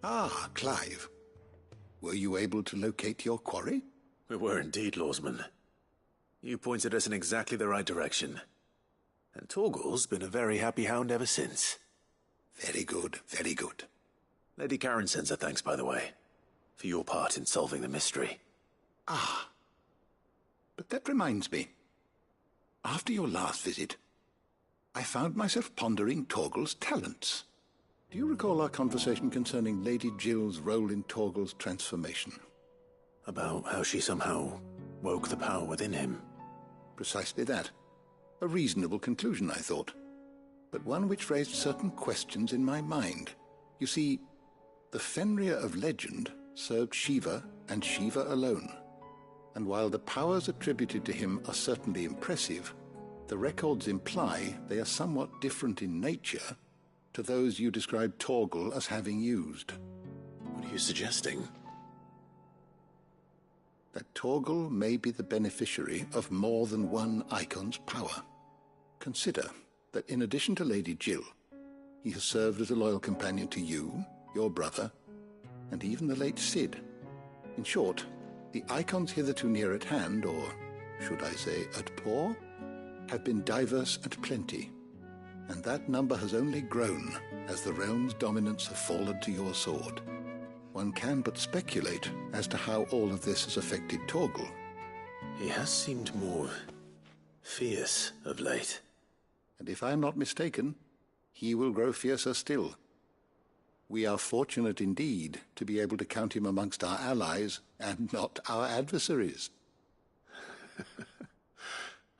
Ah, Clive. Were you able to locate your quarry? We were indeed, Lawsman. You pointed us in exactly the right direction. And Torgal's been a very happy hound ever since. Very good, very good. Lady Karen sends her thanks, by the way, for your part in solving the mystery. Ah. But that reminds me. After your last visit, I found myself pondering Torgal's talents. Do you recall our conversation concerning Lady Jill's role in Torgal's transformation? About how she somehow woke the power within him. Precisely that. A reasonable conclusion, I thought, but one which raised certain questions in my mind. You see, the Fenrir of legend served Shiva and Shiva alone, and while the powers attributed to him are certainly impressive, the records imply they are somewhat different in nature to those you described Torgal as having used. What are you suggesting? That Torgal may be the beneficiary of more than one icon's power. Consider that in addition to Lady Jill, he has served as a loyal companion to you, your brother, and even the late Cid. In short, the icons hitherto near at hand, or should I say at paw, have been diverse and plenty, and that number has only grown as the realm's dominance have fallen to your sword. One can but speculate as to how all of this has affected Torgal. He has seemed more fierce of late. And if I am not mistaken, he will grow fiercer still. We are fortunate indeed to be able to count him amongst our allies and not our adversaries.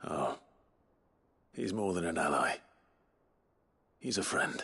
Oh, he's more than an ally. He's a friend.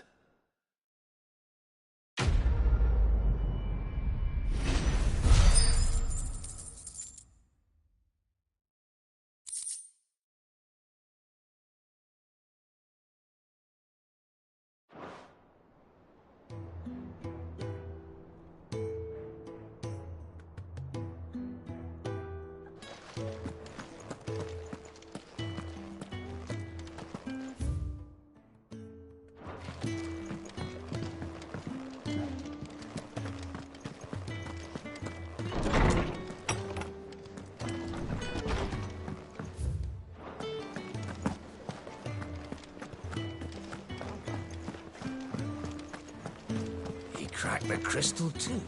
Crack the crystal too.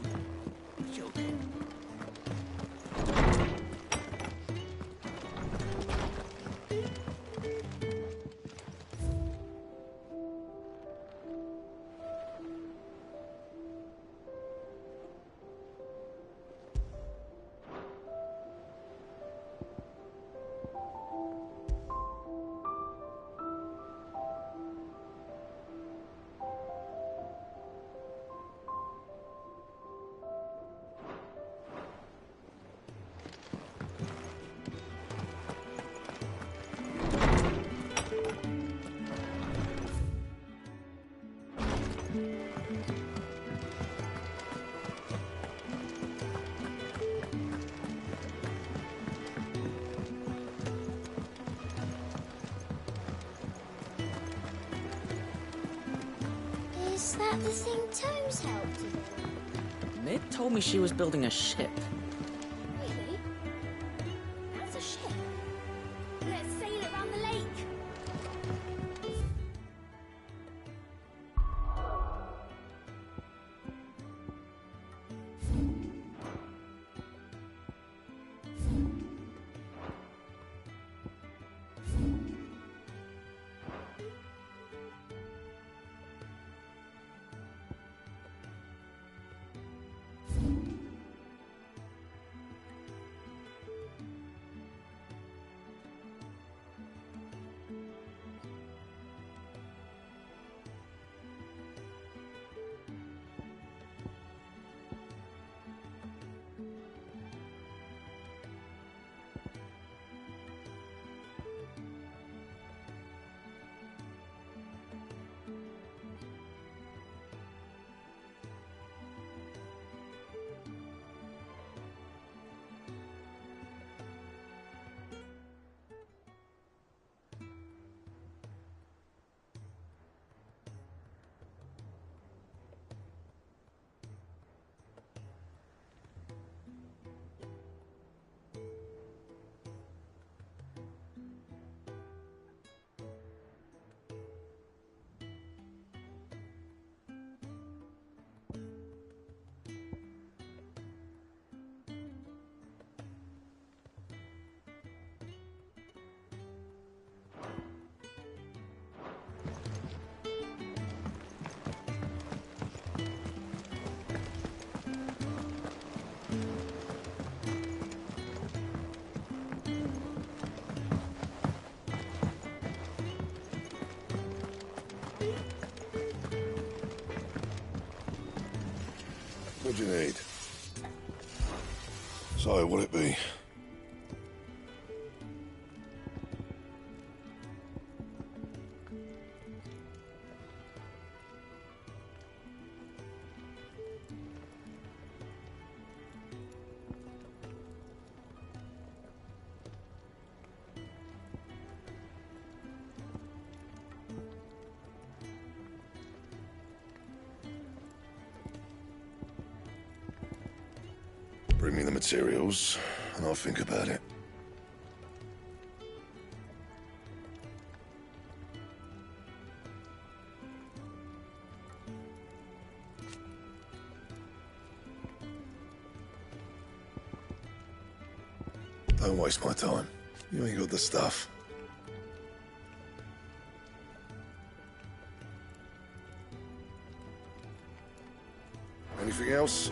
Joking. Is that the thing Tomes helped you? Nid told me she was building a ship. Really? That's a ship. Let's sail it around the lake. What do you need? So, what'll it be? Bring me the materials, and I'll think about it. Don't waste my time. You ain't got the stuff. Anything else?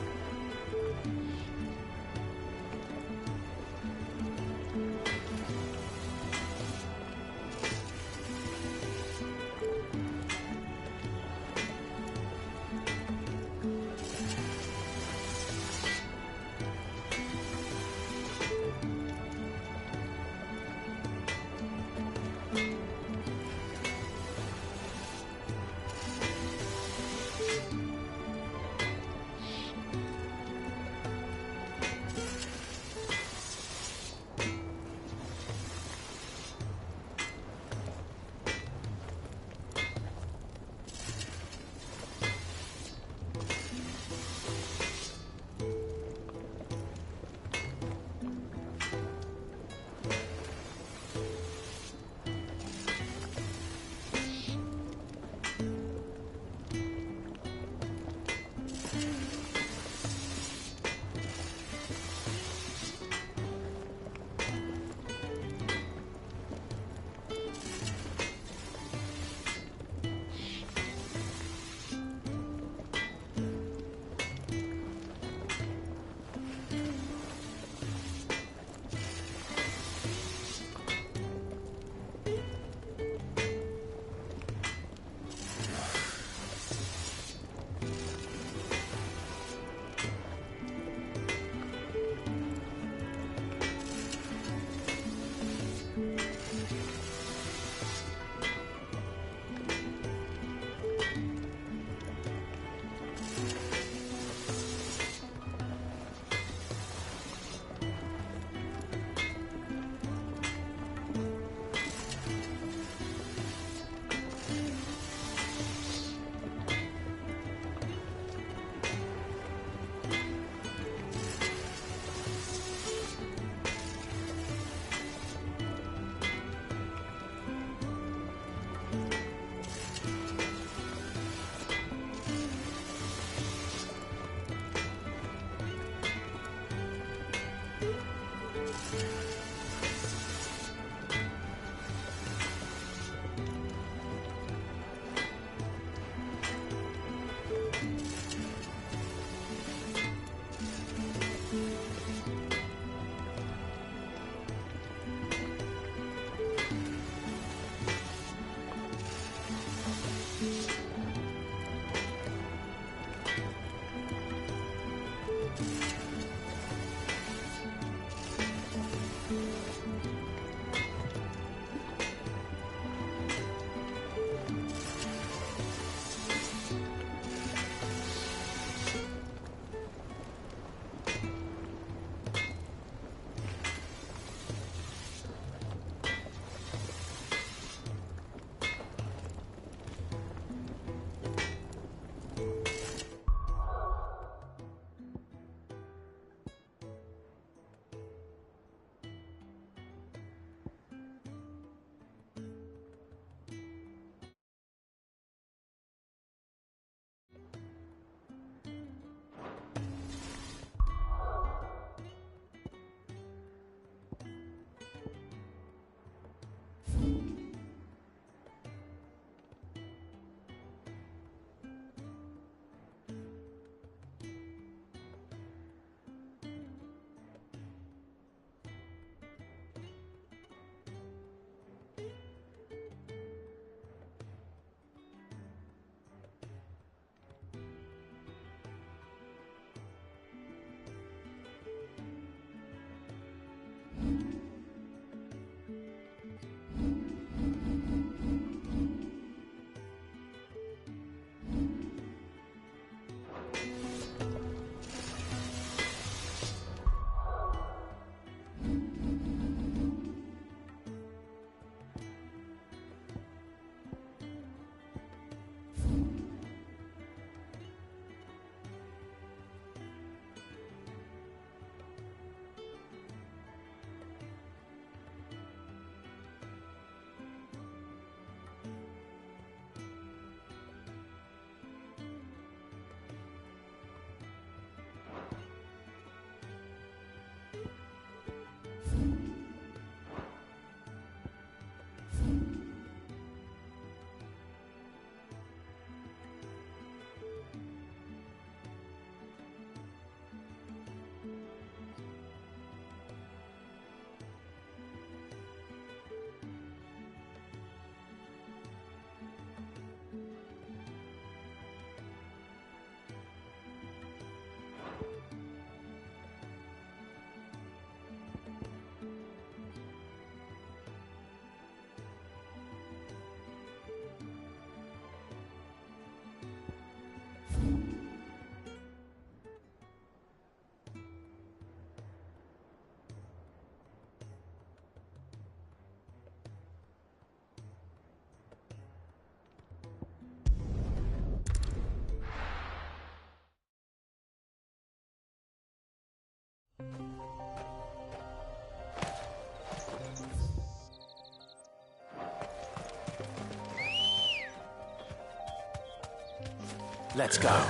Let's go.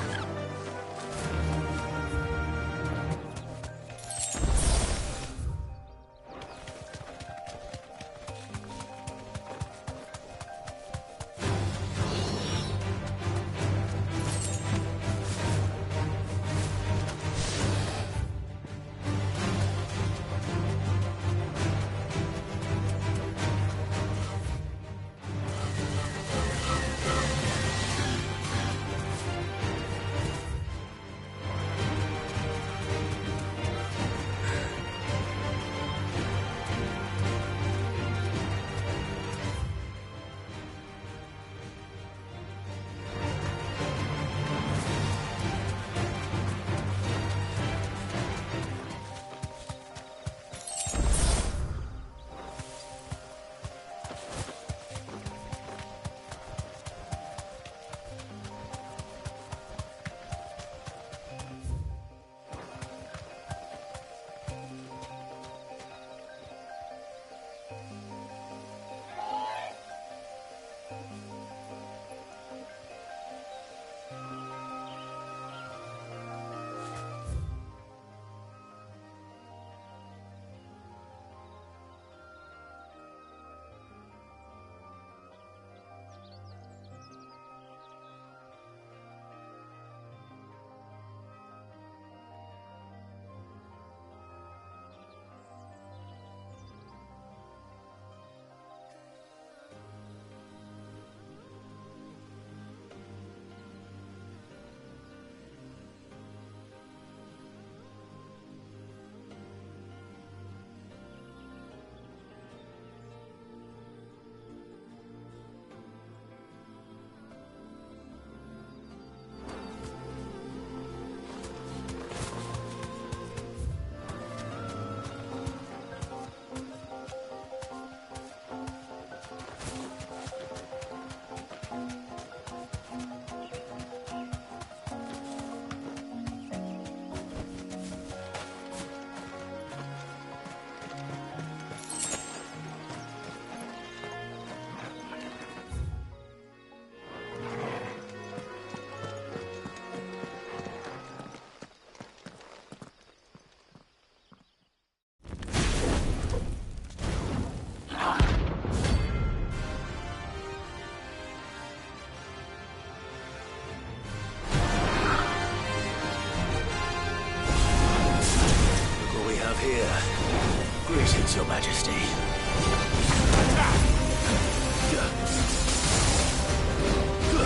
Greetings, Your Majesty.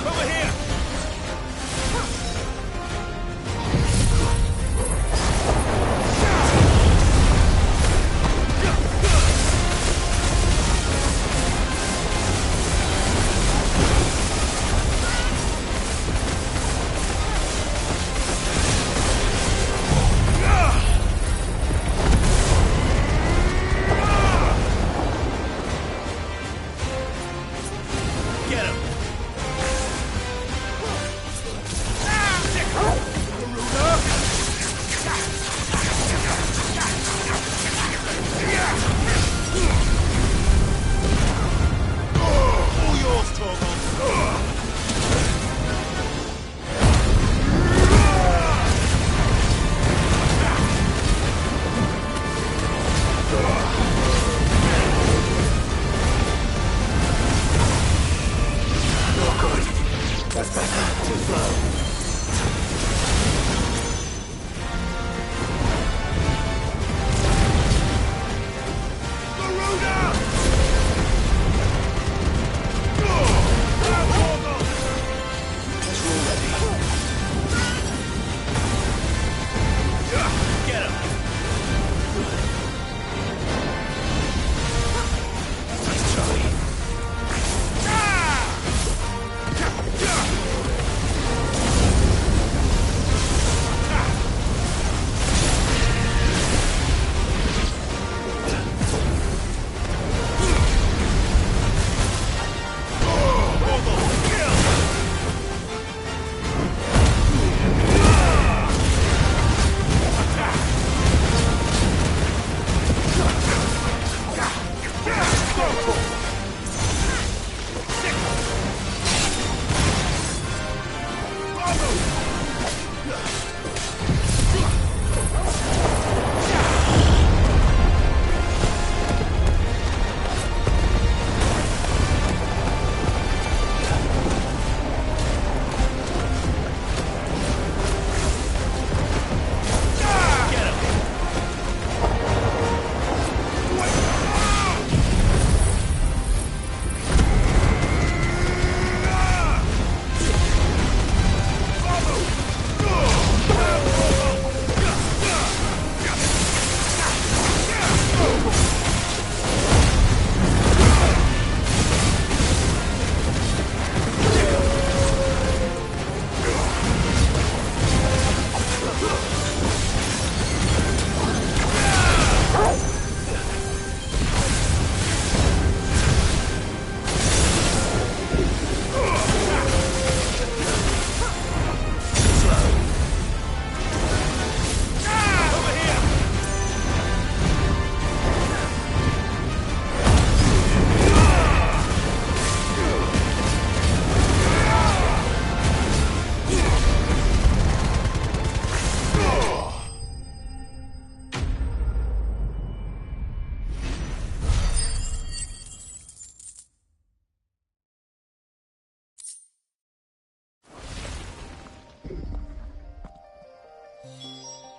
Over here! Get him!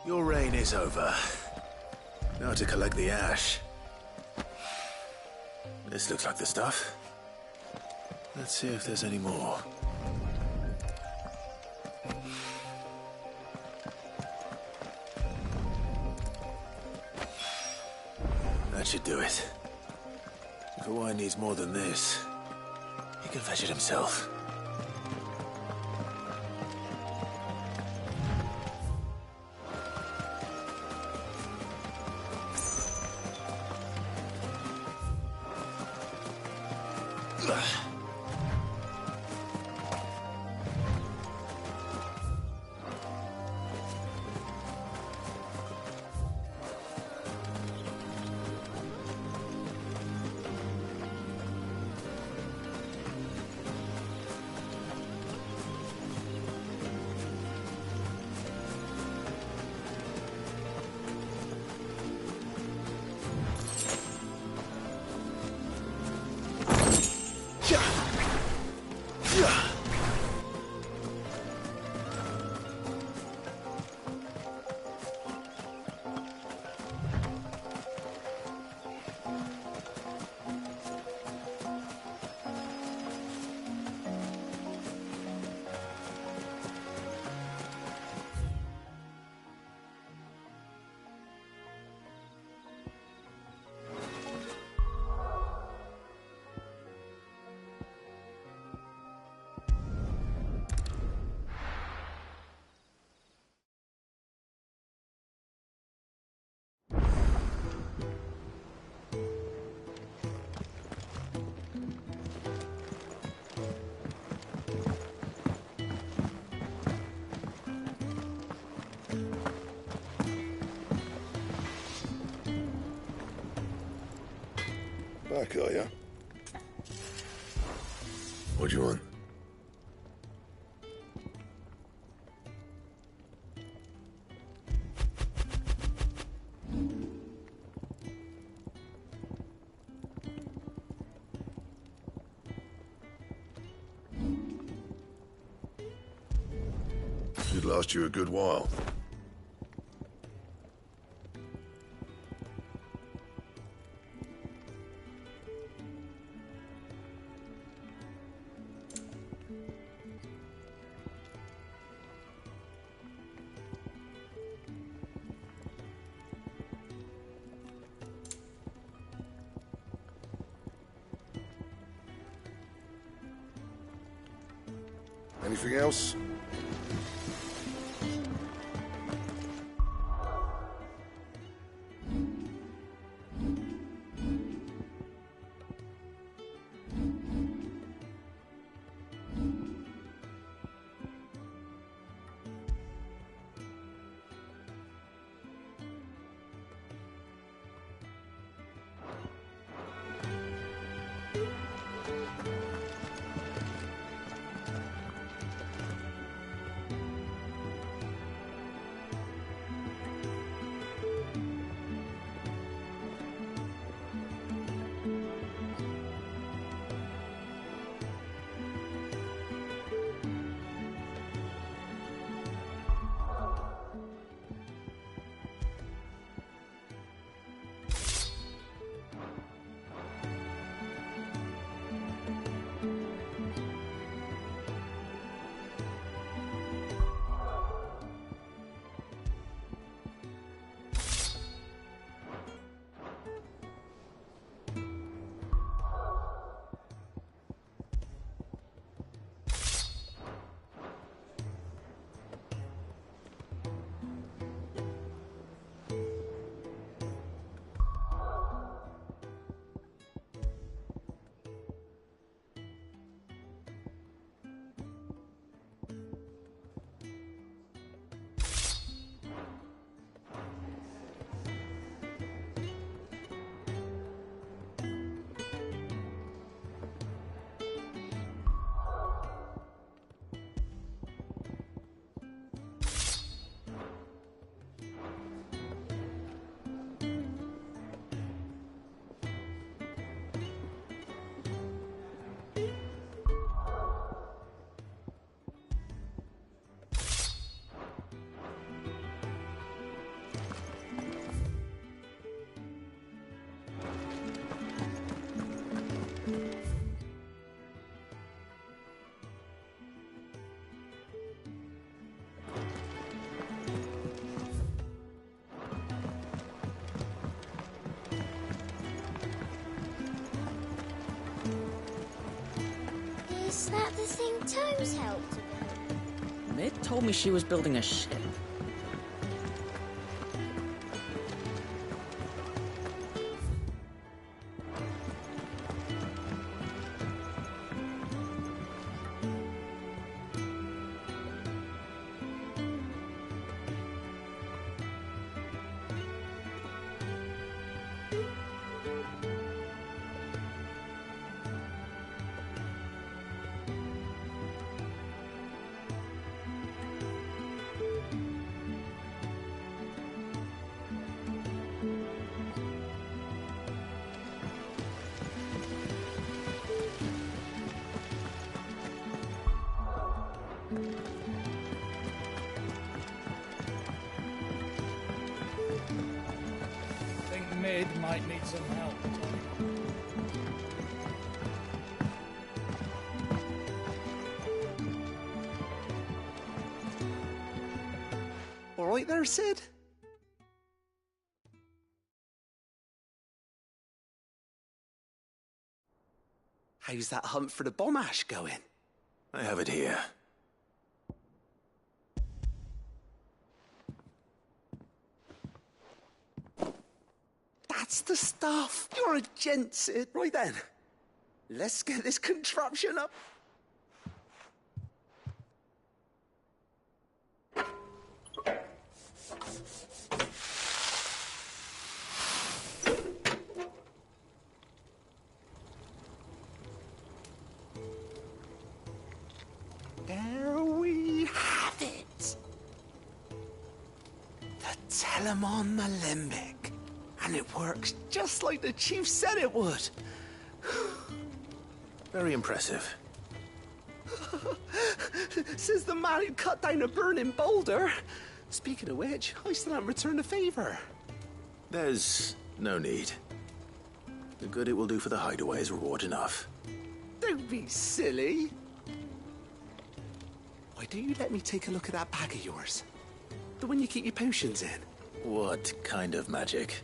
Your reign is over. Now to collect the ash. This looks like the stuff. Let's see if there's any more. That should do it. If Hawaii needs more than this, he can fetch it himself. Back, are you? What do you want? Should last you a good while. Anything else? Is that the thing Tomes helped about? Mid told me she was building a ship. Mid might need some help. All right there, Sid? How's that hunt for the bomb ash going? I have it here. That's the stuff. You're a gent, Sid. Right then. Let's get this contraption up. There we have it. The Telemon Alembic. And it works just like the chief said it would. Very impressive. Says the man who cut down a burning boulder. Speaking of which, I still haven't returned the favor. There's no need. The good it will do for the hideaway is reward enough. Don't be silly. Why don't you let me take a look at that bag of yours? The one you keep your potions in. What kind of magic?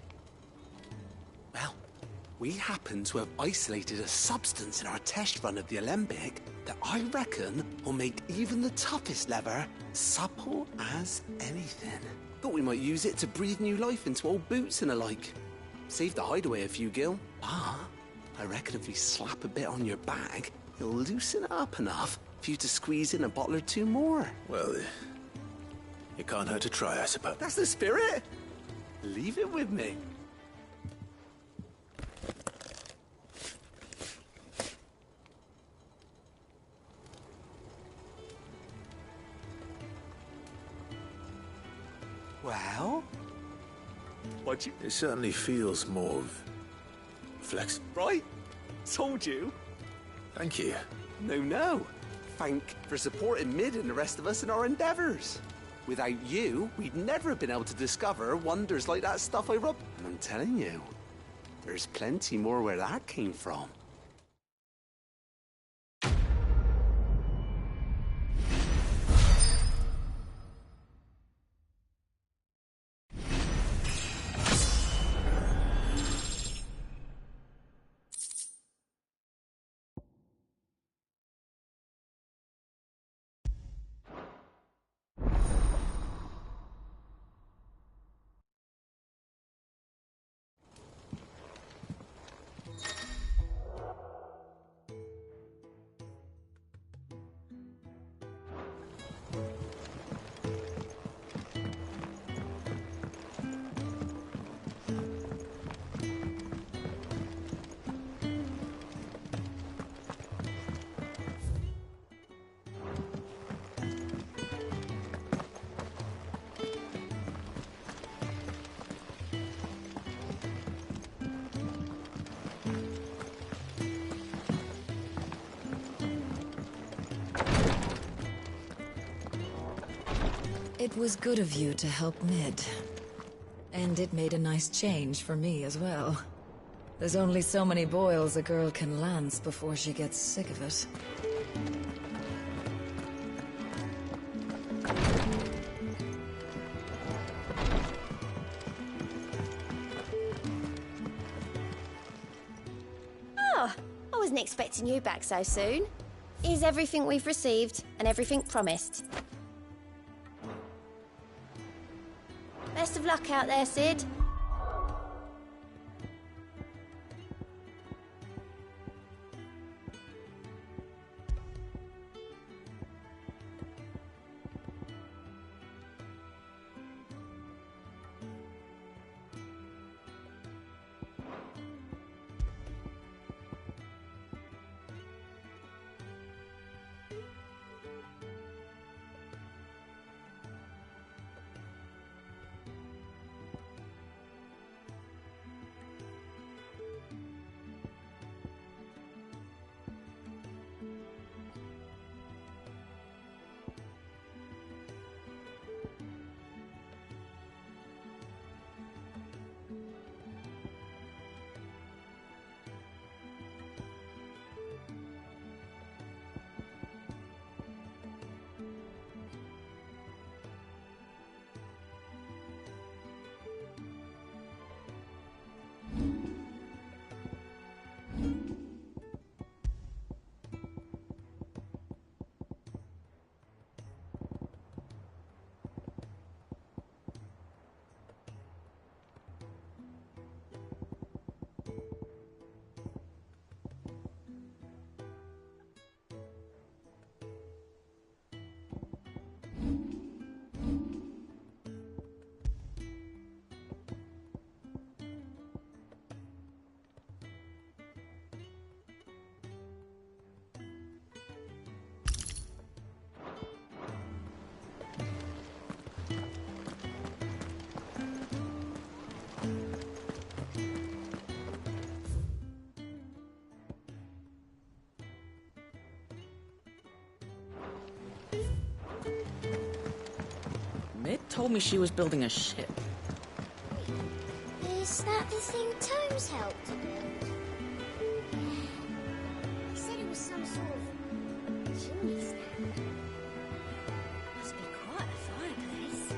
Well, we happen to have isolated a substance in our test run of the Alembic that I reckon will make even the toughest leather supple as anything. Thought we might use it to breathe new life into old boots and the like. Save the hideaway a few gil. Ah, I reckon if we slap a bit on your bag, it'll loosen it up enough for you to squeeze in a bottle or two more. Well, it can't hurt to try, I suppose. That's the spirit. Leave it with me. Well, what you... It certainly feels more flexible. Right? Told you. Thank you. No. Thank for supporting Mid and the rest of us in our endeavors. Without you, we'd never have been able to discover wonders like that stuff I rubbed. And I'm telling you, there's plenty more where that came from. It was good of you to help Mid. And it made a nice change for me as well. There's only so many boils a girl can lance before she gets sick of it. Oh, I wasn't expecting you back so soon. Is everything we've received and everything promised. Best of luck out there, Sid. Mid told me she was building a ship. Is that the thing Tomes helped to build? He said it was some sort of chimney stack. Must be quite a fireplace.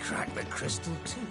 crack the crystal too.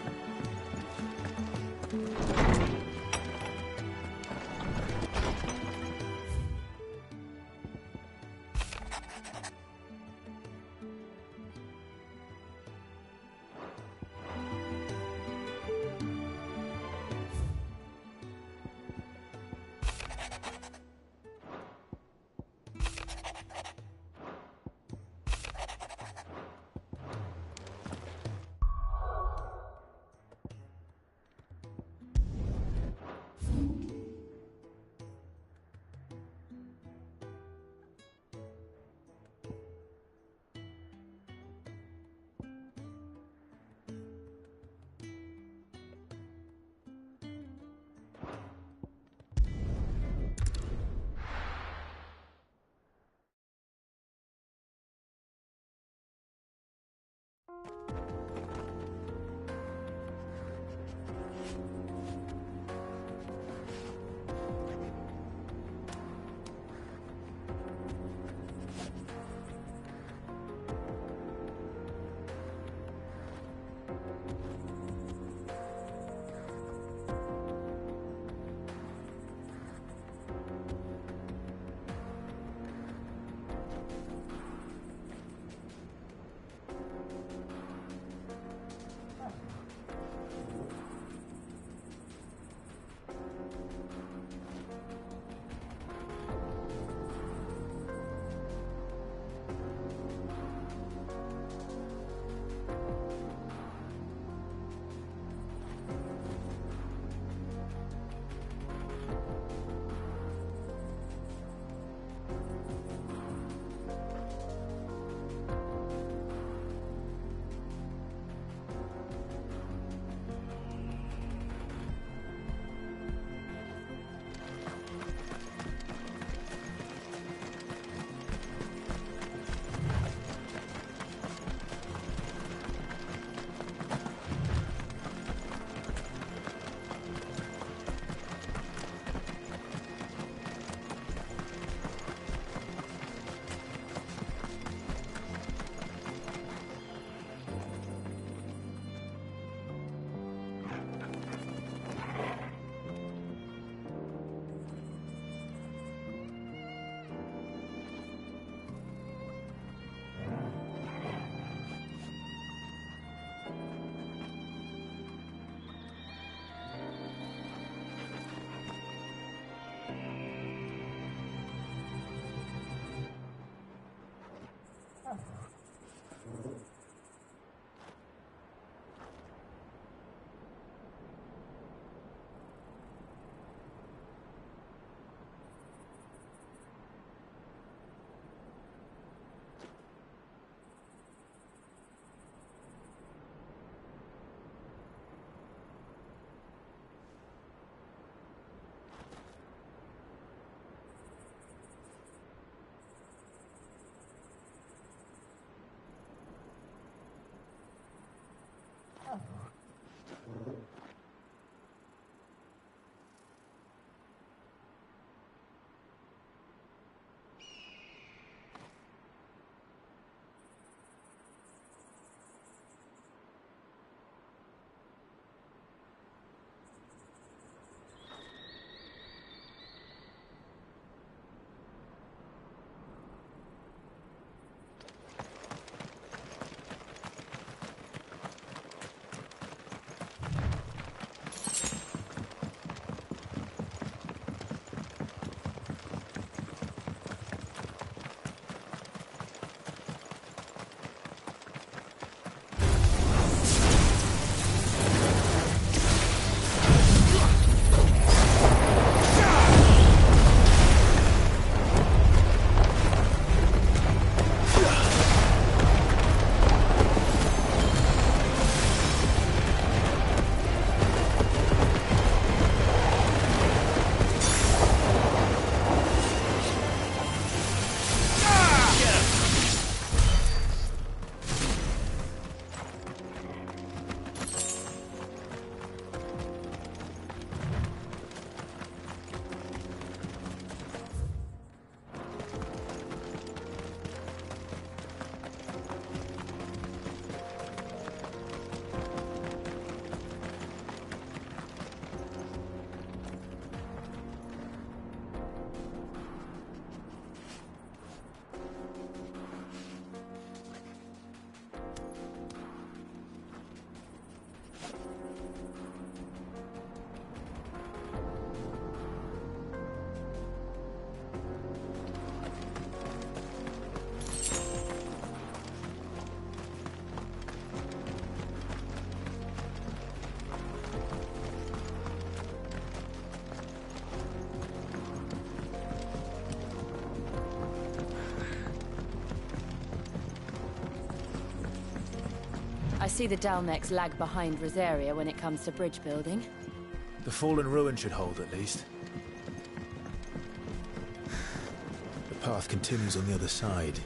I see the Dalmex lag behind Rosaria when it comes to bridge building. The fallen ruin should hold, at least. The path continues on the other side.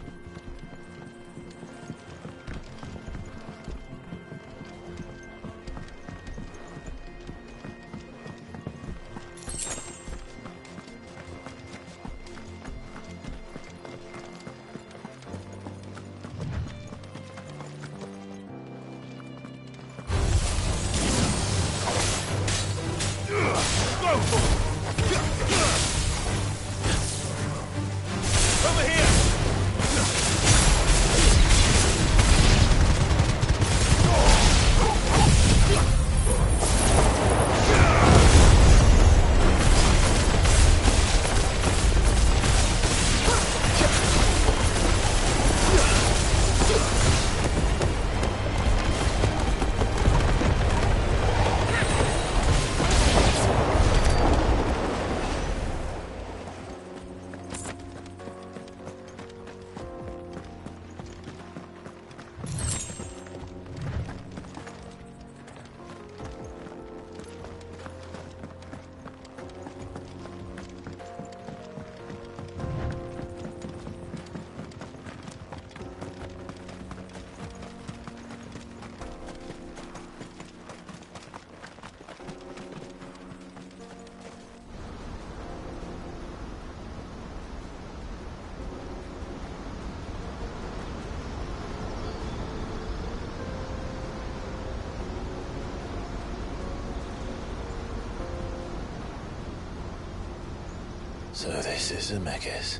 So this is Zemeckis.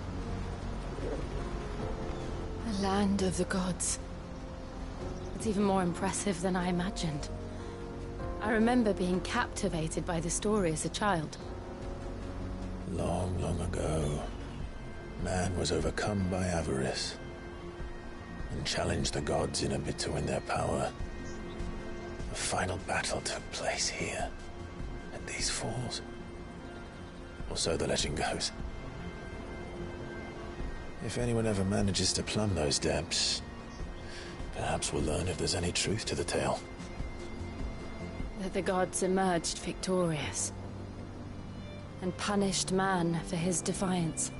The land of the gods. It's even more impressive than I imagined. I remember being captivated by the story as a child. Long, long ago, man was overcome by avarice and challenged the gods in a bid to win their power. The final battle took place here, at these falls. Or so the legend goes. If anyone ever manages to plumb those depths, perhaps we'll learn if there's any truth to the tale. That the gods emerged victorious and punished man for his defiance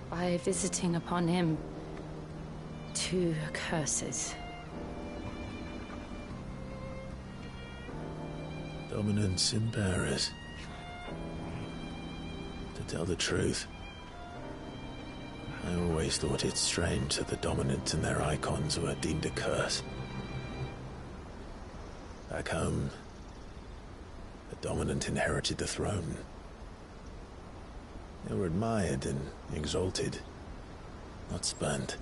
by visiting upon him 2 curses. Dominance and bearers. To tell the truth, I always thought it strange that the dominant and their icons were deemed a curse. Back home, the dominant inherited the throne. They were admired and exalted, not spurned.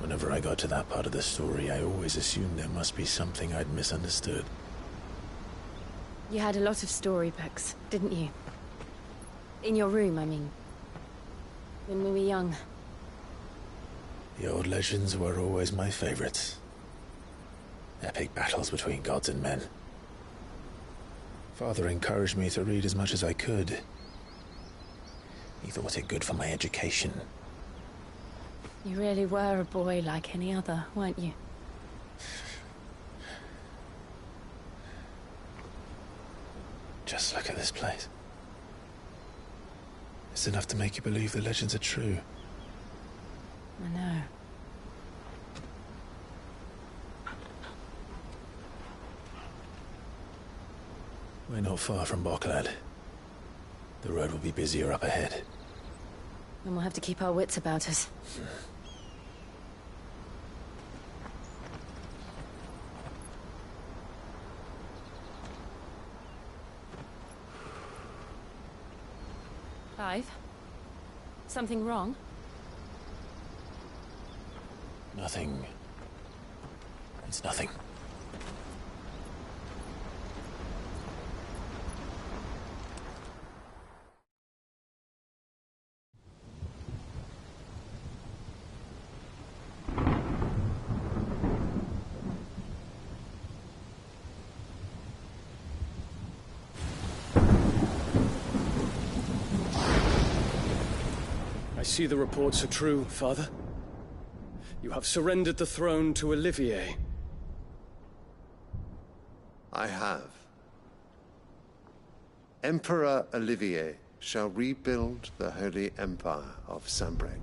Whenever I got to that part of the story, I always assumed there must be something I'd misunderstood. You had a lot of storybooks, didn't you? In your room, I mean. When we were young. The old legends were always my favorites. Epic battles between gods and men. Father encouraged me to read as much as I could. He thought it good for my education. You really were a boy like any other, weren't you? Just look at this place. It's enough to make you believe the legends are true. I know. We're not far from Boklad. The road will be busier up ahead. And we'll have to keep our wits about us. Clive? Something wrong? Nothing. It's nothing. I see the reports are true, Father. You have surrendered the throne to Olivier. I have. Emperor Olivier shall rebuild the Holy Empire of Sanbreque.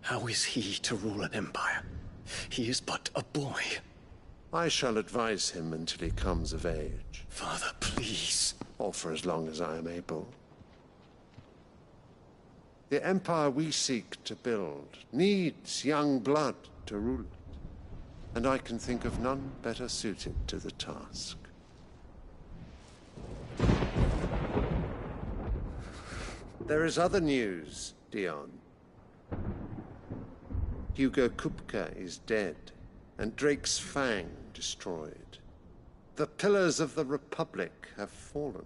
How is he to rule an empire? He is but a boy. I shall advise him until he comes of age. Father, please. Or for as long as I am able. The empire we seek to build needs young blood to rule it. And I can think of none better suited to the task. There is other news, Dion. Hugo Kupka is dead, and Drake's Fang destroyed. The pillars of the Republic have fallen.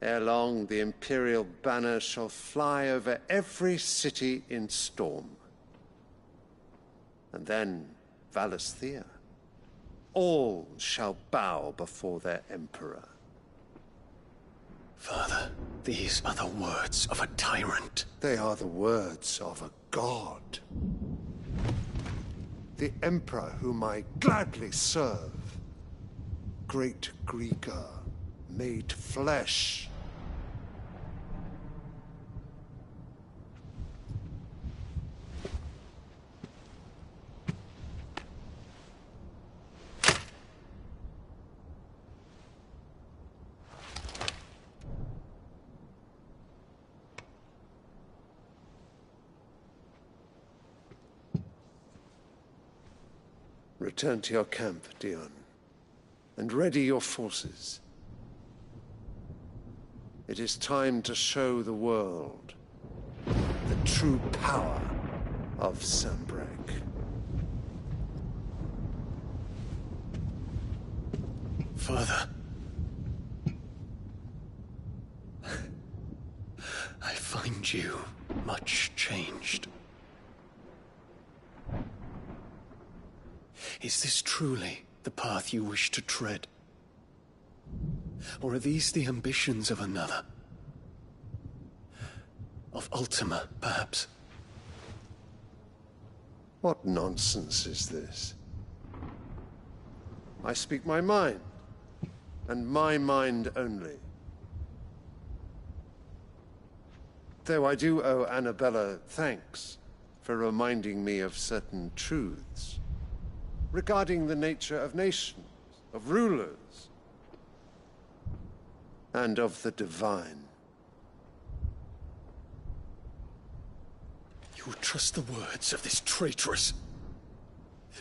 Ere long, the Imperial banner shall fly over every city in Storm. And then Valisthea. All shall bow before their Emperor. Father, these are the words of a tyrant. They are the words of a god. The Emperor whom I gladly serve. Great Greeker, made flesh. Return to your camp, Dion, and ready your forces. It is time to show the world the true power of Sanbreque. Father, I find you much changed. Is this truly the path you wish to tread? Or are these the ambitions of another? Of Ultima, perhaps? What nonsense is this? I speak my mind, and my mind only. Though I do owe Annabella thanks for reminding me of certain truths regarding the nature of nations, of rulers, and of the divine. You would trust the words of this traitress?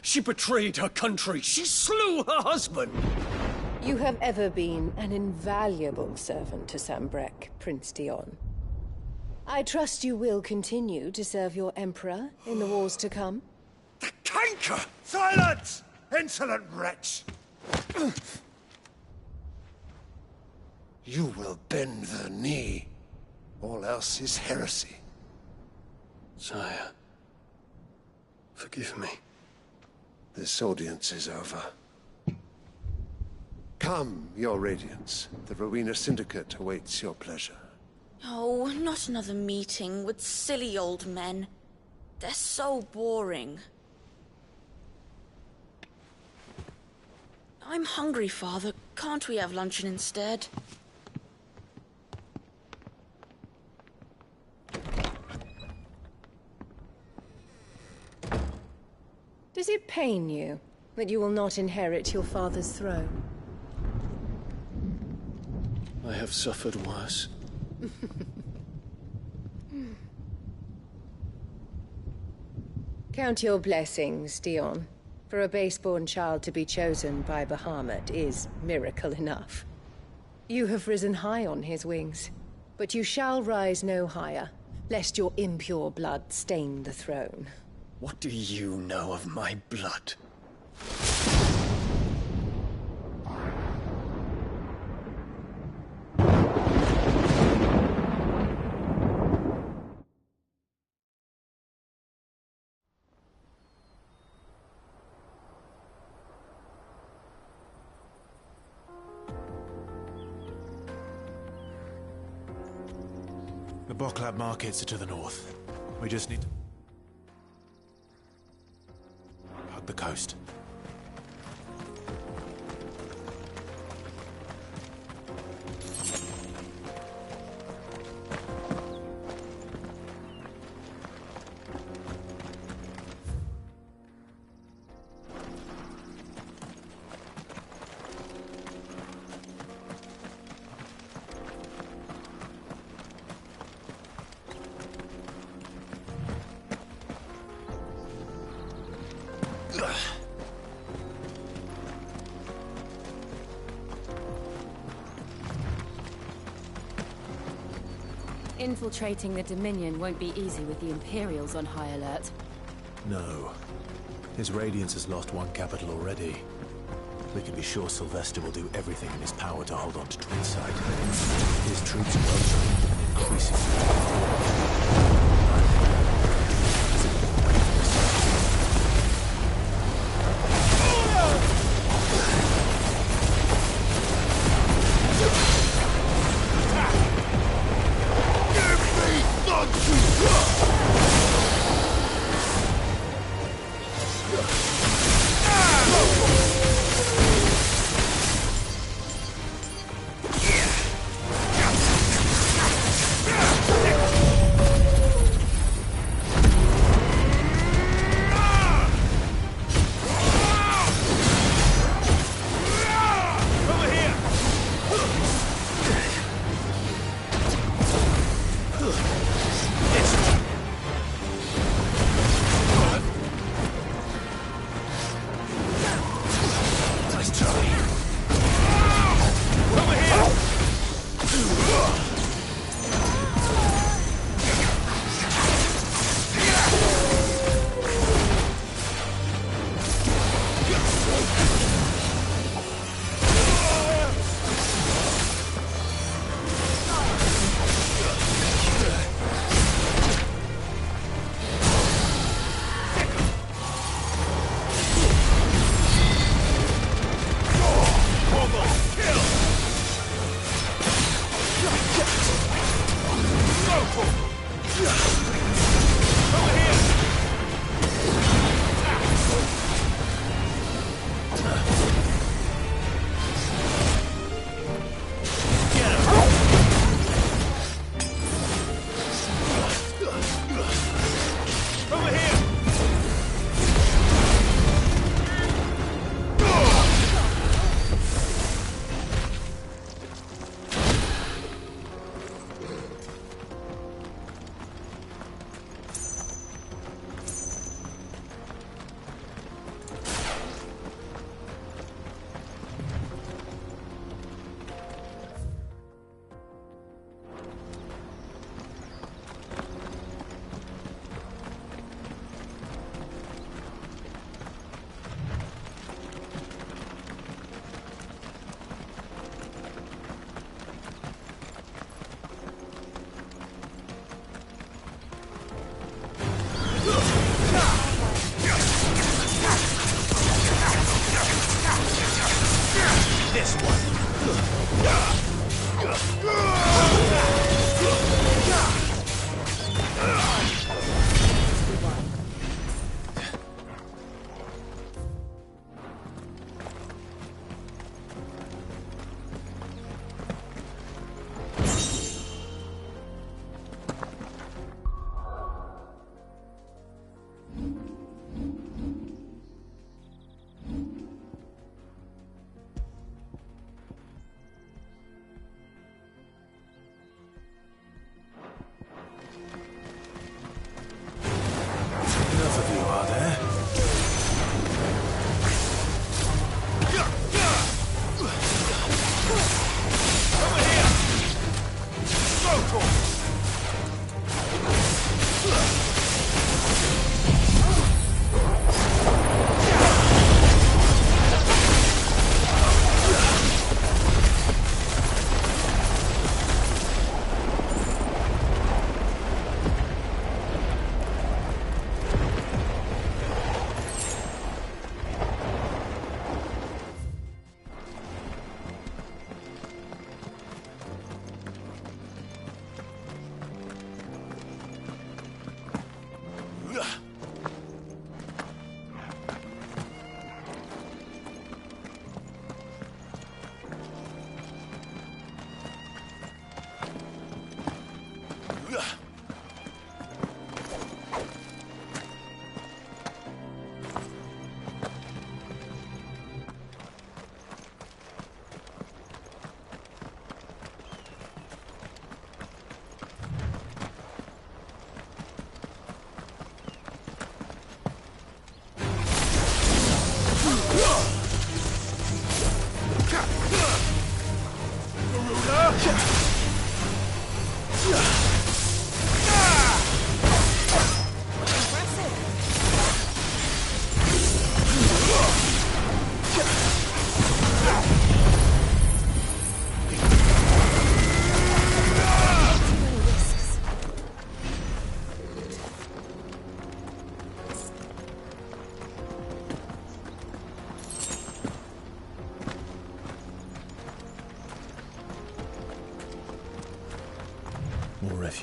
She betrayed her country. She slew her husband. You have ever been an invaluable servant to Sanbreque, Prince Dion. I trust you will continue to serve your Emperor in the wars to come. Canker! Silence! Insolent wretch! You will bend the knee. All else is heresy. Sire, forgive me. This audience is over. Come, your Radiance. The Rowena Syndicate awaits your pleasure. Oh, not another meeting with silly old men. They're so boring. I'm hungry, Father. Can't we have luncheon instead? Does it pain you that you will not inherit your father's throne? I have suffered worse. Count your blessings, Dion. For a base-born child to be chosen by Bahamut is miracle enough. You have risen high on his wings, but you shall rise no higher, lest your impure blood stain the throne. What do you know of my blood? The Boklab markets are to the north. We just need to hug the coast. Infiltrating the Dominion won't be easy with the Imperials on high alert. No. His Radiance has lost one capital already. We can be sure Sylvester will do everything in his power to hold on to Twinside. His troops are well trained and increasingly. Yeah!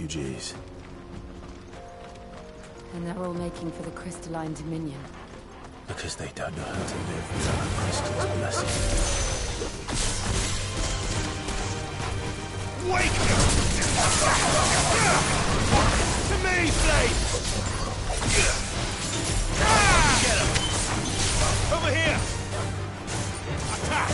refugees. And they're all making for the crystalline dominion. Because they don't know how to live without a crystal's blessing. Wake up! To me, Blade! Get him! Over here! Attack!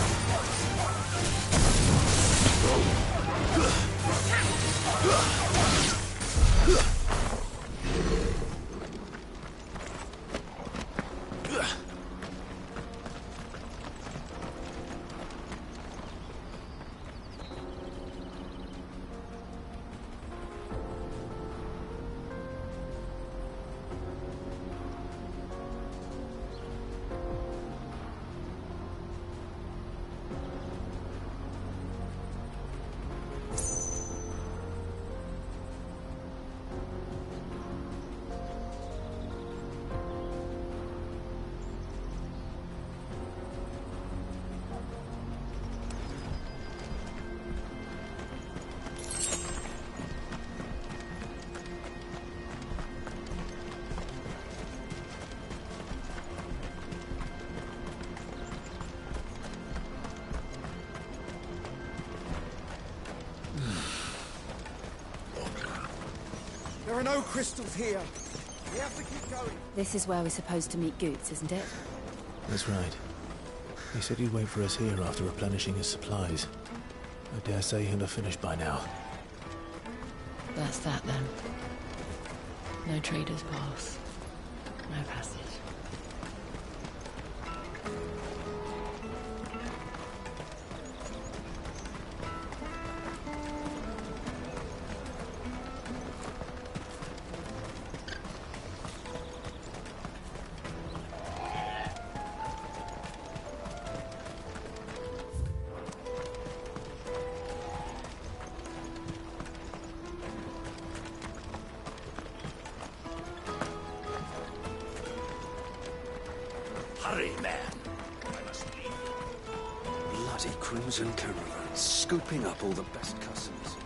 There are no crystals here. We have to keep going. This is where we're supposed to meet Goots, isn't it? That's right. He said he'd wait for us here after replenishing his supplies. I dare say he'll have finished by now. That's that then. No traders pass. No passage. Hurry, man. I must leave. Bloody Crimson Caravan, scooping up all the best customers.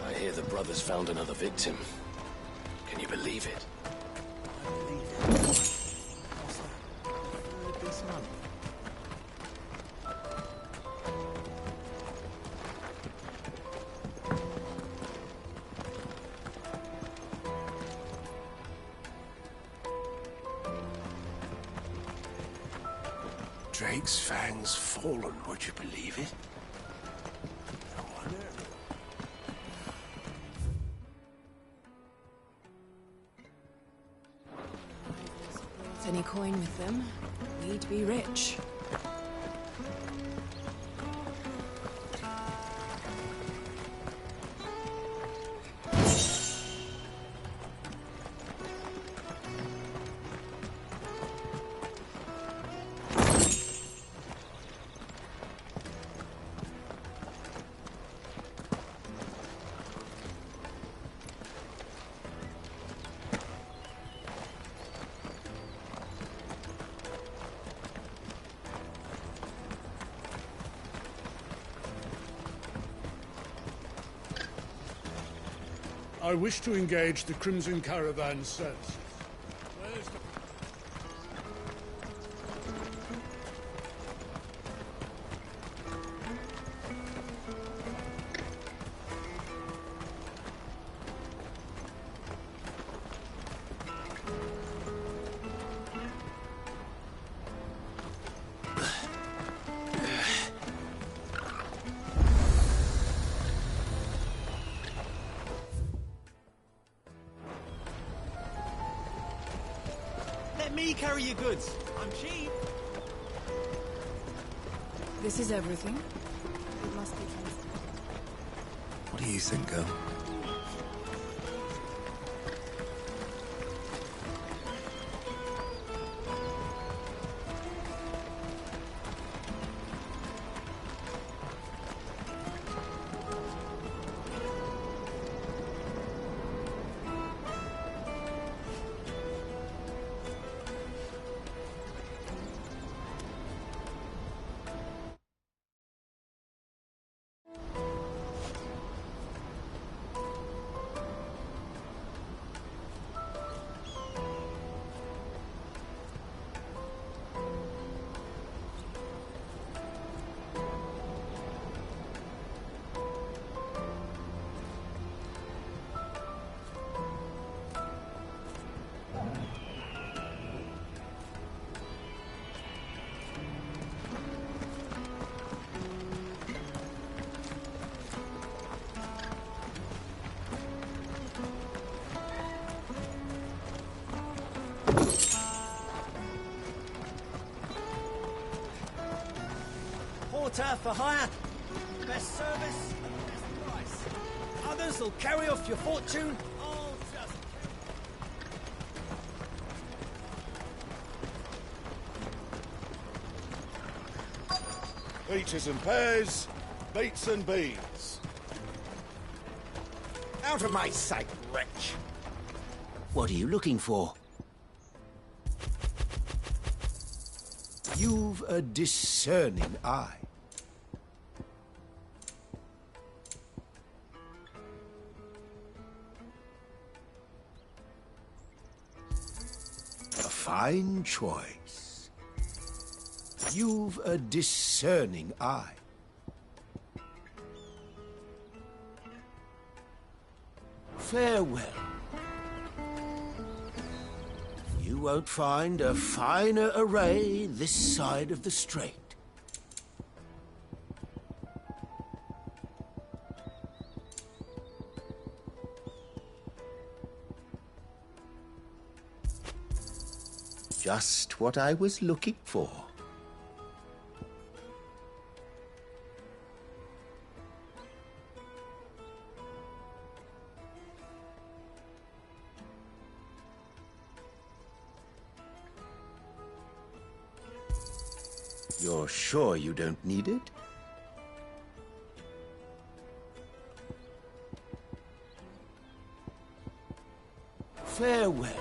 I hear the brothers found another victim. Can you believe it? I believe it. What's that? This month. Drake's fangs fallen, would you believe it? Any coin with them, we'd be rich. I wish to engage the Crimson Caravan services. Where's the... Let me carry your goods. I'm cheap. This is everything. It must be fenced. What do you think, girl? Water for hire. Best service, best price. Others will carry off your fortune. I'll just... Peaches and pears, beets and beans. Out of my sight, wretch! What are you looking for? You've a discerning eye. A fine choice. You've a discerning eye. Farewell. You won't find a finer array this side of the strait. Just what I was looking for. You're sure you don't need it? Farewell.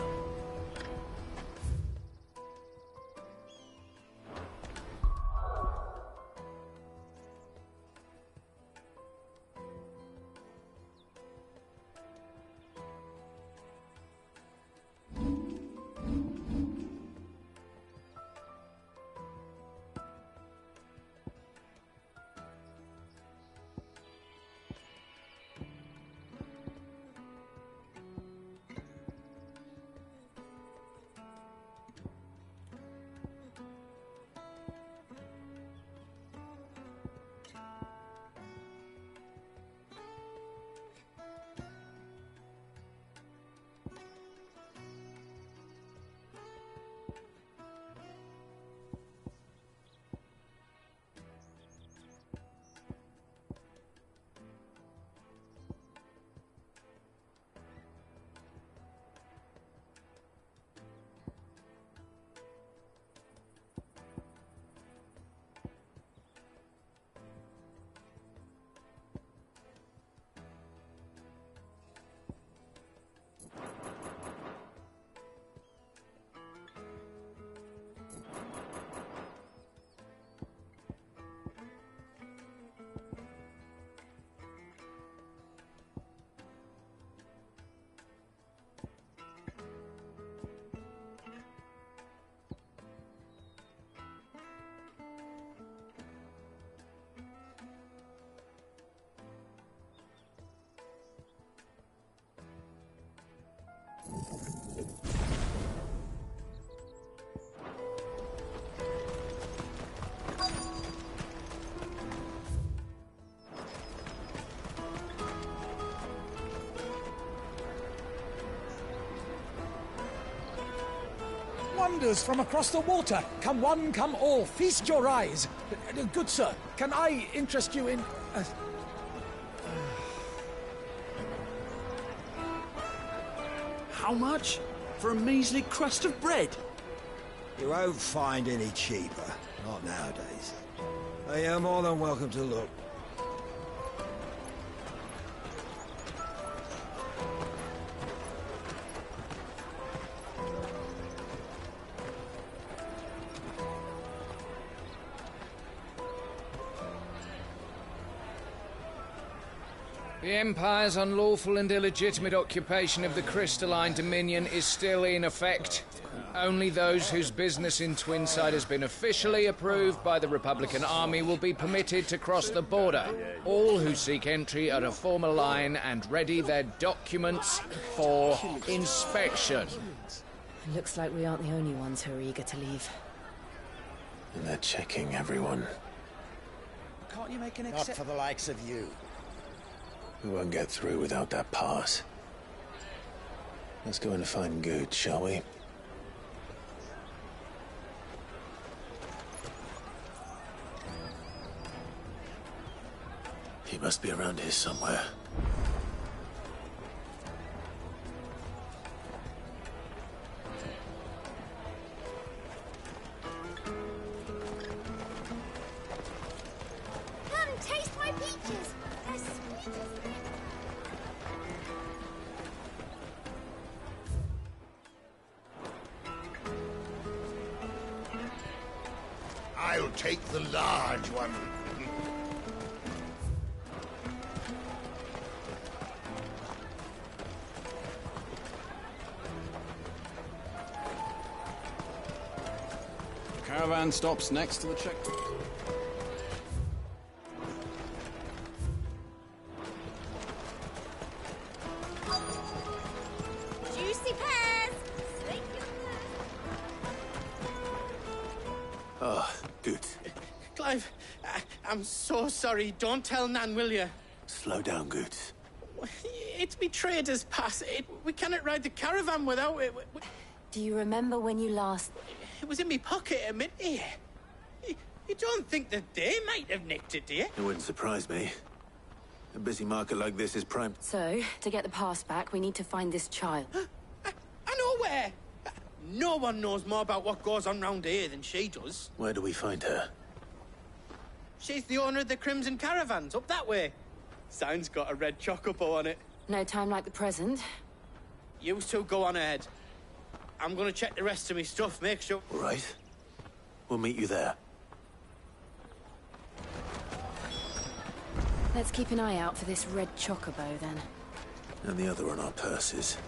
Wonders from across the water. Come one, come all, feast your eyes. Good sir, can I interest you in... How much? For a measly crust of bread? You won't find any cheaper. Not nowadays. But you're more than welcome to look. The Empire's unlawful and illegitimate occupation of the Crystalline Dominion is still in effect. Only those whose business in Twinside has been officially approved by the Republican Army will be permitted to cross the border. All who seek entry are to form a line and ready their documents for inspection. Looks like we aren't the only ones who are eager to leave. And they're checking everyone. Can't you make an Not for the likes of you. We won't get through without that pass. Let's go and find Good, shall we? must be around here somewhere. Come, taste my peaches. They're sweet as I'll take the large one. Caravan stops next to the checkpoint. juicy pears. Slake your Oh, good. Clive, I'm so sorry. Don't tell Nan, will you? Slow down, Goots. It's me trader's pass. We cannot ride the caravan without it. Do you remember when you last... It was in me pocket a minute here. You don't think that they might have nicked it, do you? It wouldn't surprise me. A busy market like this is prime. So, to get the pass back, we need to find this child. I know where. No one knows more about what goes on round here than she does. Where do we find her? She's the owner of the Crimson Caravans, up that way. Sign's got a red chocobo on it. No time like the present. You two go on ahead. I'm gonna check the rest of me stuff, make sure... All right. We'll meet you there. Let's keep an eye out for this red chocobo, then. And the other on our purses.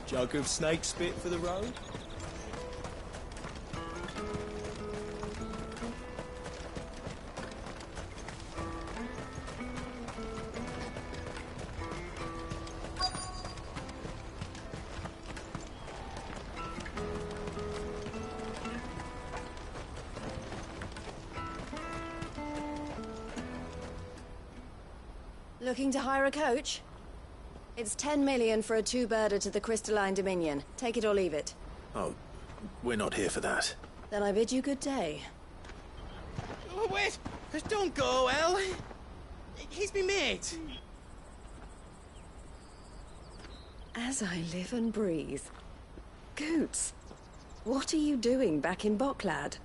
Jug of snake spit for the road? Looking to hire a coach? It's 10 million for a two-birder to the Crystalline Dominion. Take it or leave it. Oh, we're not here for that. Then I bid you good day. Oh, wait! Don't go, El. He's me mate. As I live and breathe. Goots, what are you doing back in Bocklad?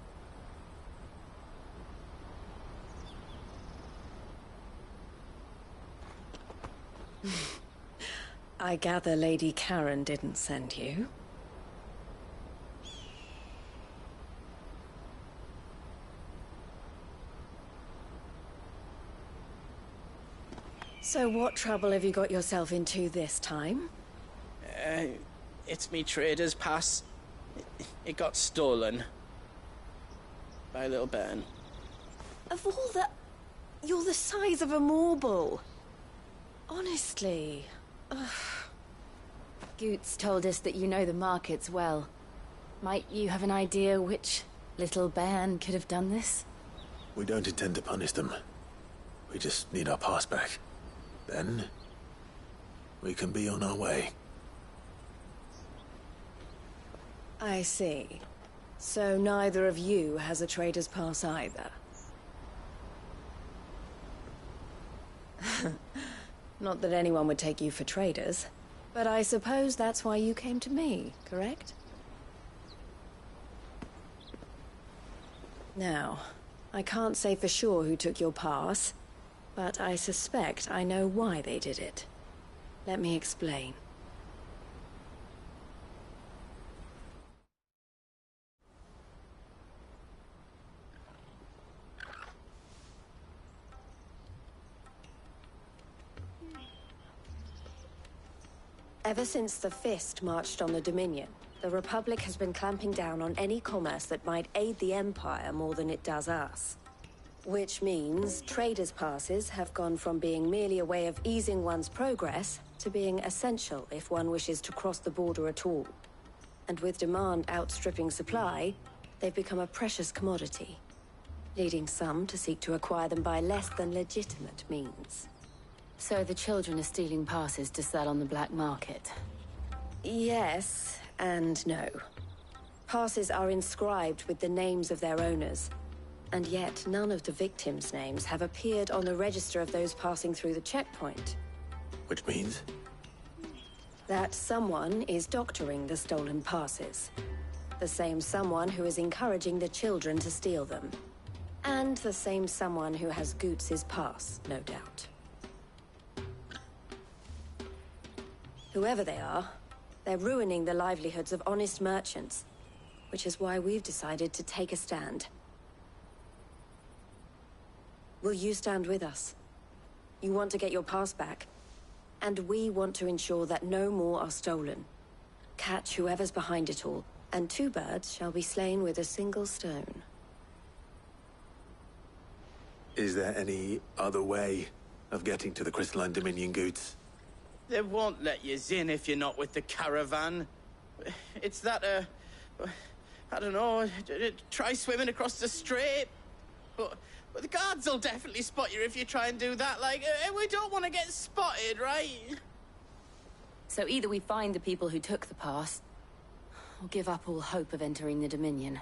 I gather Lady Karen didn't send you. So what trouble have you got yourself into this time? It's me trader's pass. It got stolen. By a little bairn. Of all the... You're the size of a marble. Honestly. Ugh. Goots told us that you know the markets well. Might you have an idea which little bairn could have done this? We don't intend to punish them. We just need our pass back. Then, we can be on our way. I see. So neither of you has a trader's pass either. Not that anyone would take you for traders, but I suppose that's why you came to me, correct? Now, I can't say for sure who took your pass, but I suspect I know why they did it. Let me explain. Ever since the Fist marched on the Dominion, the Republic has been clamping down on any commerce that might aid the Empire more than it does us. Which means traders' passes have gone from being merely a way of easing one's progress to being essential if one wishes to cross the border at all. And with demand outstripping supply, they've become a precious commodity, leading some to seek to acquire them by less than legitimate means. So the children are stealing passes to sell on the black market? Yes, and no. Passes are inscribed with the names of their owners. And yet, none of the victims' names have appeared on the register of those passing through the checkpoint. Which means? That someone is doctoring the stolen passes. The same someone who is encouraging the children to steal them. And the same someone who has Goots' pass, no doubt. Whoever they are, they're ruining the livelihoods of honest merchants, which is why we've decided to take a stand. Will you stand with us? You want to get your pass back, and we want to ensure that no more are stolen. Catch whoever's behind it all, and 2 birds shall be slain with a single stone. Is there any other way of getting to the Crystalline Dominion Goots? They won't let you in if you're not with the caravan. It's that, I don't know, try swimming across the strait. But the guards will definitely spot you if you try and do that. Like, we don't want to get spotted, right? So either we find the people who took the pass, or give up all hope of entering the Dominion.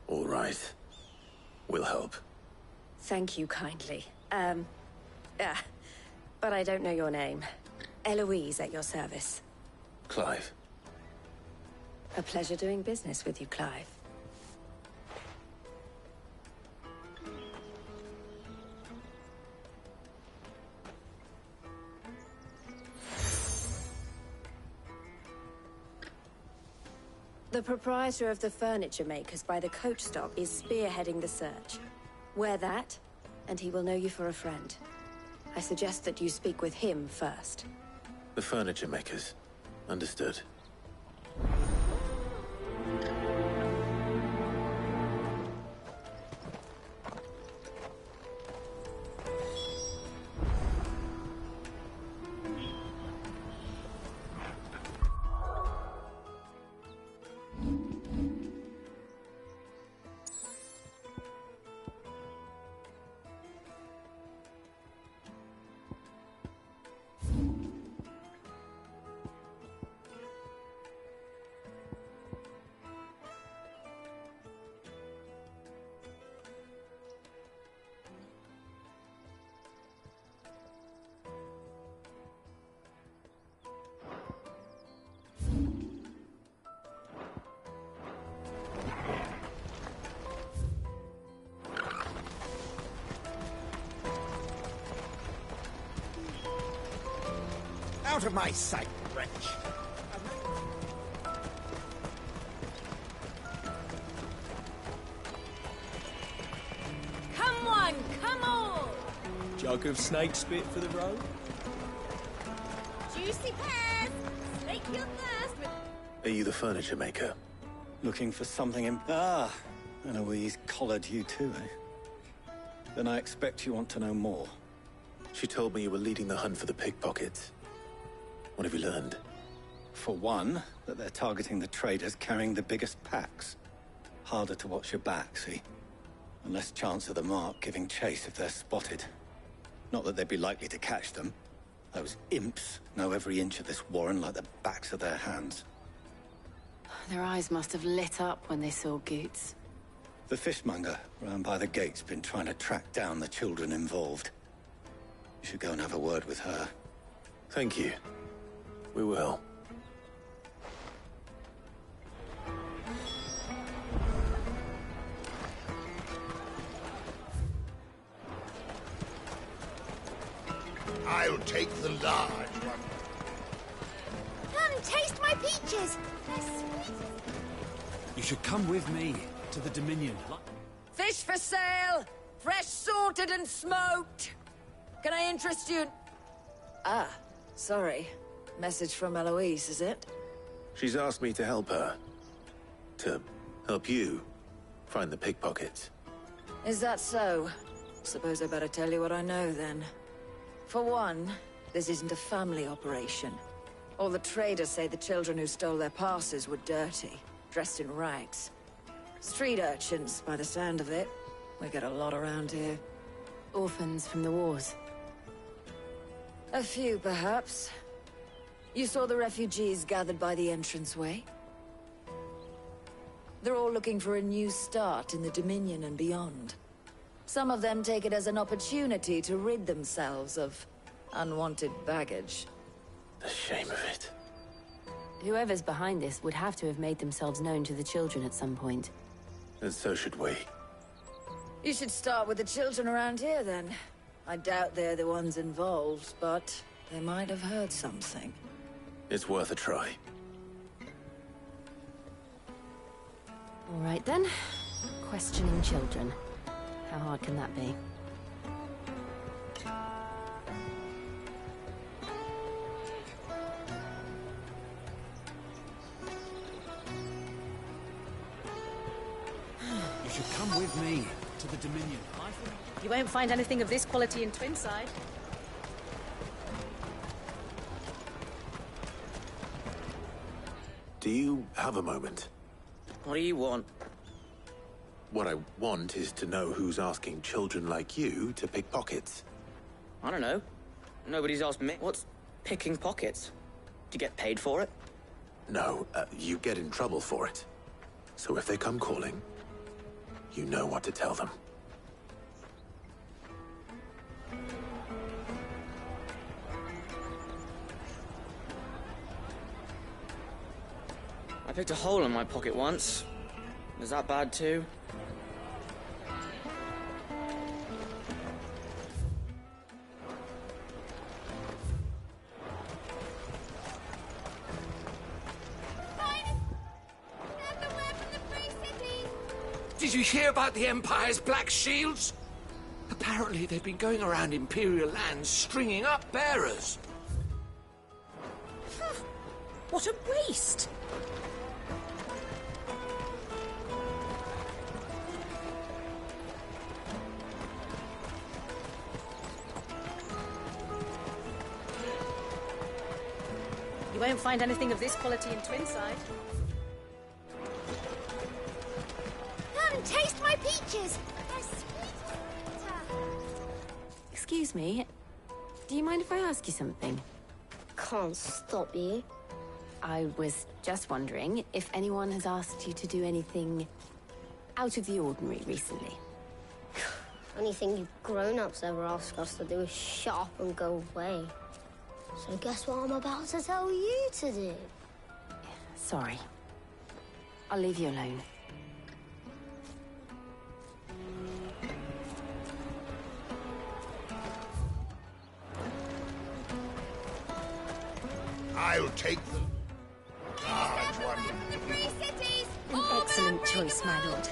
All right. We'll help. Thank you kindly. But I don't know your name. Eloise at your service. Clive. A pleasure doing business with you, Clive. The proprietor of the furniture makers by the coach stop is spearheading the search. Wear that, and he will know you for a friend. I suggest that you speak with him first. The furniture makers. Understood. Out of my sight, wretch! Come on, come on! Jug of snake spit for the road? Juicy pears! Slake your thirst with... Are you the furniture maker? Looking for something in... Ah! Eloise collared you too, eh? Then I expect you want to know more. She told me you were leading the hunt for the pickpockets. What have you learned? For one, that they're targeting the traders carrying the biggest packs. Harder to watch your back, see? And less chance of the mark giving chase if they're spotted. Not that they'd be likely to catch them. Those imps know every inch of this warren like the backs of their hands. Their eyes must have lit up when they saw Goots. The fishmonger round by the gate's been trying to track down the children involved. You should go and have a word with her. Thank you. We will. I'll take the large one. Come, taste my peaches! They're sweet. You should come with me to the Dominion. Fish for sale! Fresh salted and smoked! Can I interest you? Ah, sorry. Message from Eloise, is it? She's asked me to help her. To help you find the pickpockets. Is that so? Suppose I better tell you what I know, then. For one, this isn't a family operation. All the traders say the children who stole their passes were dirty, dressed in rags. Street urchins, by the sound of it. We get a lot around here. Orphans from the wars. A few, perhaps. You saw the refugees gathered by the entranceway? They're all looking for a new start in the Dominion and beyond. Some of them take it as an opportunity to rid themselves of unwanted baggage. The shame of it. Whoever's behind this would have to have made themselves known to the children at some point. And so should we. You should start with the children around here, then. I doubt they're the ones involved, but they might have heard something. It's worth a try. All right, then. Questioning children. How hard can that be? You should come with me to the Dominion. You won't find anything of this quality in Twinside. Do you have a moment? What do you want? What I want is to know who's asking children like you to pick pockets. I don't know. Nobody's asked me. What's picking pockets? Do you get paid for it? No, you get in trouble for it. So if they come calling, you know what to tell them. I picked a hole in my pocket once. Was that bad too? Did you hear about the Empire's Black Shields? Apparently they've been going around Imperial lands stringing up bearers. What a waste! You won't find anything of this quality in Twinside. Come, taste my peaches! They're sweet as bitter. Excuse me. Do you mind if I ask you something? Can't stop you. I was just wondering if anyone has asked you to do anything out of the ordinary recently. Anything you grown-ups ever ask us to do is shut up and go away. So guess what I'm about to tell you to do? Sorry. I'll leave you alone. I'll take the large one. An excellent choice, my lord.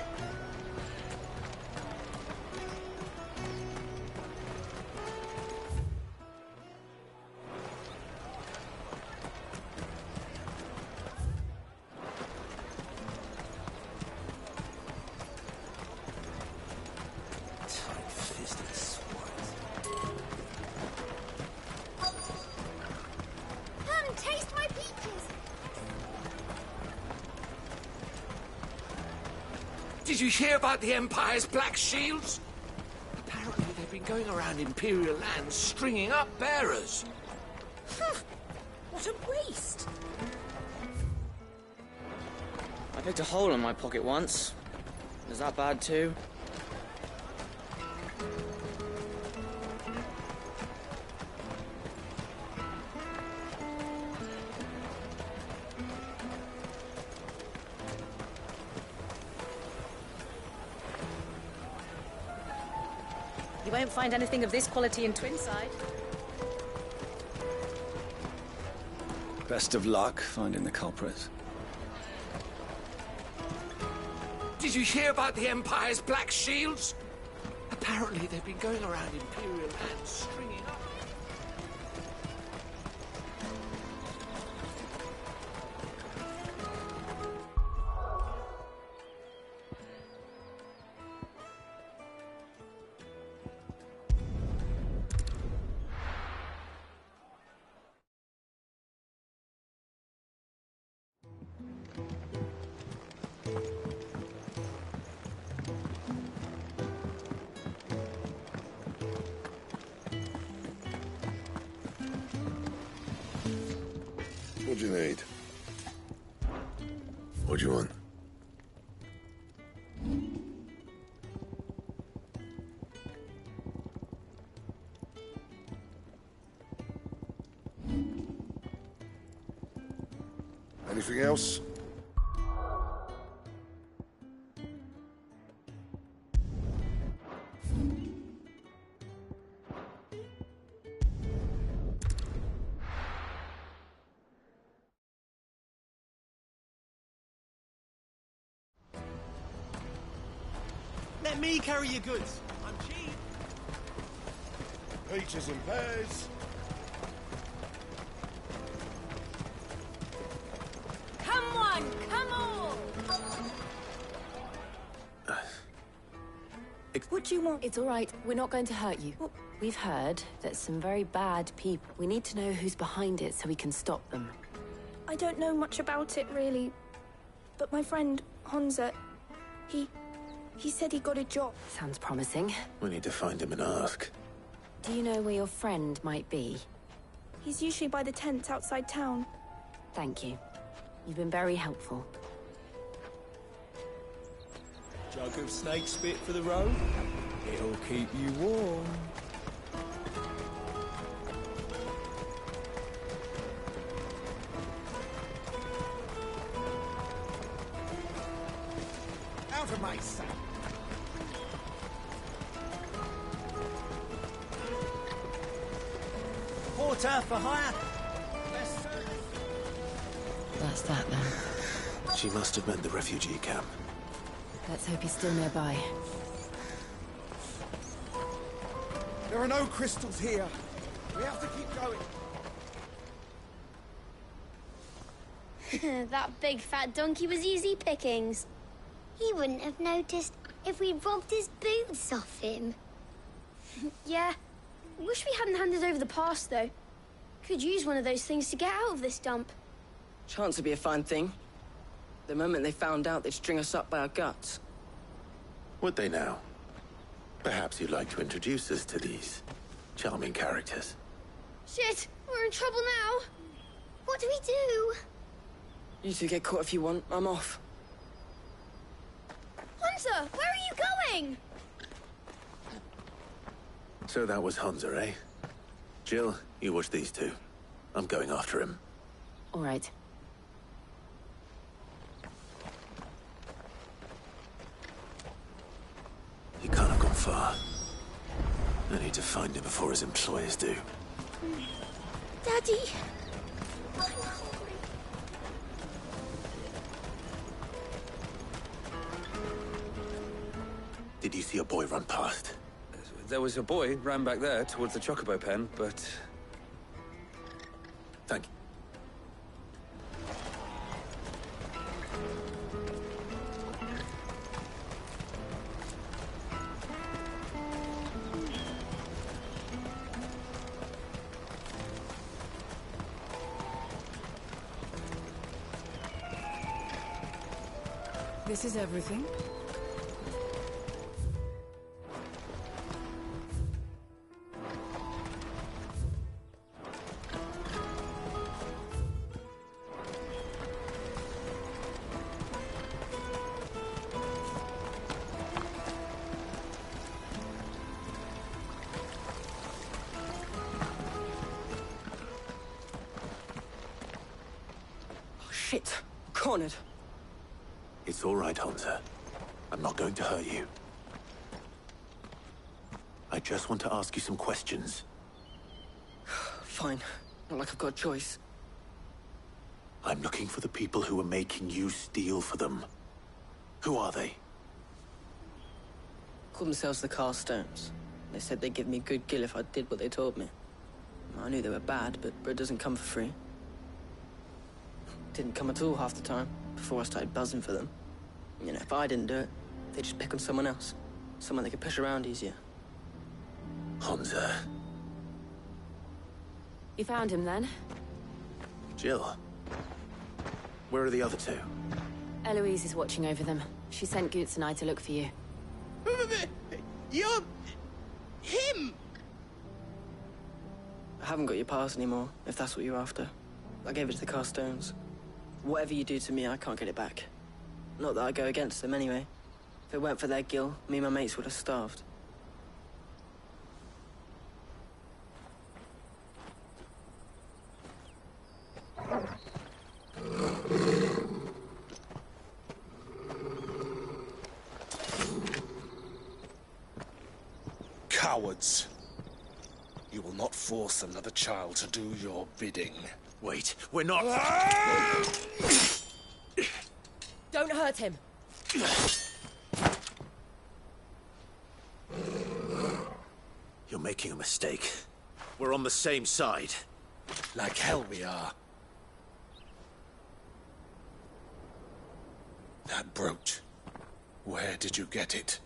Tight-fisted swine. Come, taste my peaches! Did you hear about the Empire's Black Shields? Apparently they've been going around Imperial lands stringing up bearers. What a waste! I picked a hole in my pocket once. Was that bad too? You won't find anything of this quality in Twinside. Best of luck finding the culprits. Did you hear about the Empire's Black Shields? Apparently they've been going around Imperial lands stringing up. What do you need? What do you want? Anything else? Let me carry your goods. I'm cheap. Peaches and pears. Come on, come on! What do you want? It's all right. We're not going to hurt you. We've heard that some very bad people. We need to know who's behind it so we can stop them. I don't know much about it, really. But my friend, Honza, he said he got a job. Sounds promising. We need to find him and ask. Do you know where your friend might be? He's usually by the tents outside town. Thank you. You've been very helpful. Jug of snake spit for the road? It'll keep you warm. Out of my sight. Porter for hire. Best service. That's that then. She must have meant the refugee camp. Let's hope he's still nearby. There are no crystals here. We have to keep going. That big fat donkey was easy pickings. He wouldn't have noticed if we robbed his boots off him. Yeah. Wish we hadn't handed over the pass, though. Could use one of those things to get out of this dump. Chance would be a fine thing. The moment they found out, they'd string us up by our guts. Would they now? Perhaps you'd like to introduce us to these charming characters. Shit, we're in trouble now. What do we do? You two get caught if you want. I'm off. Hunter, where are you going? So that was Hunter, eh? Jill, you watch these two. I'm going after him. All right. He can't have gone far. I need to find him before his employers do. Daddy. Did you see a boy run past? There was a boy ran back there towards the Chocobo pen, but... Thank you. This is everything? Shit. Cornered. It's all right, Hunter. I'm not going to hurt you. I just want to ask you some questions. Fine. Not like I've got a choice. I'm looking for the people who are making you steal for them. Who are they? Called themselves the Carstones. They said they'd give me good gill if I did what they told me. I knew they were bad, but bread doesn't come for free. Didn't come at all half the time, before I started buzzing for them. You know, if I didn't do it, they'd just pick on someone else. Someone they could push around easier. Hunter. You found him then? Jill. Where are the other two? Eloise is watching over them. She sent Goots and I to look for you. You're... him! I haven't got your pass anymore, if that's what you're after. I gave it to the Carstones. Whatever you do to me, I can't get it back. Not that I go against them anyway. If it weren't for their gill, me and my mates would have starved. Cowards. You will not force another child to do your bidding. Wait, we're not... Don't hurt him. You're making a mistake. We're on the same side. Like hell we are. That brooch. Where did you get it?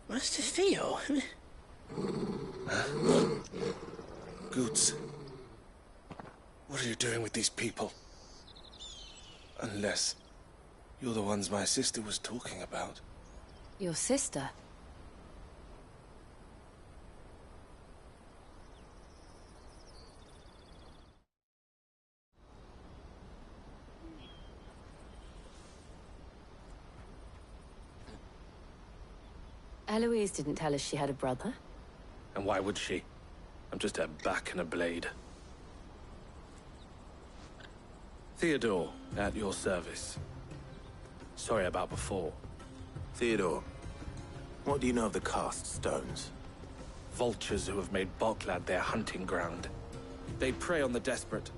Master Theo? Goods. What are you doing with these people? Unless you're the ones my sister was talking about. Your sister? Eloise didn't tell us she had a brother. And why would she? I'm just a back and a blade. Theodore, at your service. Sorry about before. Theodore, what do you know of the cast stones? Vultures who have made Boklad their hunting ground. They prey on the desperate,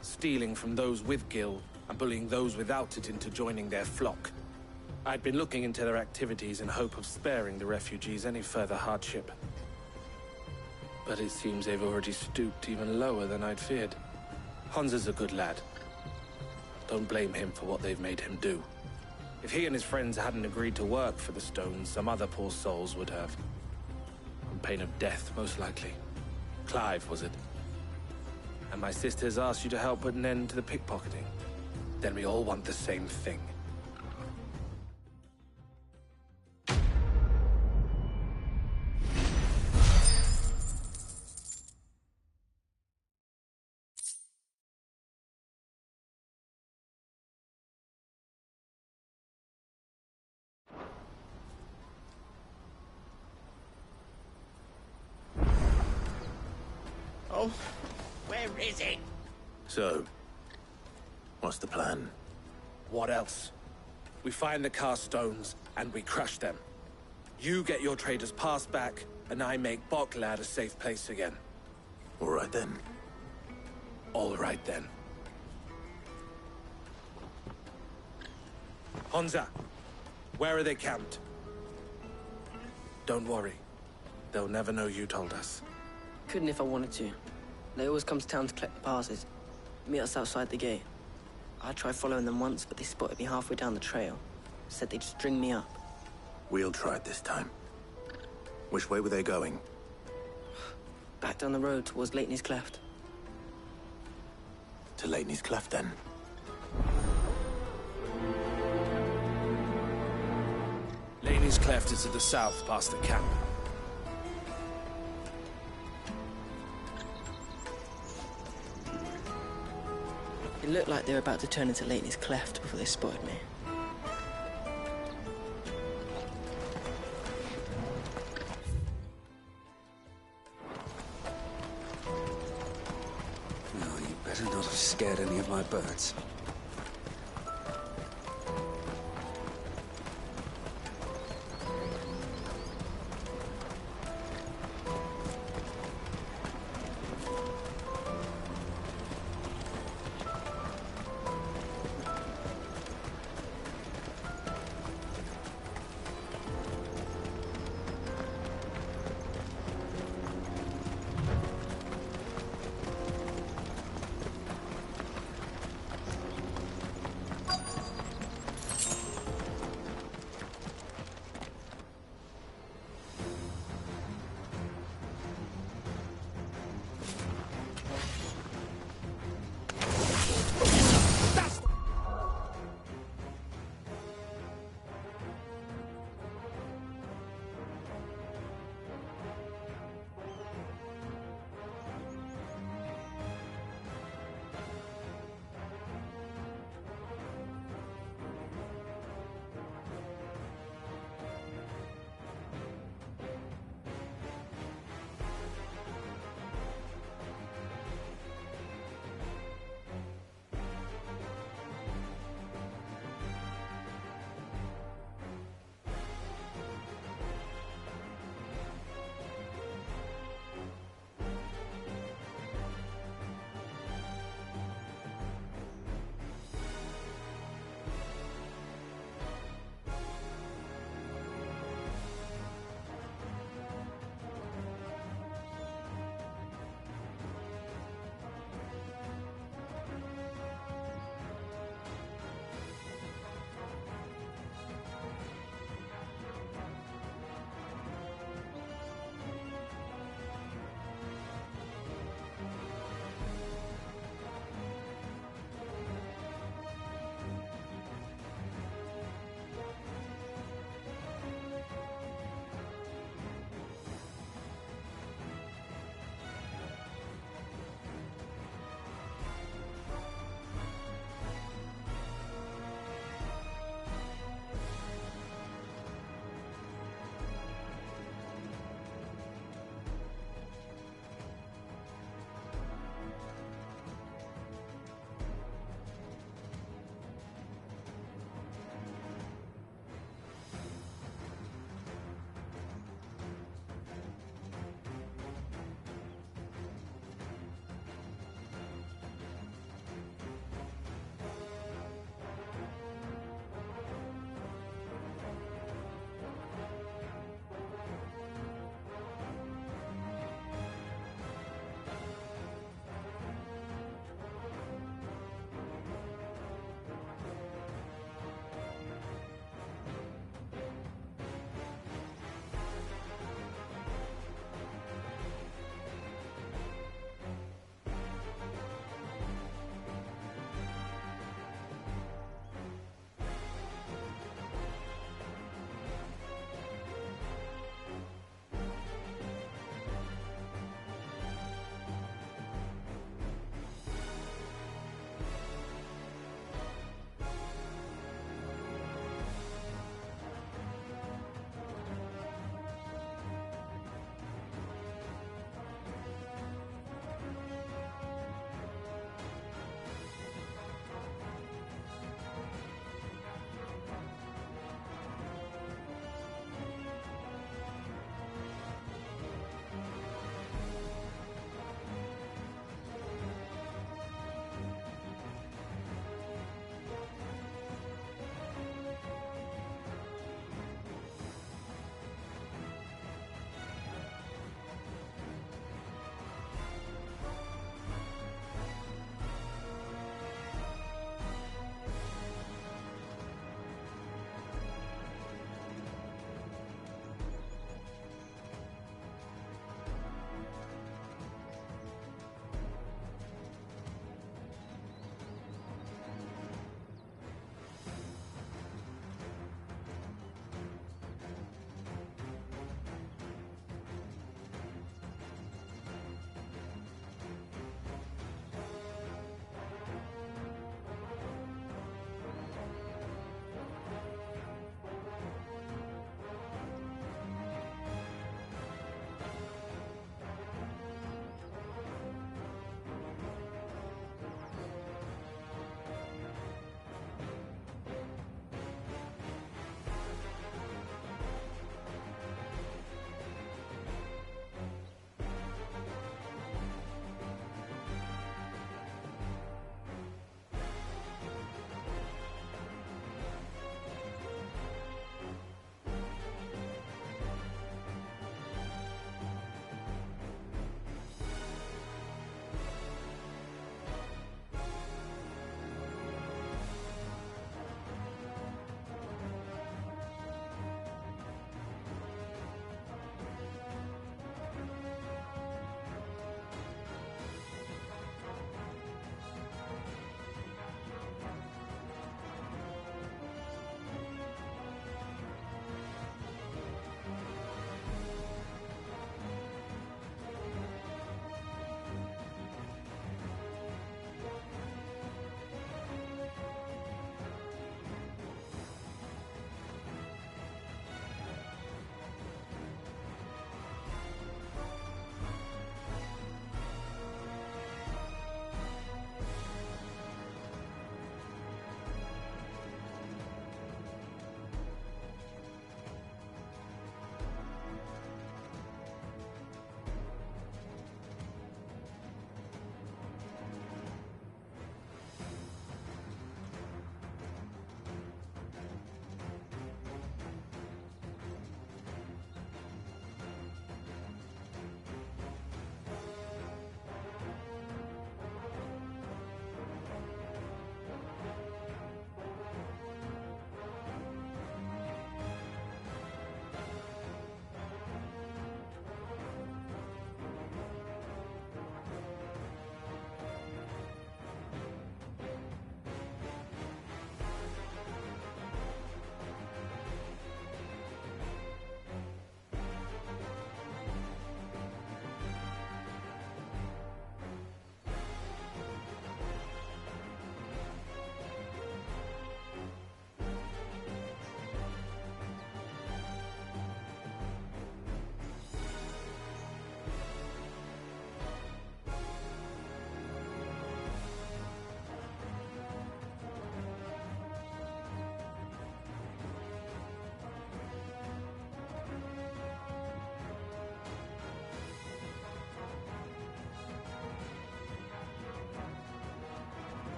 stealing from those with Gil and bullying those without it into joining their flock. I'd been looking into their activities in hope of sparing the refugees any further hardship. But it seems they've already stooped even lower than I'd feared. Hans is a good lad. Don't blame him for what they've made him do. If he and his friends hadn't agreed to work for the stones, some other poor souls would have. On pain of death, most likely. Clive, was it? And my sisters asked you to help put an end to the pickpocketing. Then we all want the same thing. Oh, where is it? So, what's the plan? What else? We find the cast stones, and we crush them. You get your trader's pass back, and I make Boklad a safe place again. All right then. All right then. Honza, where are they camped? Don't worry. They'll never know you told us. Couldn't if I wanted to. They always come to town to collect the passes. Meet us outside the gate. I tried following them once, but they spotted me halfway down the trail. Said they'd string me up. We'll try it this time. Which way were they going? Back down the road towards Leitney's Cleft. To Leitney's Cleft, then? Leitney's Cleft is to the south, past the camp. It looked like they were about to turn into Leitney's Cleft before they spotted me. No, you better not have scared any of my birds.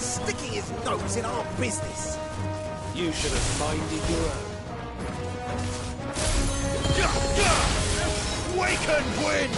sticking his nose in our business. You should have minded your own. Waken, wind!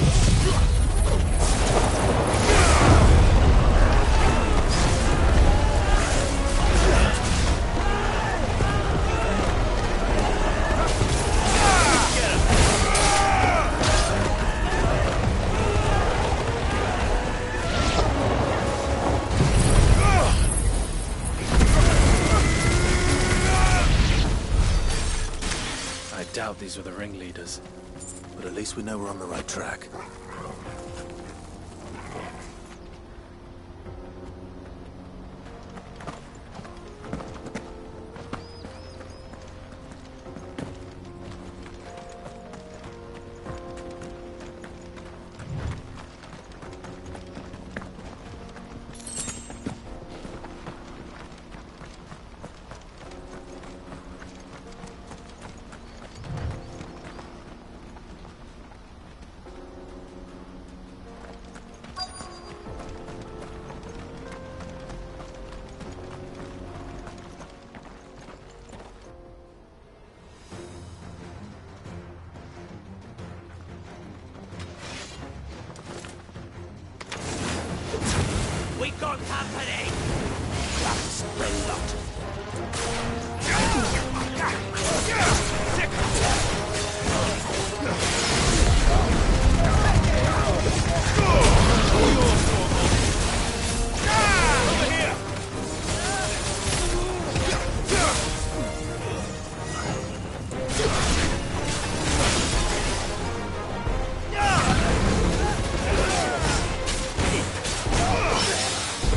I doubt these were the ringleaders. But at least we know we're on the right track. We got company! Clubs the lot. Over here!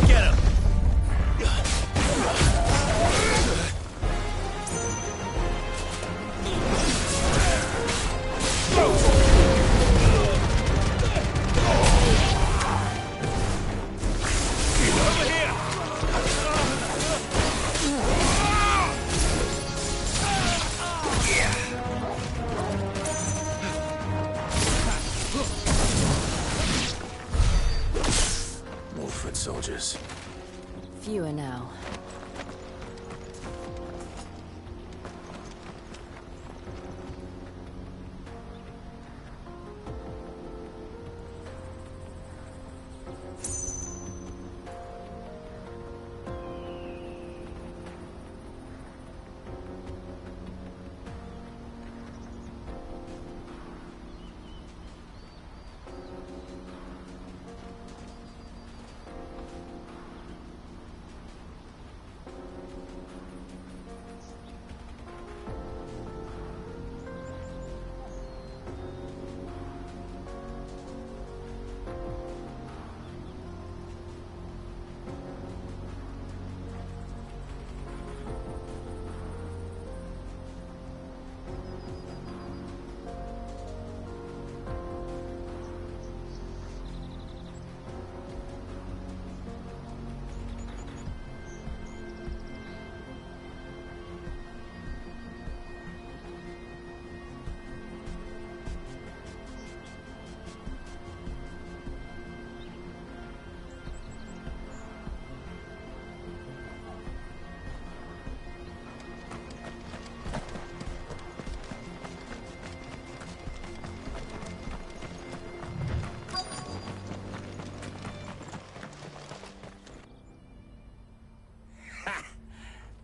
Get him! Over here! More foot soldiers. Fewer now.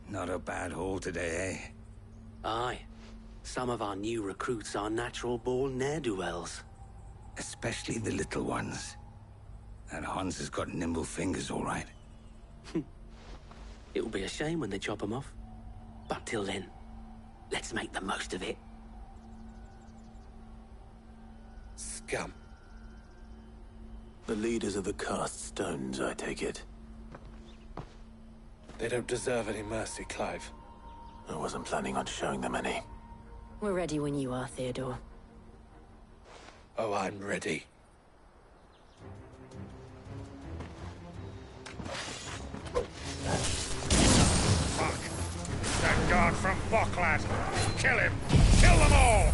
Not a bad haul today, eh? Aye. Some of our new recruits are natural-born ne'er-do-wells. Especially the little ones. That Hans has got nimble fingers, all right. It'll be a shame when they chop them off. But till then, let's make the most of it. Scum. The leaders of the cast stones, I take it. They don't deserve any mercy, Clive. I wasn't planning on showing them any. We're ready when you are, Theodore. Oh, I'm ready. Fuck! That guard from Bocklad! Kill him! Kill them all!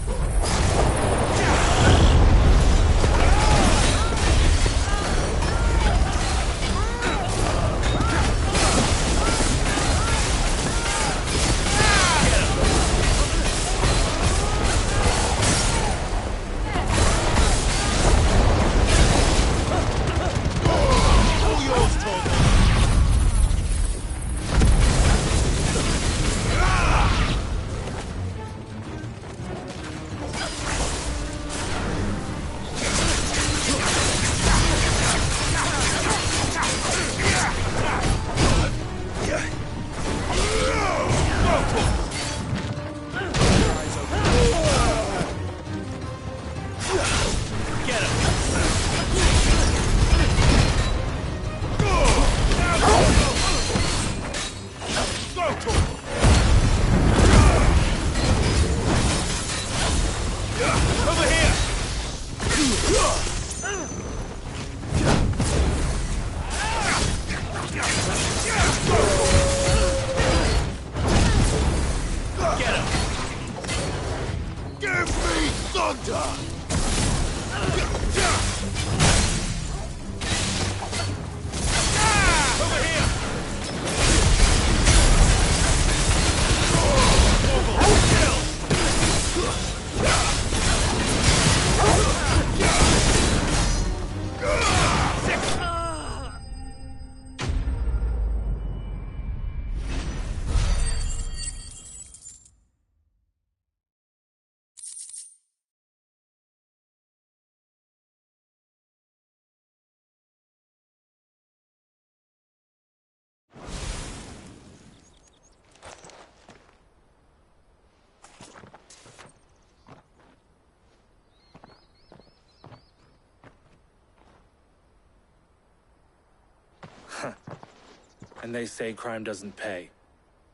And they say crime doesn't pay.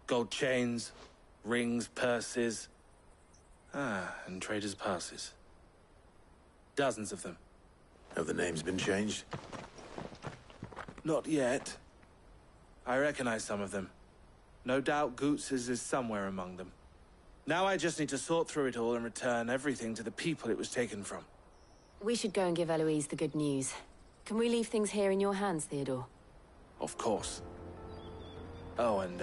Gold chains, rings, purses. And traders' passes. Dozens of them. Have the names been changed? Not yet. I recognize some of them. No doubt Goots's is somewhere among them. Now I just need to sort through it all and return everything to the people it was taken from. We should go and give Eloise the good news. Can we leave things here in your hands, Theodore? Of course. Oh, and,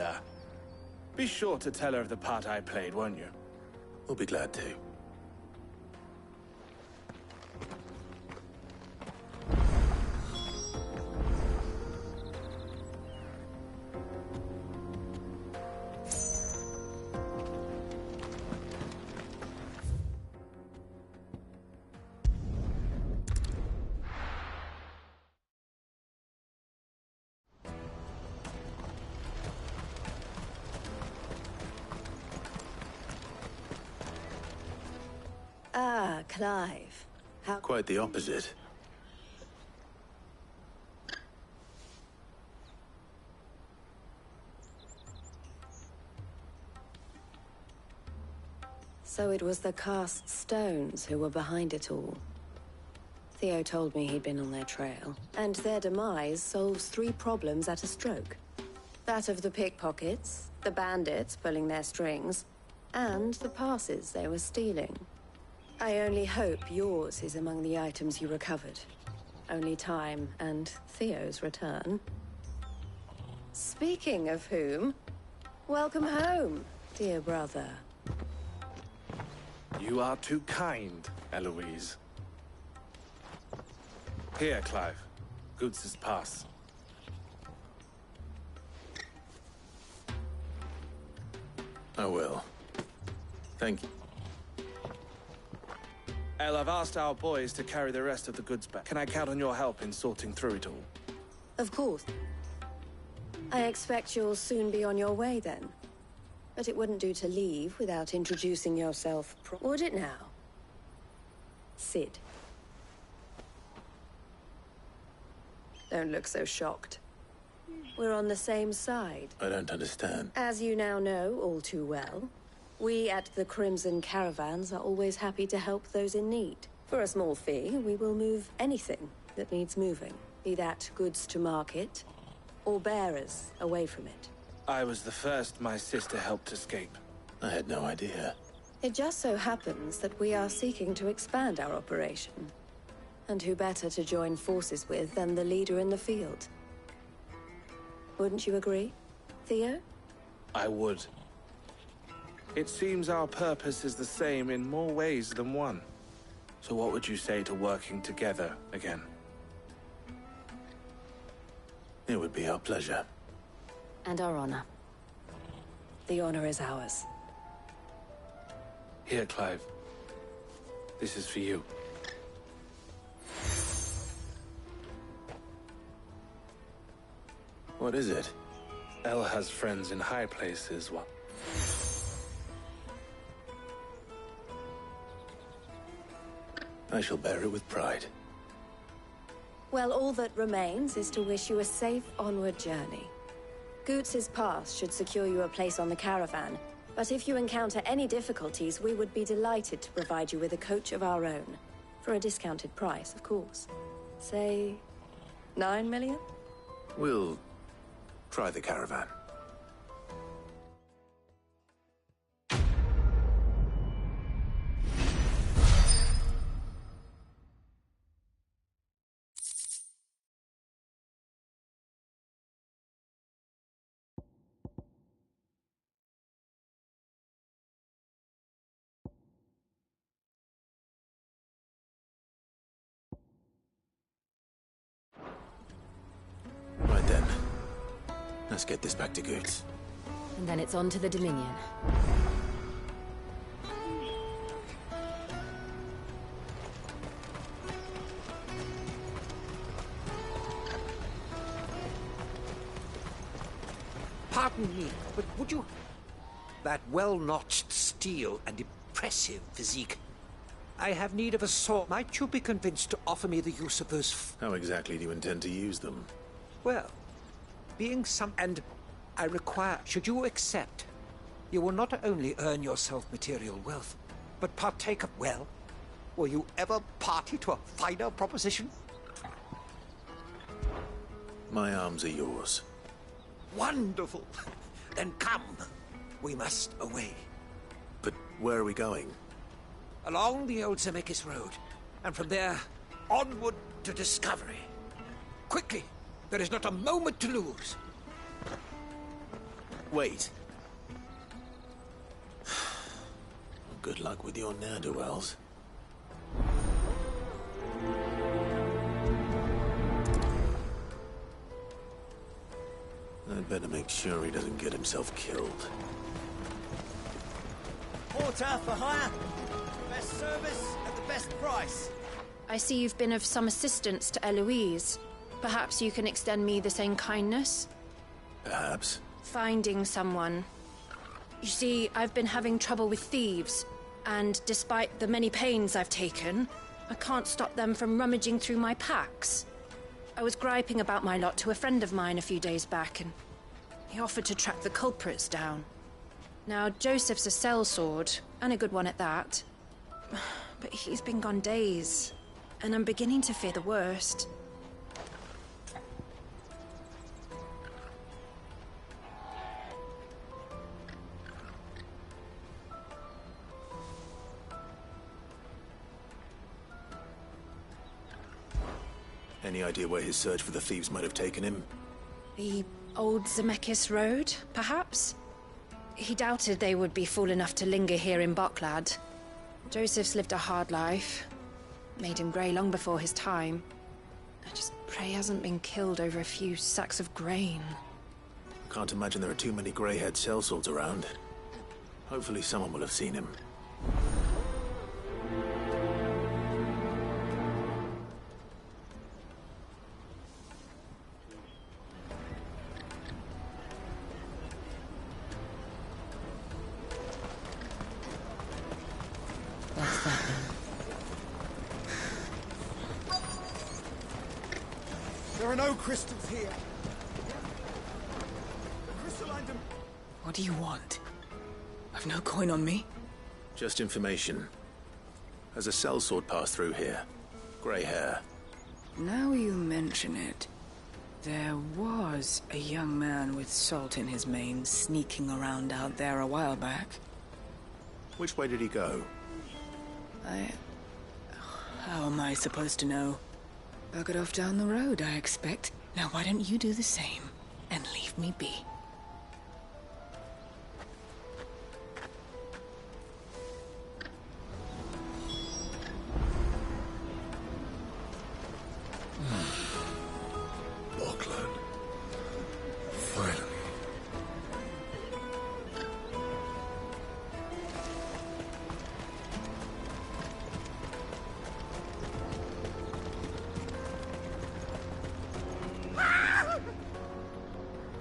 be sure to tell her of the part I played, won't you? We'll be glad to. Ah, Clive. How... Quite the opposite. So it was the cast stones who were behind it all. Theo told me he'd been on their trail, and their demise solves 3 problems at a stroke. That of the pickpockets, the bandits pulling their strings, and the passes they were stealing. I only hope yours is among the items you recovered. Only time and Theo's return. Speaking of whom, welcome home, dear brother. You are too kind, Eloise. Here, Clive. Goots's pass. I will. Thank you. El, I've asked our boys to carry the rest of the goods back. Can I count on your help in sorting through it all? Of course. I expect you'll soon be on your way then. But it wouldn't do to leave without introducing yourself, would it now? Sid. Don't look so shocked. We're on the same side. I don't understand. As you now know all too well, we at the Crimson Caravans are always happy to help those in need. For a small fee, we will move anything that needs moving, be that goods to market, or bearers away from it. I was the first my sister helped escape. I had no idea. It just so happens that we are seeking to expand our operation. And who better to join forces with than the leader in the field? Wouldn't you agree, Theo? I would. It seems our purpose is the same in more ways than one. So what would you say to working together again? It would be our pleasure. And our honor. The honor is ours. Here, Clive. This is for you. What is it? El has friends in high places. What? I shall bear it with pride. Well, all that remains is to wish you a safe onward journey. Goots's pass should secure you a place on the caravan, but if you encounter any difficulties, we would be delighted to provide you with a coach of our own. For a discounted price, of course. Say, 9 million? We'll try the caravan. Right then. Let's get this back to Goots. And then it's on to the Dominion. Pardon me, but would you... That well-notched steel and impressive physique. I have need of a sword. Might you be convinced to offer me the use of those... How exactly do you intend to use them? Well, being some... And I require, should you accept, you will not only earn yourself material wealth, but partake of, well, will you ever party to a finer proposition? My arms are yours. Wonderful. Then come. We must away. But where are we going? Along the old Zemeckis Road, and from there, onward to discovery. Quickly! There is not a moment to lose. Wait. Good luck with your ne'er-do-wells. I'd better make sure he doesn't get himself killed. Porter for hire. Best service at the best price. I see you've been of some assistance to Eloise. Perhaps you can extend me the same kindness? Perhaps. Finding someone. You see, I've been having trouble with thieves, and despite the many pains I've taken, I can't stop them from rummaging through my packs. I was griping about my lot to a friend of mine a few days back, and he offered to track the culprits down. Now, Joseph's a sellsword, and a good one at that. But he's been gone days, and I'm beginning to fear the worst. Any idea where his search for the thieves might have taken him? The old Zemeckis Road, perhaps? He doubted they would be fool enough to linger here in Boklad. Joseph's lived a hard life. Made him grey long before his time. I just pray he hasn't been killed over a few sacks of grain. I can't imagine there are too many grey-haired sellswords around. Hopefully someone will have seen him. There are no crystals here. Crystalline dem- What do you want? I've no coin on me. Just information. Has a sellsword passed through here? Grey hair. Now you mention it, there was a young man with salt in his mane sneaking around out there a while back. Which way did he go? How am I supposed to know? Buggered off down the road, I expect. Now why don't you do the same and leave me be? Boklad. Finally.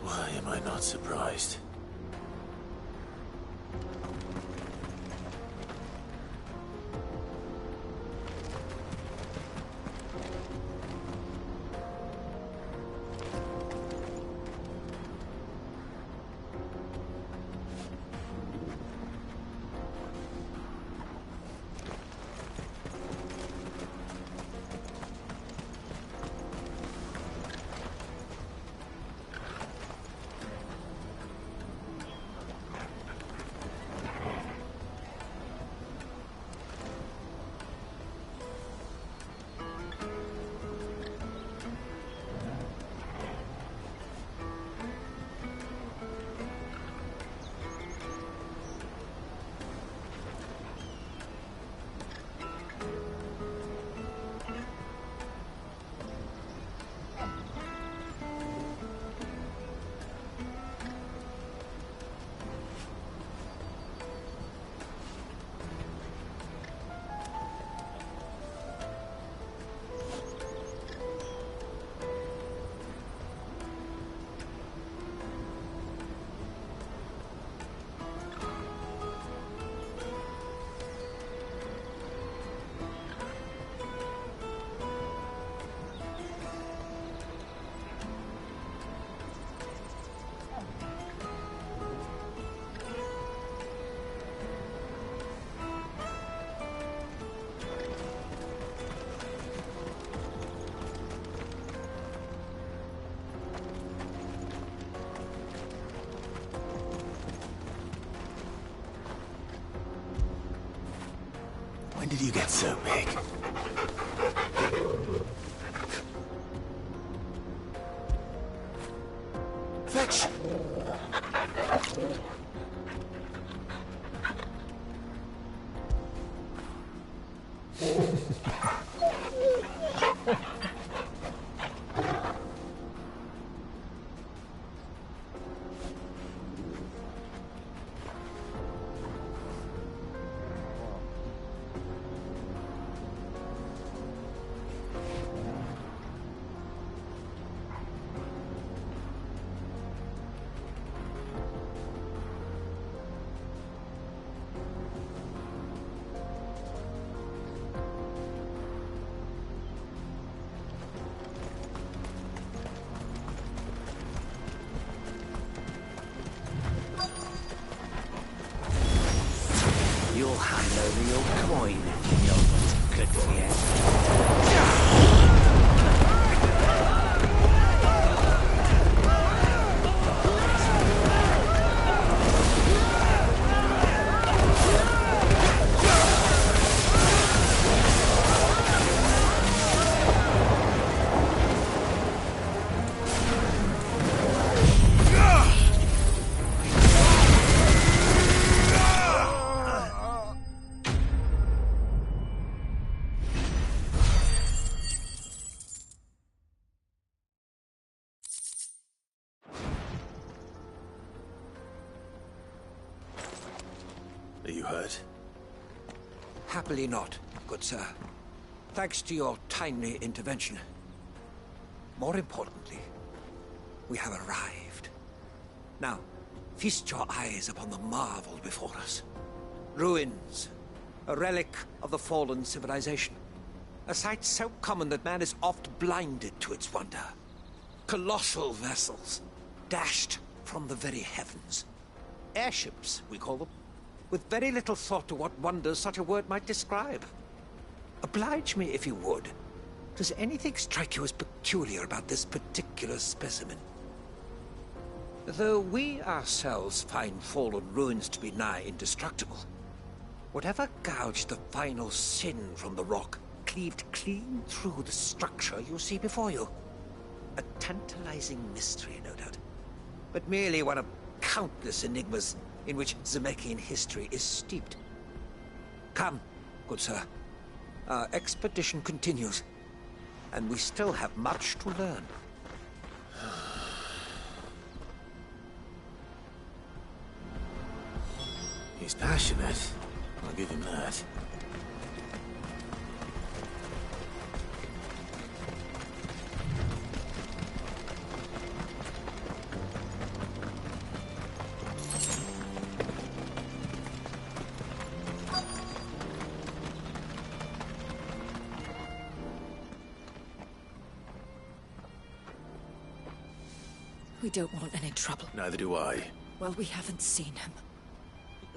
Why am I not When did you get so big? Fetch! You'll hand over your coin if you know what's good for you. Are you hurt? Happily not, good sir. Thanks to your timely intervention. More importantly, we have arrived. Now, feast your eyes upon the marvel before us. Ruins, a relic of the fallen civilization. A sight so common that man is oft blinded to its wonder. Colossal vessels, dashed from the very heavens. Airships, we call them, with very little thought to what wonders such a word might describe. Oblige me if you would. Does anything strike you as peculiar about this particular specimen? Though we ourselves find fallen ruins to be nigh indestructible, whatever gouged the final sin from the rock cleaved clean through the structure you see before you. A tantalizing mystery, no doubt, but merely one of countless enigmas in which Zemeckis history is steeped. Come, good sir. Our expedition continues, and we still have much to learn. He's passionate. I'll give him that. We don't want any trouble. Neither do I. Well, we haven't seen him.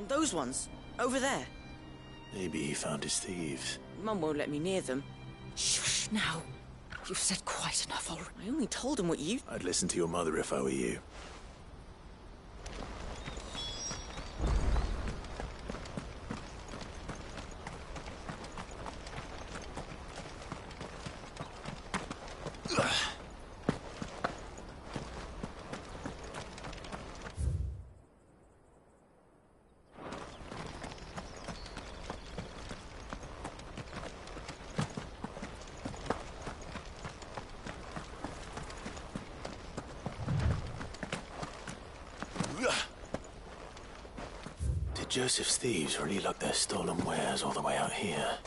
Those ones, over there. Maybe he found his thieves. Mum won't let me near them. Shush now. You've said quite enough already. I only told him what you... I'd listen to your mother if I were you. Did Joseph's thieves really lug their stolen wares all the way out here?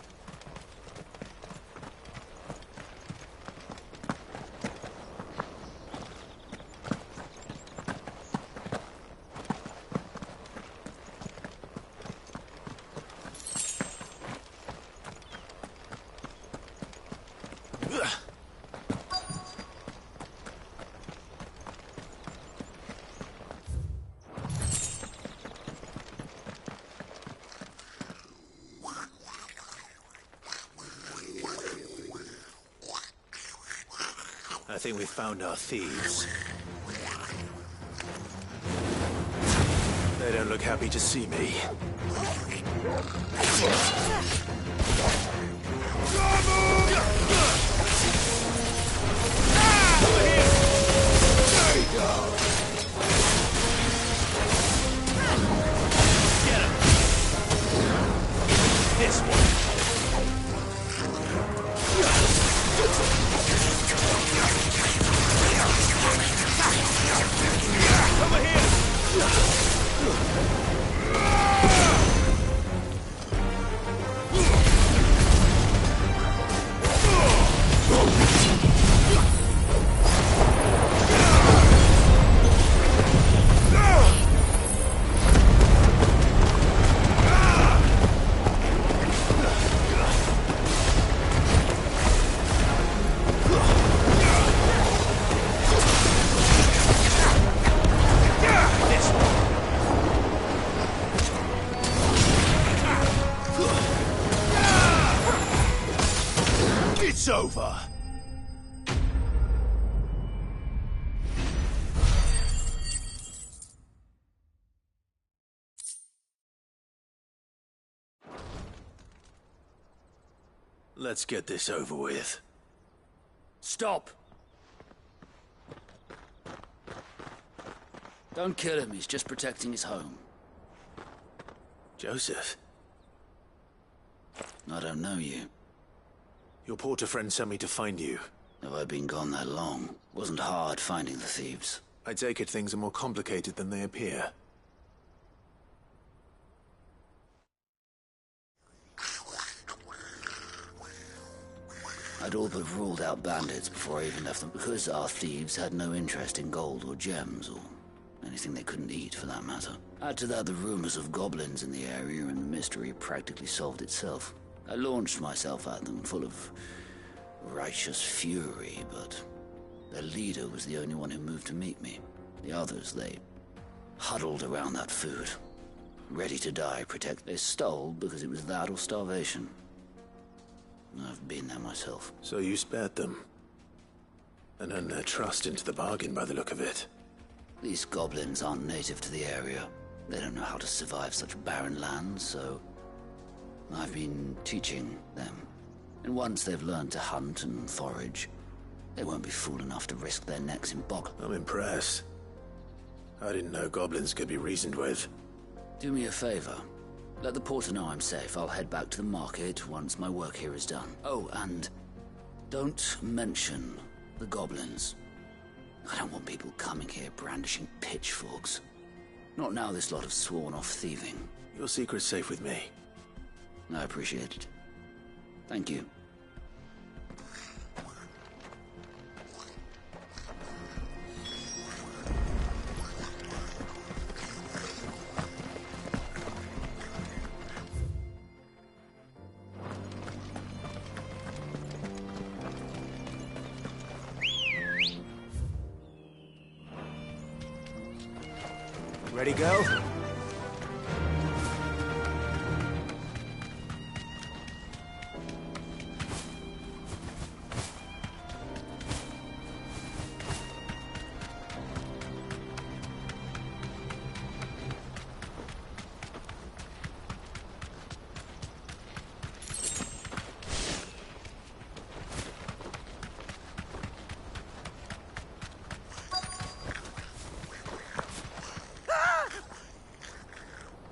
I think we found our thieves. They don't look happy to see me. It's over. Let's get this over with. Stop! Don't kill him, he's just protecting his home. Joseph? I don't know you. Your porter friend sent me to find you. Have I been gone that long? Wasn't hard finding the thieves. I take it things are more complicated than they appear. I'd all but ruled out bandits before I even left them, because our thieves had no interest in gold or gems, or anything they couldn't eat for that matter. Add to that the rumors of goblins in the area, and the mystery practically solved itself. I launched myself at them, full of righteous fury, but their leader was the only one who moved to meet me. The others, they huddled around that food, ready to die, protect. They stole because it was that or starvation. I've been there myself. So you spared them? And earned their trust into the bargain by the look of it. These goblins aren't native to the area. They don't know how to survive such barren lands, so I've been teaching them. And once they've learned to hunt and forage, they won't be fool enough to risk their necks in bog. I'm impressed. I didn't know goblins could be reasoned with. Do me a favor. Let the porter know I'm safe. I'll head back to the market once my work here is done. Oh, and don't mention the goblins. I don't want people coming here brandishing pitchforks. Not now this lot have sworn off thieving. Your secret's safe with me. I appreciate it. Thank you. Ready, go?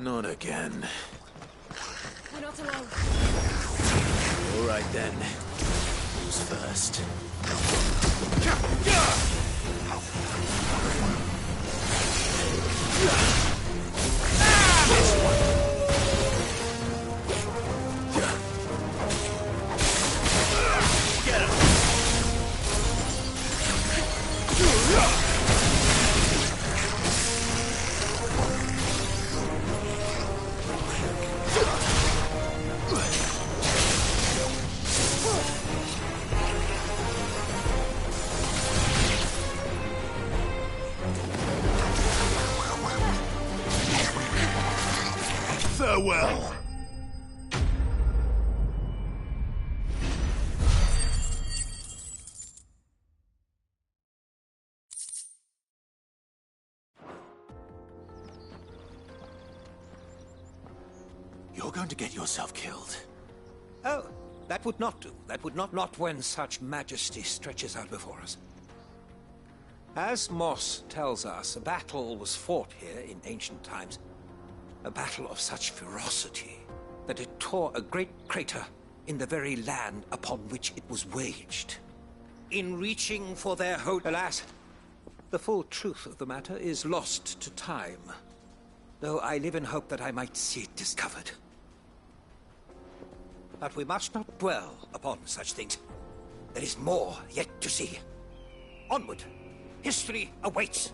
Not again. We're not alone. All right then. Who's first? This one. Get him. Farewell. You're going to get yourself killed. Oh, that would not do. That would not when such majesty stretches out before us. As Moss tells us, a battle was fought here in ancient times. A battle of such ferocity that it tore a great crater in the very land upon which it was waged. In reaching for their hope, alas, the full truth of the matter is lost to time, though I live in hope that I might see it discovered. But we must not dwell upon such things. There is more yet to see. Onward! History awaits!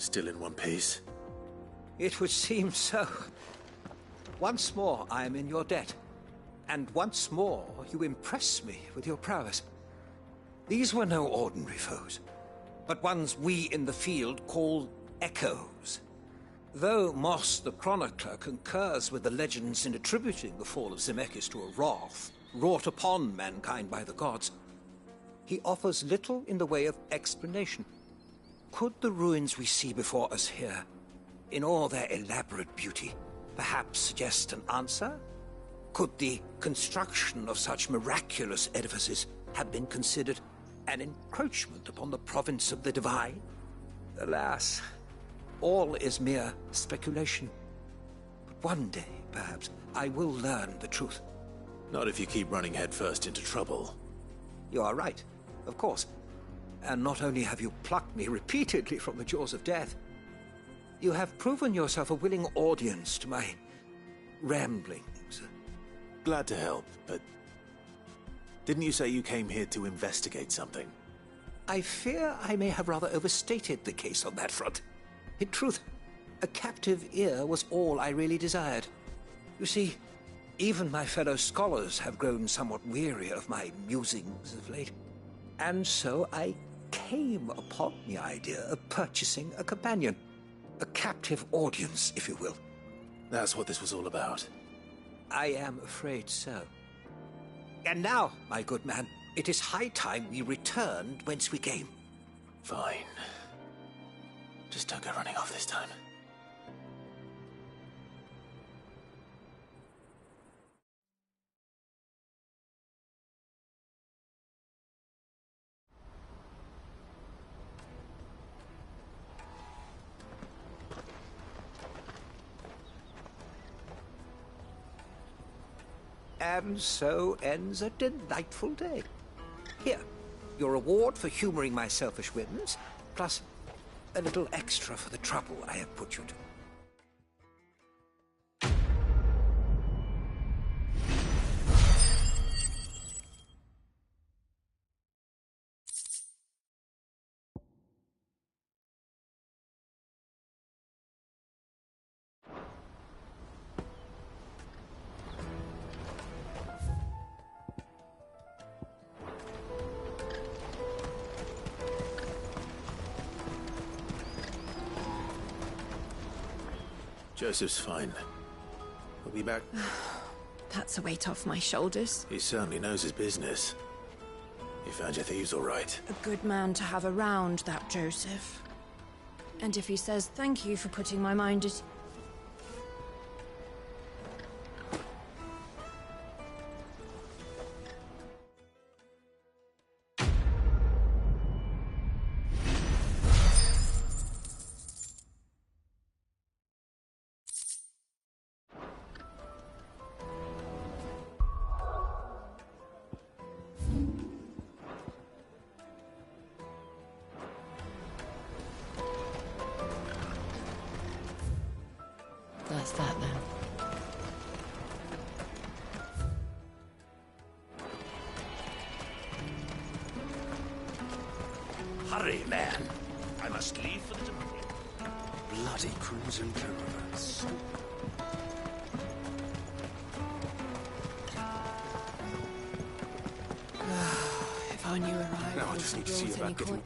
Still in one piece? It would seem so. Once more I am in your debt. And once more you impress me with your prowess. These were no ordinary foes, but ones we in the field call echoes. Though Moss the Chronicler concurs with the legends in attributing the fall of Zemeckis to a wrath wrought upon mankind by the gods, he offers little in the way of explanation. Could the ruins we see before us here, in all their elaborate beauty, perhaps suggest an answer? Could the construction of such miraculous edifices have been considered an encroachment upon the province of the divine? Alas, all is mere speculation. But one day, perhaps, I will learn the truth. Not if you keep running headfirst into trouble. You are right, of course. And not only have you plucked me repeatedly from the jaws of death, you have proven yourself a willing audience to my ramblings. Glad to help, but didn't you say you came here to investigate something? I fear I may have rather overstated the case on that front. In truth, a captive ear was all I really desired. You see, even my fellow scholars have grown somewhat weary of my musings of late. And so I came upon the idea of purchasing a companion. A captive audience, if you will. That's what this was all about. I am afraid so. And now, my good man, it is high time we returned whence we came. Fine. Just don't go running off this time. And so ends a delightful day. Here, your reward for humoring my selfish whims, plus a little extra for the trouble I have put you to. Joseph's fine. He'll be back. That's a weight off my shoulders. He certainly knows his business. You found your thieves all right. A good man to have around, that Joseph. And if he says thank you for putting my mind at... That's that then. Hurry, man. I must leave for the Dominion. Bloody crimson caravans. If I knew arrived, Now I just need to see about getting...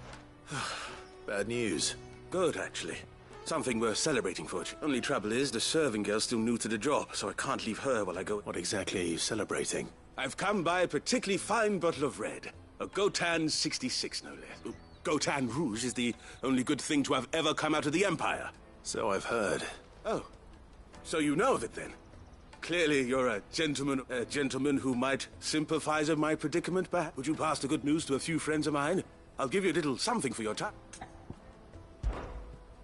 Bad news. Good, actually. Something worth celebrating for it. Only trouble is, the serving girl's still new to the job, so I can't leave her while I go... What exactly are you celebrating? I've come by a particularly fine bottle of red. A Gotan 66, no less. Gotan Rouge is the only good thing to have ever come out of the Empire. So I've heard. Oh. So you know of it, then? Clearly you're a gentleman who might sympathize with my predicament, perhaps. Would you pass the good news to a few friends of mine? I'll give you a little something for your time.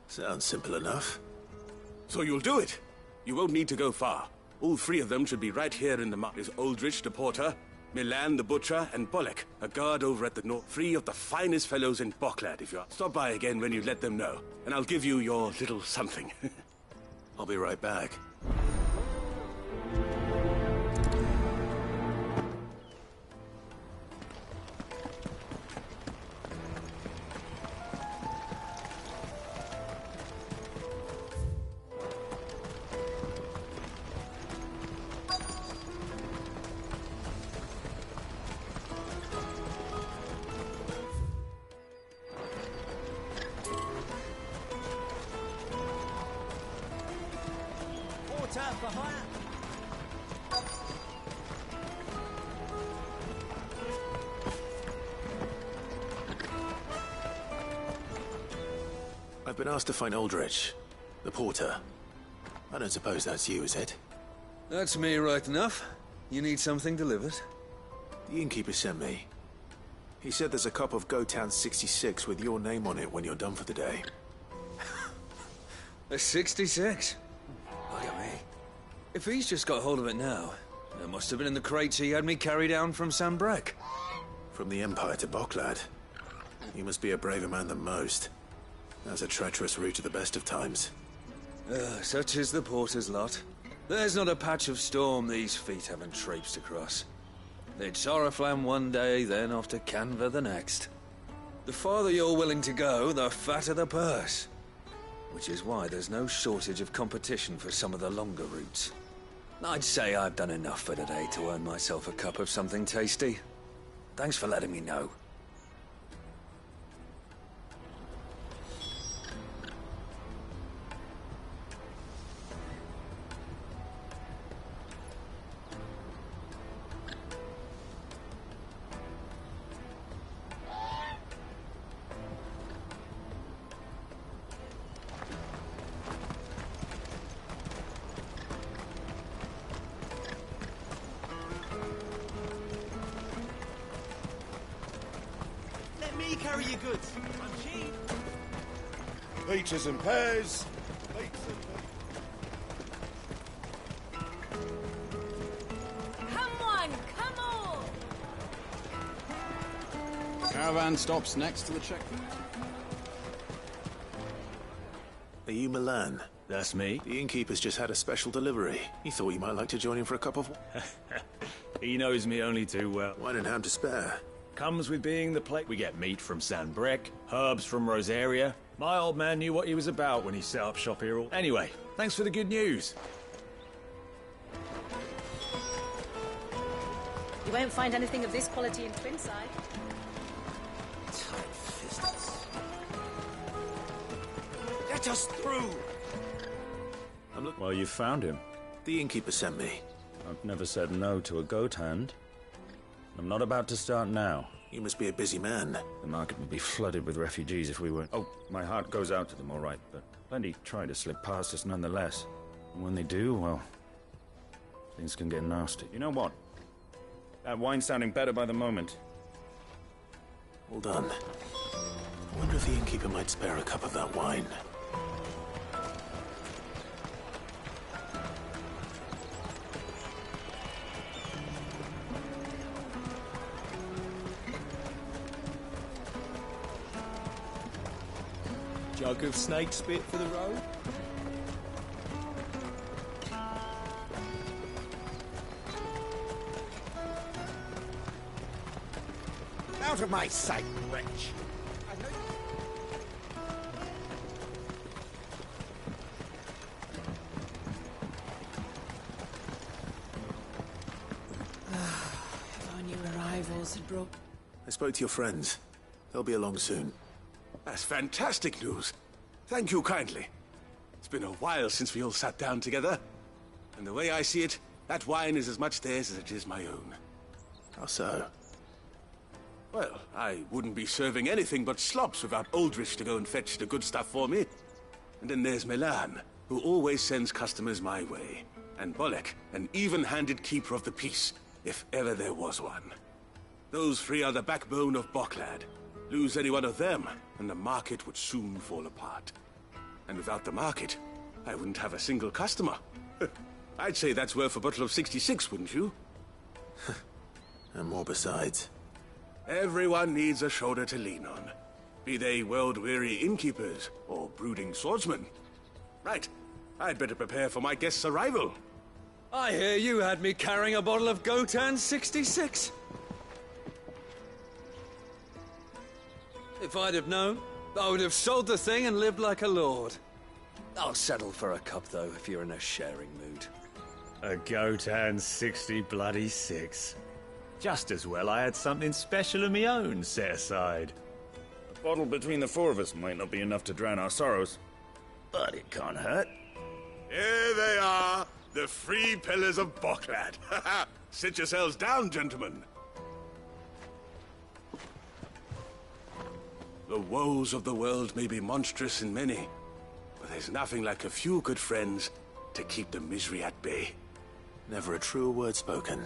Sounds simple enough. So you'll do it. You won't need to go far. All three of them should be right here in the market. Is Aldrich the porter, Milan the butcher, and Bolek, a guard over at the north. Three of the finest fellows in Boklad, if you are. Stop by again when you let them know, and I'll give you your little something. I'll be right back. Time for hire. I've been asked to find Aldrich, the porter. I don't suppose that's you, is it? That's me right enough. You need something delivered? The innkeeper sent me. He said there's a cup of Gotan 66 with your name on it when you're done for the day. A 66? Look at me. If he's just got hold of it now, it must have been in the crates he had me carry down from Sambrek. From the Empire to Boklad. You must be a braver man than most. That's a treacherous route at the best of times. Such is the porter's lot. There's not a patch of storm these feet haven't traipsed across. It's Oriflamme one day, then off to Canva the next. The farther you're willing to go, the fatter the purse. Which is why there's no shortage of competition for some of the longer routes. I'd say I've done enough for today to earn myself a cup of something tasty. Thanks for letting me know. Carry your goods. I'm keen. Peaches and pears. Come on, come on! Caravan stops next to the checkpoint. Are you Milan? That's me. The innkeeper's just had a special delivery. He thought you might like to join him for a cup of... He knows me only too well. Wine and ham to spare. Comes with being the plate. We get meat from Sanbrek, herbs from Rosaria. My old man knew what he was about when he set up shop here. Anyway, thanks for the good news. You won't find anything of this quality in Twinside. Tight-fisted. Let us through! Well, you found him. The innkeeper sent me. I've never said no to a goat hand. I'm not about to start now. You must be a busy man. The market would be flooded with refugees if we were... Oh, my heart goes out to them, all right, but plenty try to slip past us nonetheless. And when they do, well, things can get nasty. You know what? That wine's sounding better by the moment. All done. I wonder if the innkeeper might spare a cup of that wine. Jug of snake spit for the road? Out of my sight, wretch! If our new arrivals had brought... I spoke to your friends. They'll be along soon. That's fantastic news. Thank you kindly. It's been a while since we all sat down together. And the way I see it, that wine is as much theirs as it is my own. How so? Well, I wouldn't be serving anything but slops without Aldrich to go and fetch the good stuff for me. And then there's Milan, who always sends customers my way. And Bolek, an even-handed keeper of the peace, if ever there was one. Those three are the backbone of Boklad. Lose any one of them, and the market would soon fall apart. And without the market, I wouldn't have a single customer. I'd say that's worth a bottle of 66, wouldn't you? And more besides. Everyone needs a shoulder to lean on. Be they world-weary innkeepers or brooding swordsmen. Right, I'd better prepare for my guest's arrival. I hear you had me carrying a bottle of Gotan 66. If I'd have known, I would have sold the thing and lived like a lord. I'll settle for a cup, though, if you're in a sharing mood. A Gotan 60 bloody 6. Just as well I had something special of my own set aside. A bottle between the four of us might not be enough to drown our sorrows, but it can't hurt. Here they are, the three pillars of Boklad. Sit yourselves down, gentlemen. The woes of the world may be monstrous in many, but there's nothing like a few good friends to keep the misery at bay. Never a truer word spoken.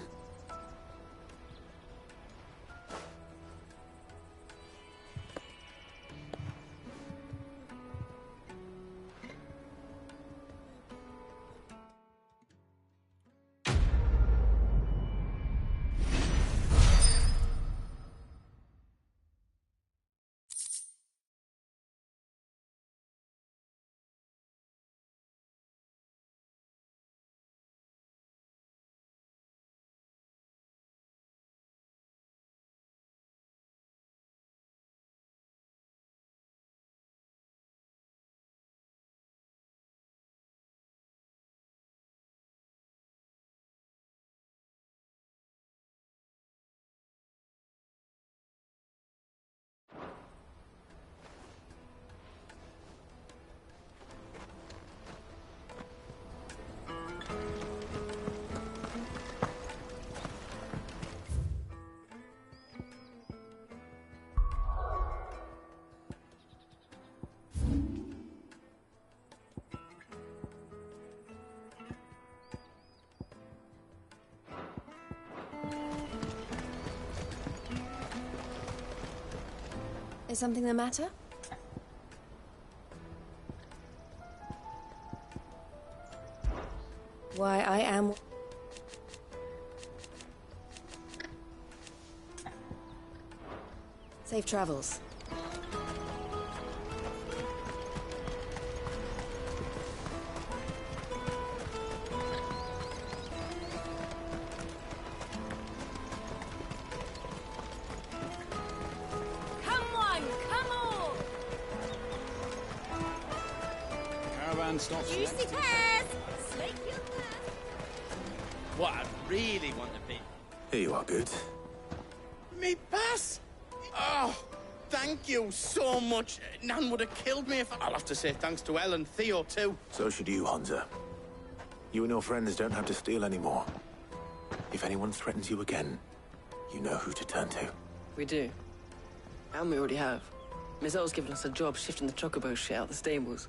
Is something the matter? Why, I am... Safe travels. Caravan stops next. Juicy pears! Slake your What I really want to be. Here you are, Goods. Me pass? Oh, thank you so much. Nan would have killed me if I'll have to say thanks to Elle and Theo, too. So should you, Hansa. You and your friends don't have to steal anymore. If anyone threatens you again, you know who to turn to. We do. And we already have. Miss L's given us a job shifting the chocobo shit out the stables.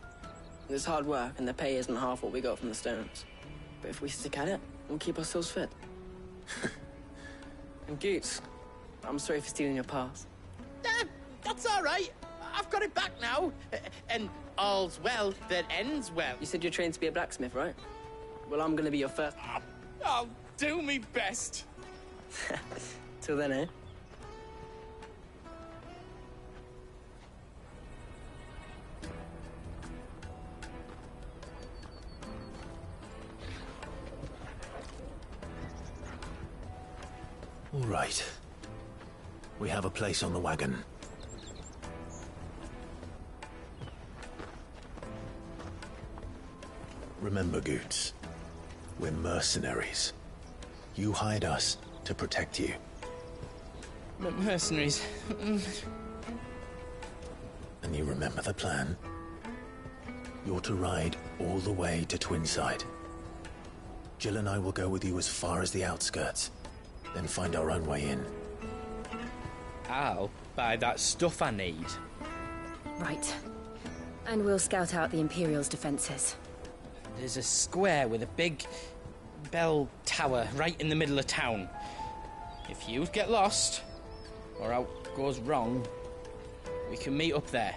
It's hard work, and the pay isn't half what we got from the stones. But if we stick at it, we'll keep ourselves fit. And Goots, I'm sorry for stealing your pass. That's all right. I've got it back now. And all's well that ends well. You said you're trained to be a blacksmith, right? Well, I'm gonna be your first... I'll do me best. Till then, eh? All right. We have a place on the wagon. Remember, Goots, we're mercenaries. You hired us to protect you. Mercenaries. And you remember the plan? You're to ride all the way to Twinside. Jill and I will go with you as far as the outskirts, then find our own way in. I'll buy that stuff I need. Right. And we'll scout out the Imperial's defenses. There's a square with a big bell tower right in the middle of town. If you get lost, or out goes wrong, we can meet up there.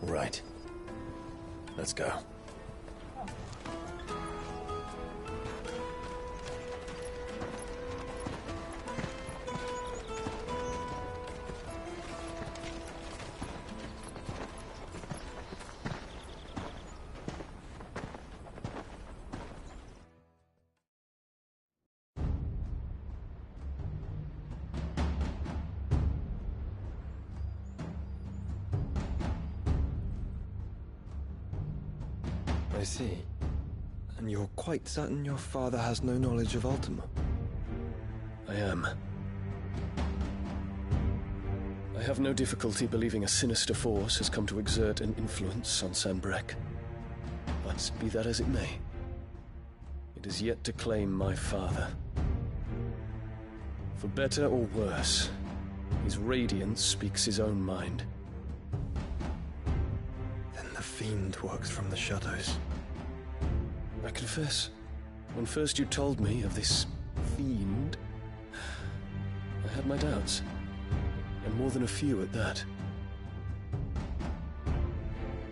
Right. Let's go. I see. And you're quite certain your father has no knowledge of Ultima? I am. I have no difficulty believing a sinister force has come to exert an influence on Sanbreque. But be that as it may, it is yet to claim my father. For better or worse, his radiance speaks his own mind. Then the fiend works from the shadows. I confess, when first you told me of this fiend, I had my doubts. And more than a few at that.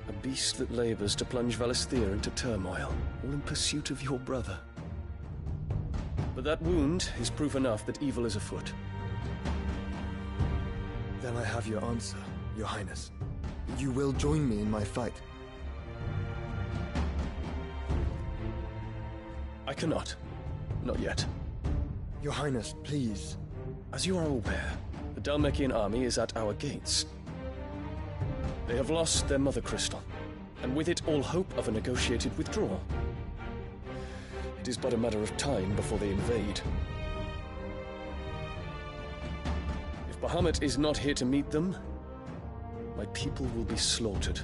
A beast that labors to plunge Valisthea into turmoil, all in pursuit of your brother. But that wound is proof enough that evil is afoot. Then I have your answer, Your Highness. You will join me in my fight. I cannot. Not yet. Your Highness, please. As you are aware, the Dhalmekian army is at our gates. They have lost their mother crystal, and with it all hope of a negotiated withdrawal. It is but a matter of time before they invade. If Bahamut is not here to meet them, my people will be slaughtered.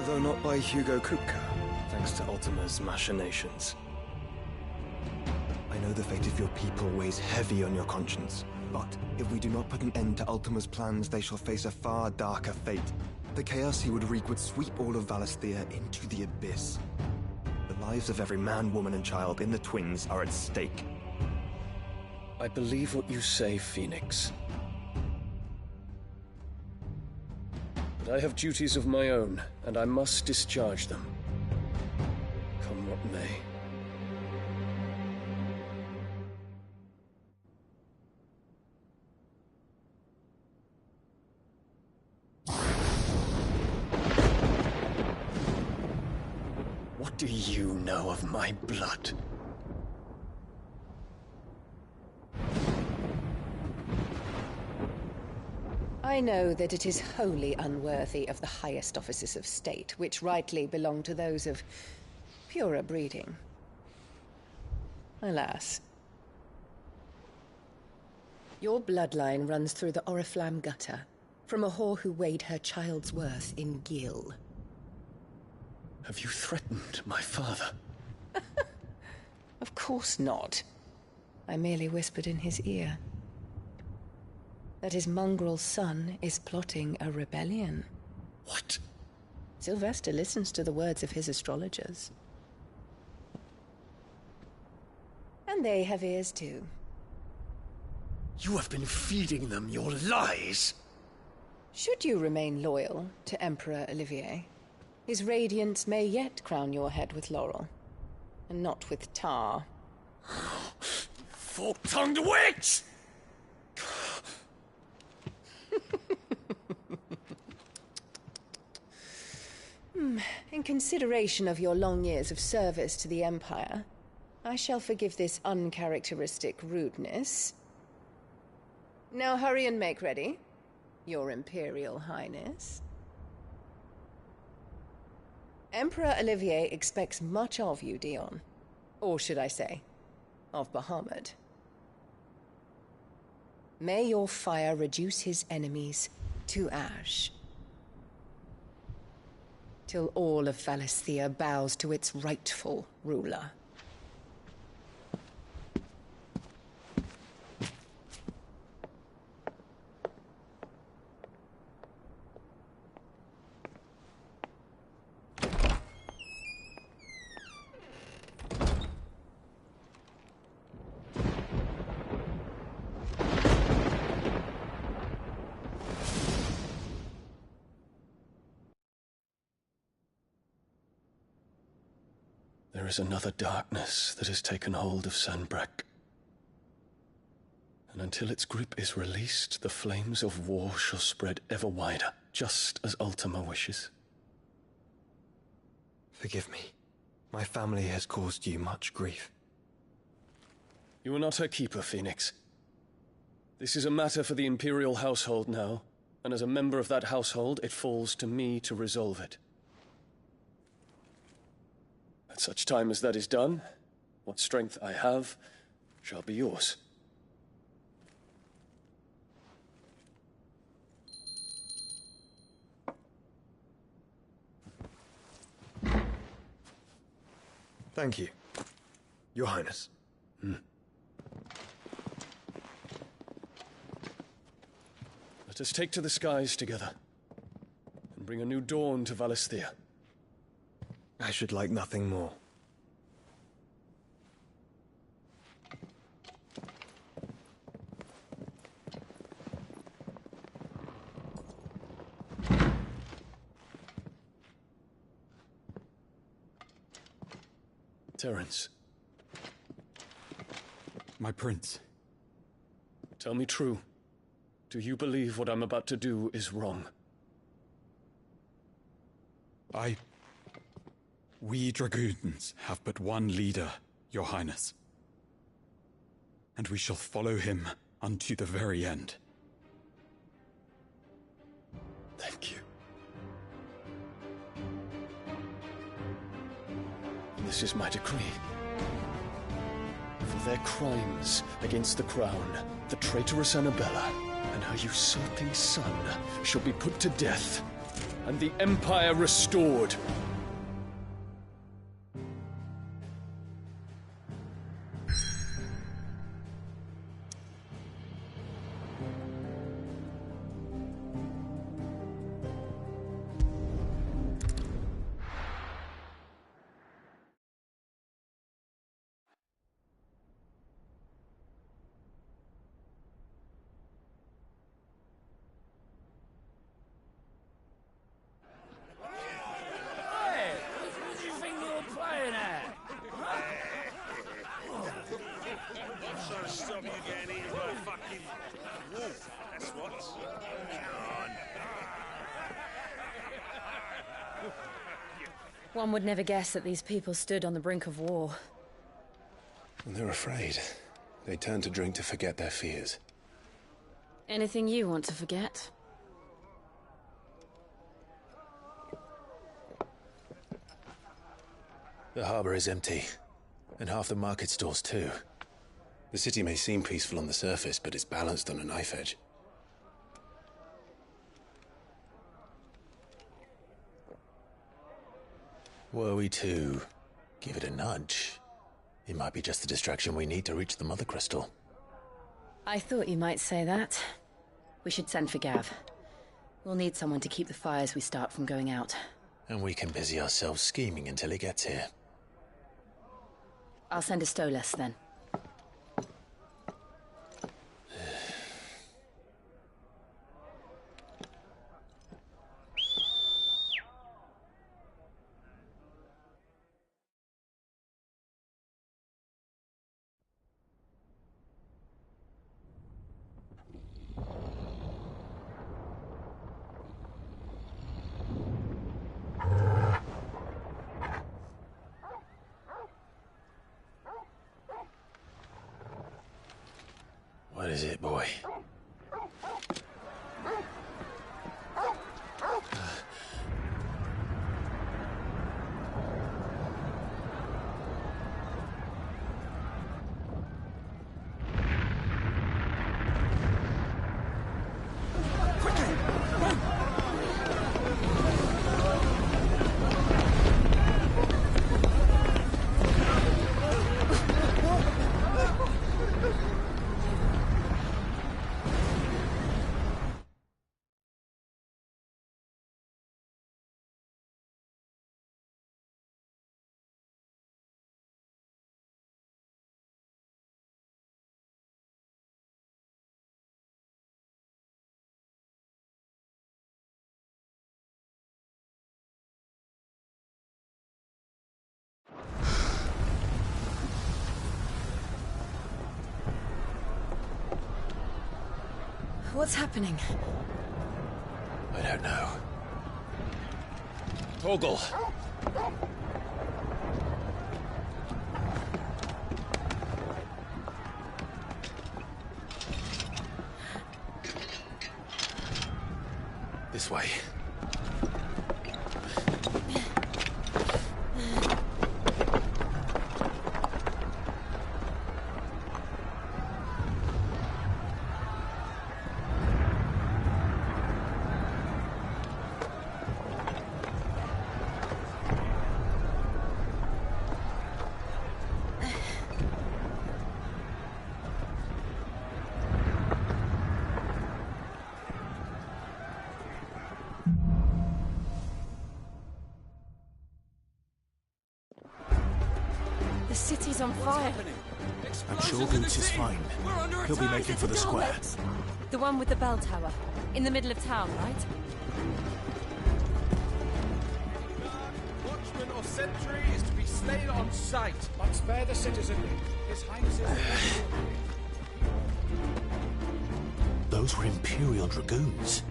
Though not by Hugo Kupka, thanks to Ultima's machinations. I know the fate of your people weighs heavy on your conscience, but if we do not put an end to Ultima's plans, they shall face a far darker fate. The chaos he would wreak would sweep all of Valisthea into the abyss. The lives of every man, woman, and child in the Twins are at stake. I believe what you say, Phoenix. But I have duties of my own, and I must discharge them. Come what may. What do you know of my blood? I know that it is wholly unworthy of the highest offices of state, which rightly belong to those of purer breeding. Alas. Your bloodline runs through the Oriflamme gutter, from a whore who weighed her child's worth in gil. Have you threatened my father? Of course not. I merely whispered in his ear that his mongrel son is plotting a rebellion. What? Sylvester listens to the words of his astrologers. And they have ears too. You have been feeding them your lies! Should you remain loyal to Emperor Olivier, his radiance may yet crown your head with laurel, and not with tar. Fork-tongued witch! In consideration of your long years of service to the Empire, I shall forgive this uncharacteristic rudeness. Now hurry and make ready, Your Imperial Highness. Emperor Olivier expects much of you, Dion. Or should I say, of Bahamut. May your fire reduce his enemies to ash, till all of Valisthea bows to its rightful ruler. There is another darkness that has taken hold of Sanbreque. And until its grip is released, the flames of war shall spread ever wider, just as Ultima wishes. Forgive me. My family has caused you much grief. You are not her keeper, Phoenix. This is a matter for the Imperial household now, and as a member of that household, it falls to me to resolve it. At such time as that is done, what strength I have shall be yours. Thank you, Your Highness. Let us take to the skies together, and bring a new dawn to Valisthea. I should like nothing more. Terence. My prince. Tell me true. Do you believe what I'm about to do is wrong? We dragoons have but one leader, Your Highness. And we shall follow him unto the very end. Thank you. This is my decree. For their crimes against the crown, the traitorous Annabella and her usurping son shall be put to death, and the Empire restored. One would never guess that these people stood on the brink of war. And they're afraid. They turn to drink to forget their fears. Anything you want to forget? The harbor is empty, and half the market stalls too. The city may seem peaceful on the surface, but it's balanced on a knife edge. Were we to give it a nudge, it might be just the distraction we need to reach the Mother Crystal. I thought you might say that. We should send for Gav. We'll need someone to keep the fires we start from going out. And we can busy ourselves scheming until he gets here. I'll send a Stolas then. What is it, boy? What's happening? I don't know. Torgal! This way. The city's on fire. I'm sure Boots is fine. He'll be making for the square. The one with the bell tower. In the middle of town, right? Watchman or sentry is to be slain on sight, but spare the citizenry. His Highness is... Those were Imperial Dragoons.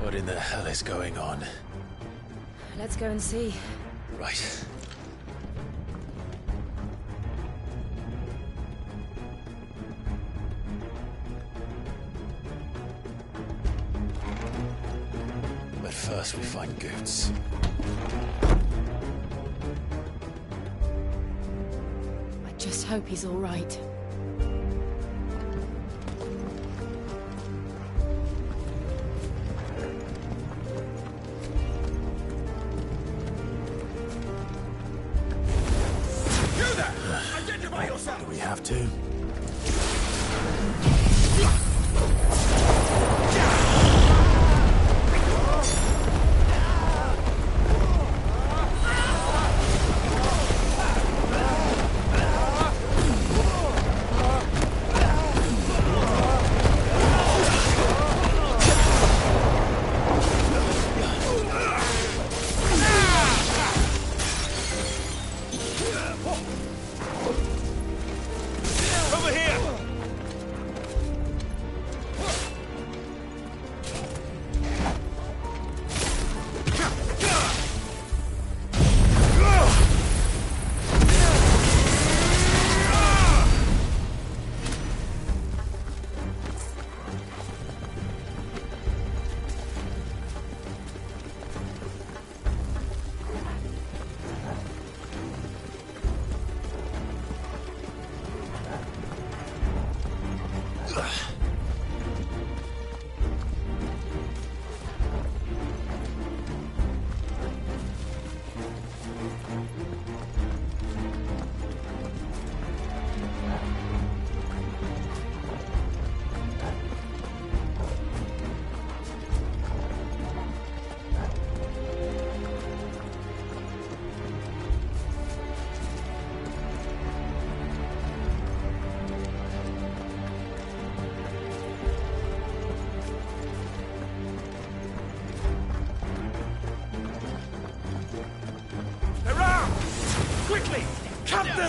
What in the hell is going on? Let's go and see. Right. But first we find Goots. I just hope he's all right. Do we have to?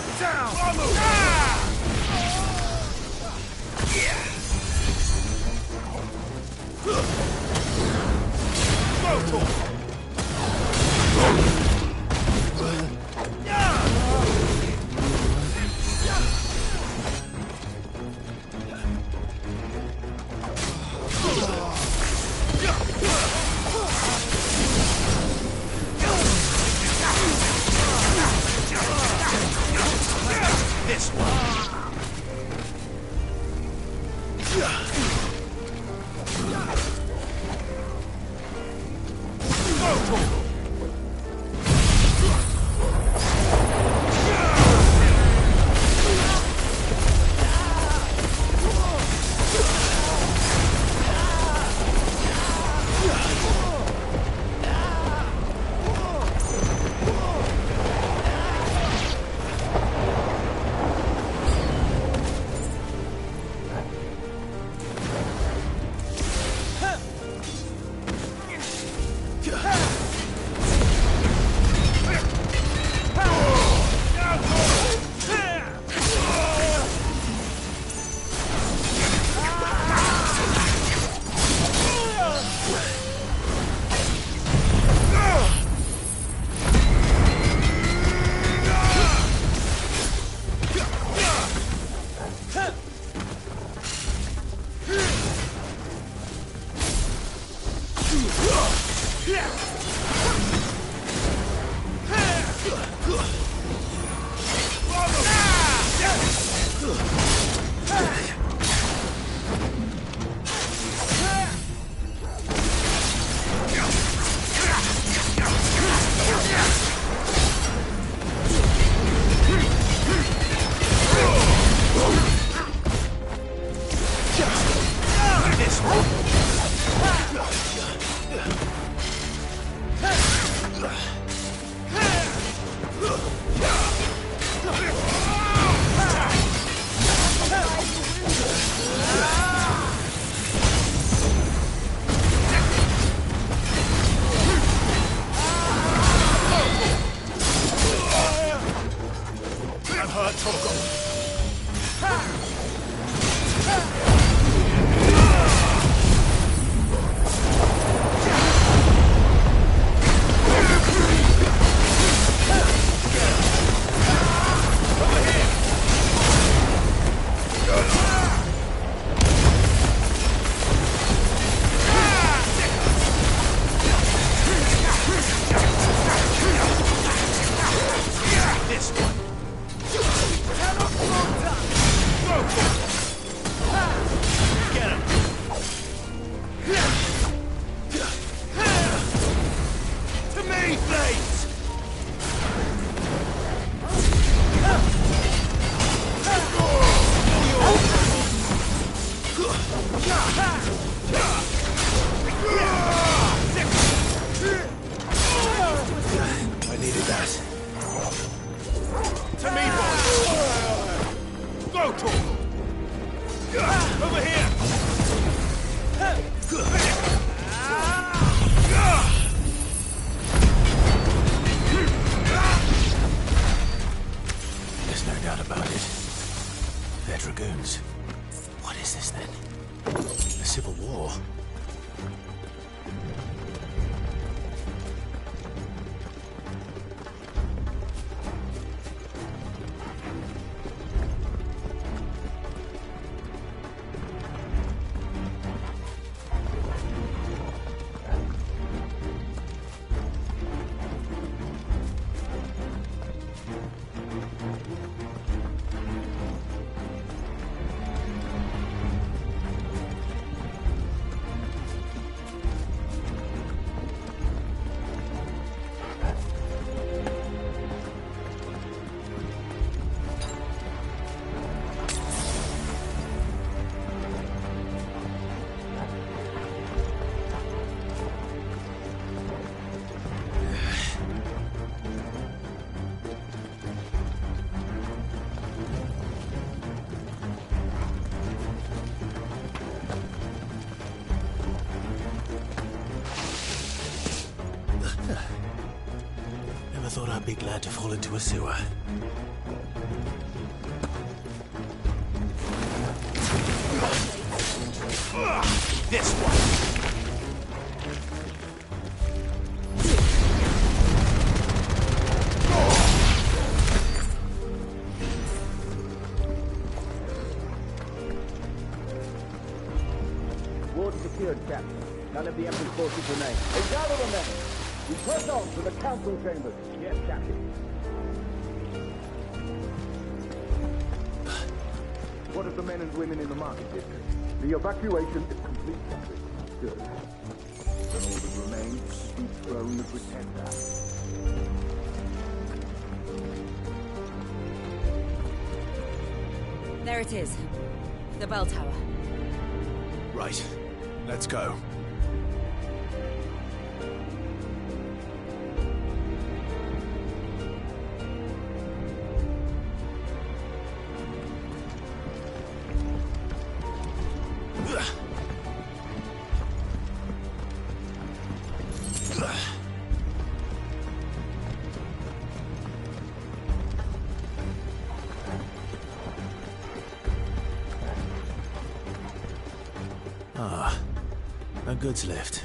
him down! Ah! Go for it! This one. Never thought I'd be glad to fall into a sewer. This one. Ward secured, Captain. None of the Emperor's forces remain. Hey, gather the men! We press on to the council chambers. Yes, Captain. What of the men and women in the market district? The evacuation is complete, Captain. Good. Then all that remains is the sweet throne of Pretender. There it is. The bell tower. Right. Let's go. Ah, no goods left.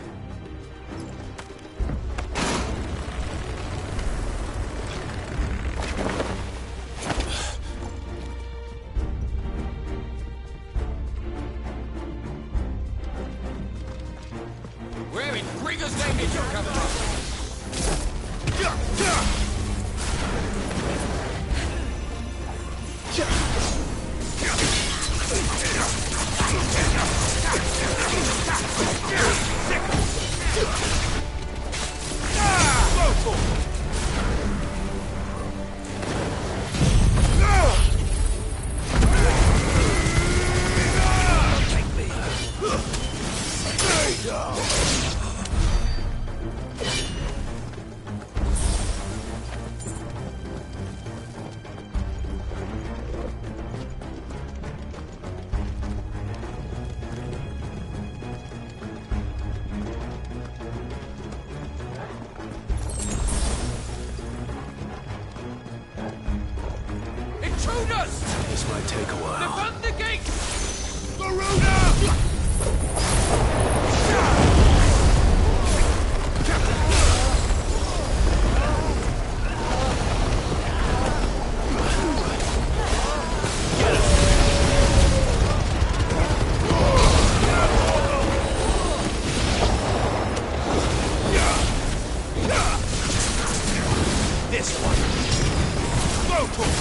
Where in Gregor's name did you come from? Intruders! This might take a while. Defend the gates! Garuda! This one. Go for it.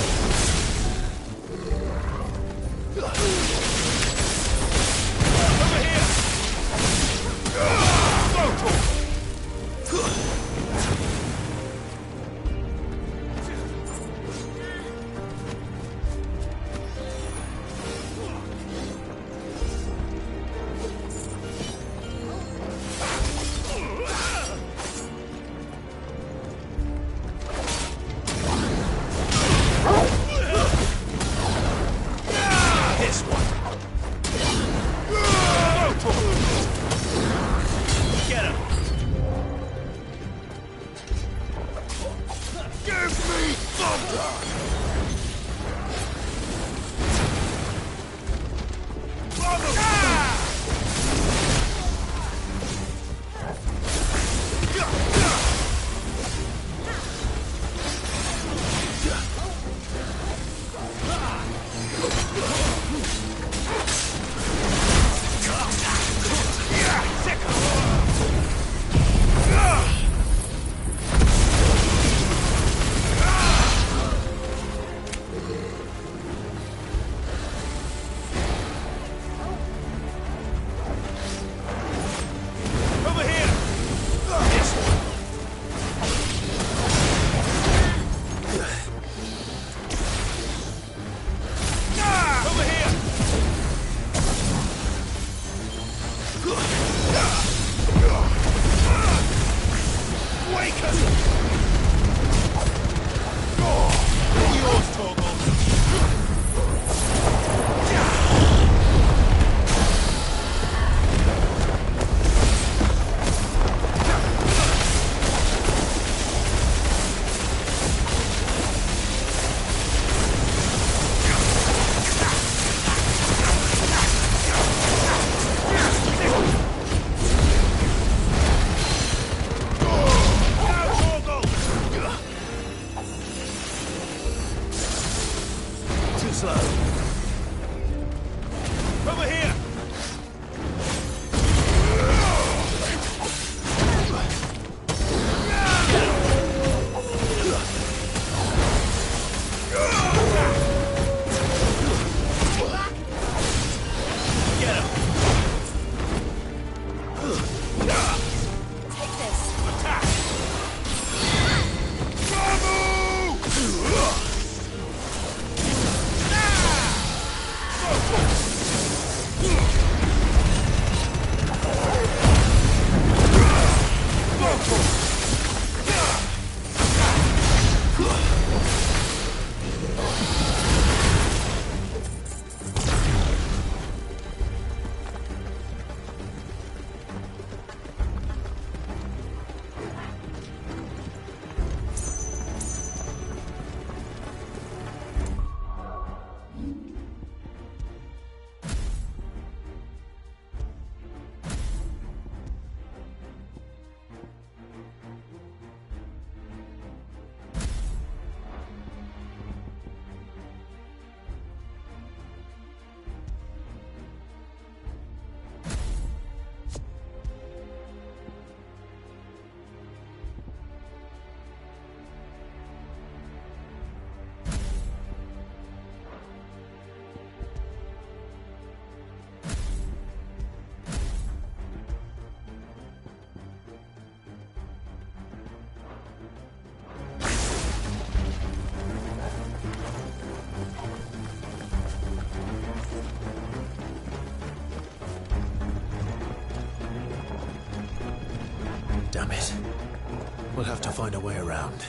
Damn it. We'll have to find a way around.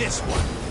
This one.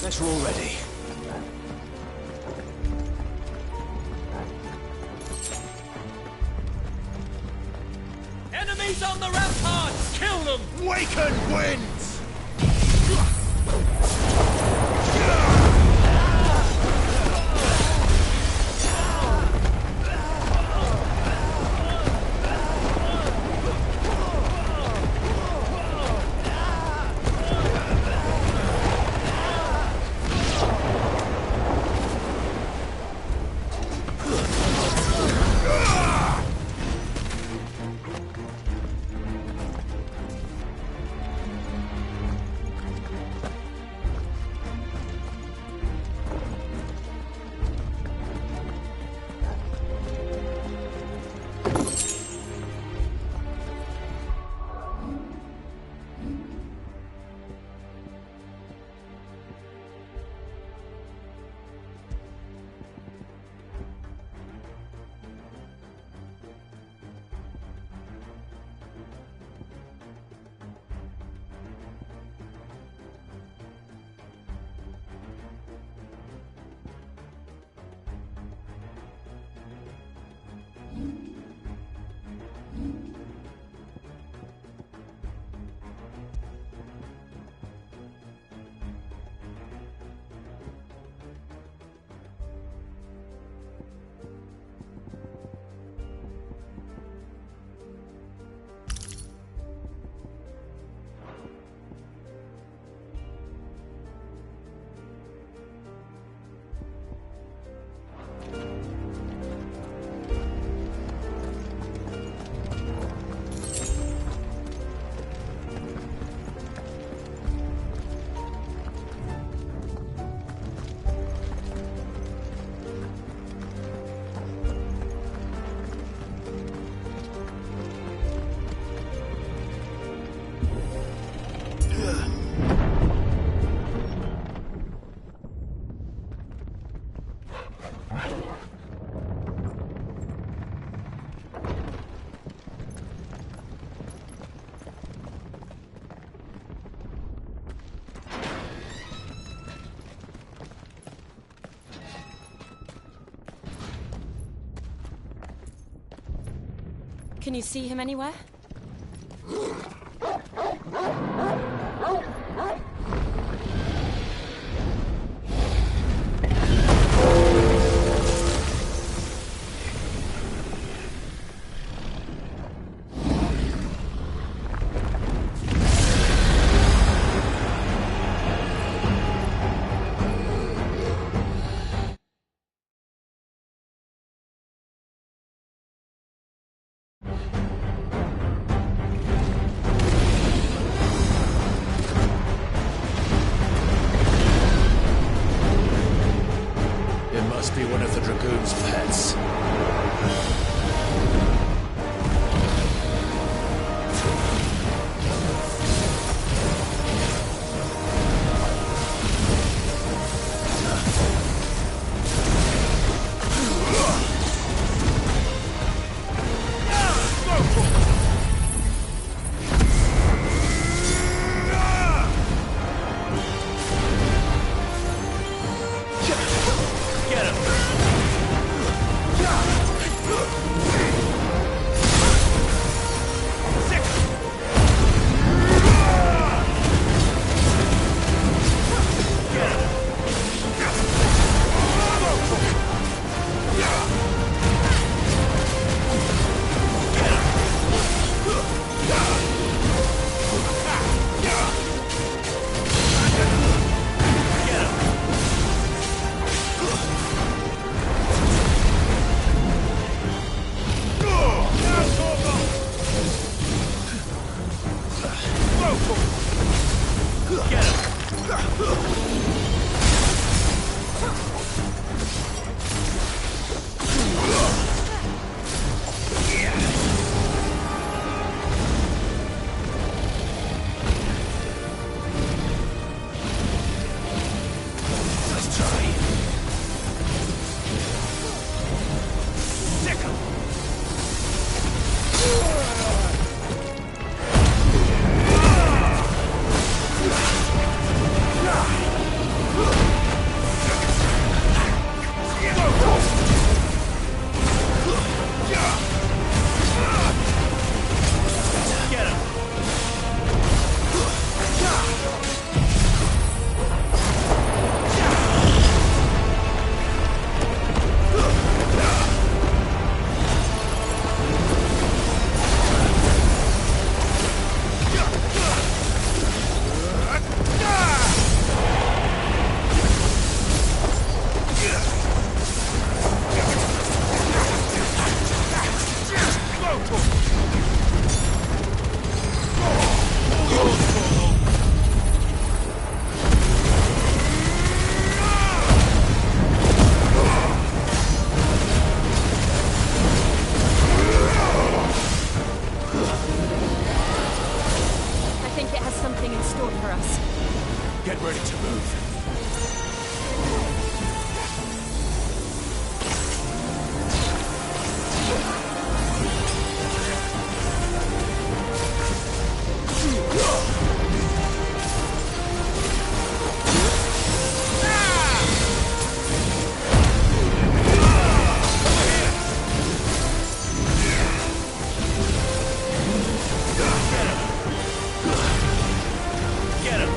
better already. Enemies on the ramparts! Kill them! Waken winds! Can you see him anywhere? Must be one of the Dragoon's pets. Yeah! everything in store for us. Get ready to move. Get him!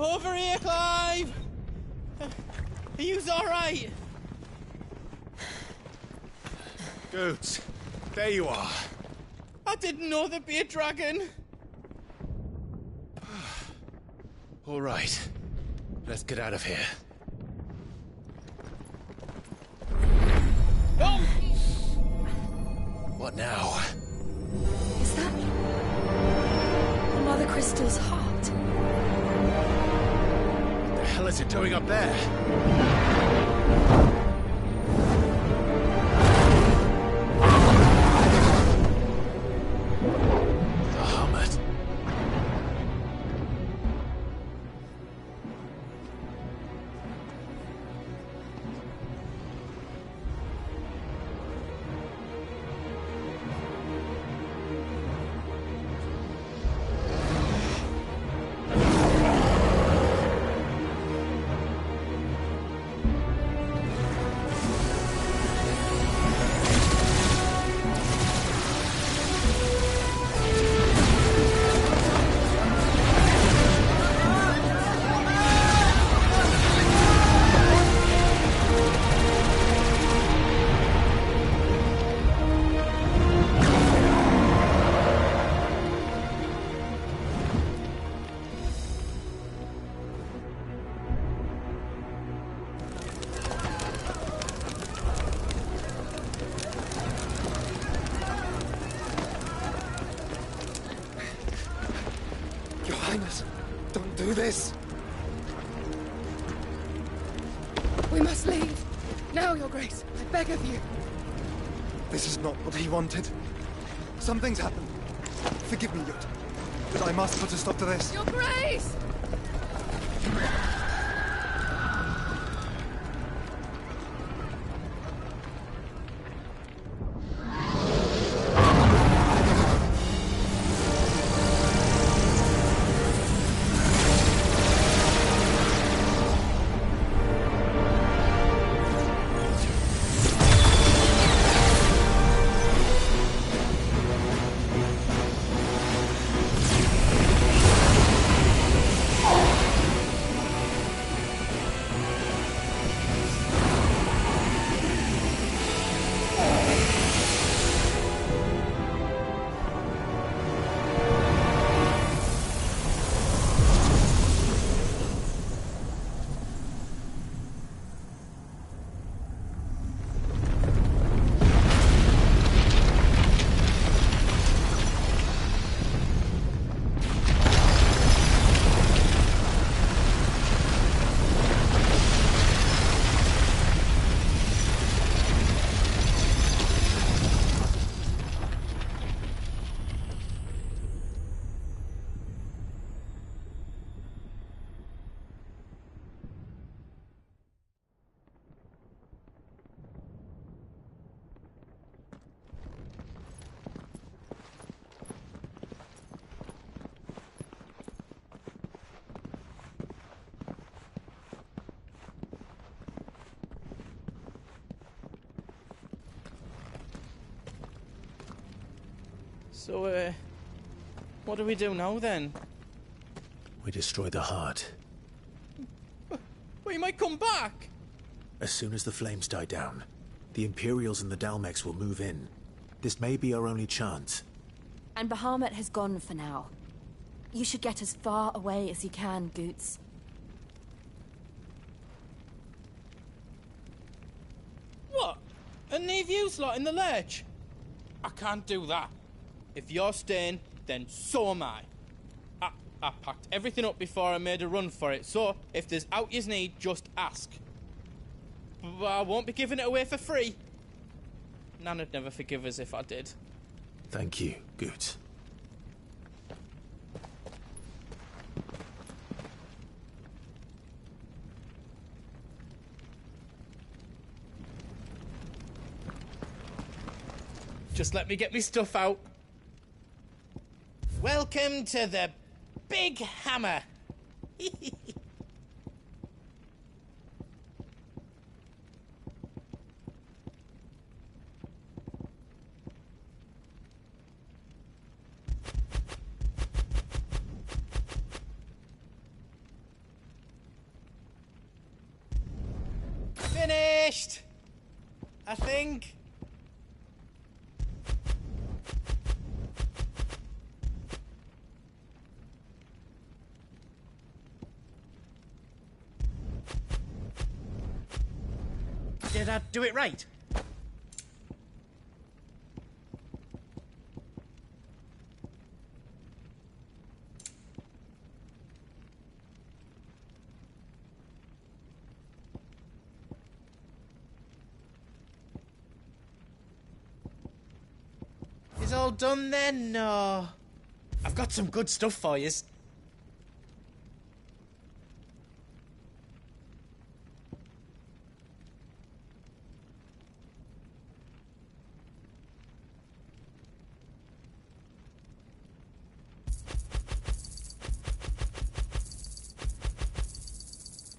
Over here, Clive! Are yous alright? Goods, there you are. I didn't know there'd be a dragon. All right. Let's get out of here. Oh! What now? Is that Mother Crystal's heart? What the hell is it doing up there? Don't do this! We must leave. Now, Your Grace. I beg of you. This is not what he wanted. Something's happened. Forgive me, Yut. But I must put a stop to this. Your Grace! So, what do we do now, then? We destroy the heart. Well, you might come back! As soon as the flames die down, the Imperials and the Dalmex will move in. This may be our only chance. And Bahamut has gone for now. You should get as far away as you can, Goots. What? And leave you lot in the lurch? I can't do that. If you're staying, then so am I. I packed everything up before I made a run for it, so if there's out yous need, just ask. But I won't be giving it away for free. Nana'd never forgive us if I did. Thank you, Goots. Just let me get me stuff out. Welcome to the Big Hammer. Did I do it right? Is all done then? No. I've got some good stuff for yous.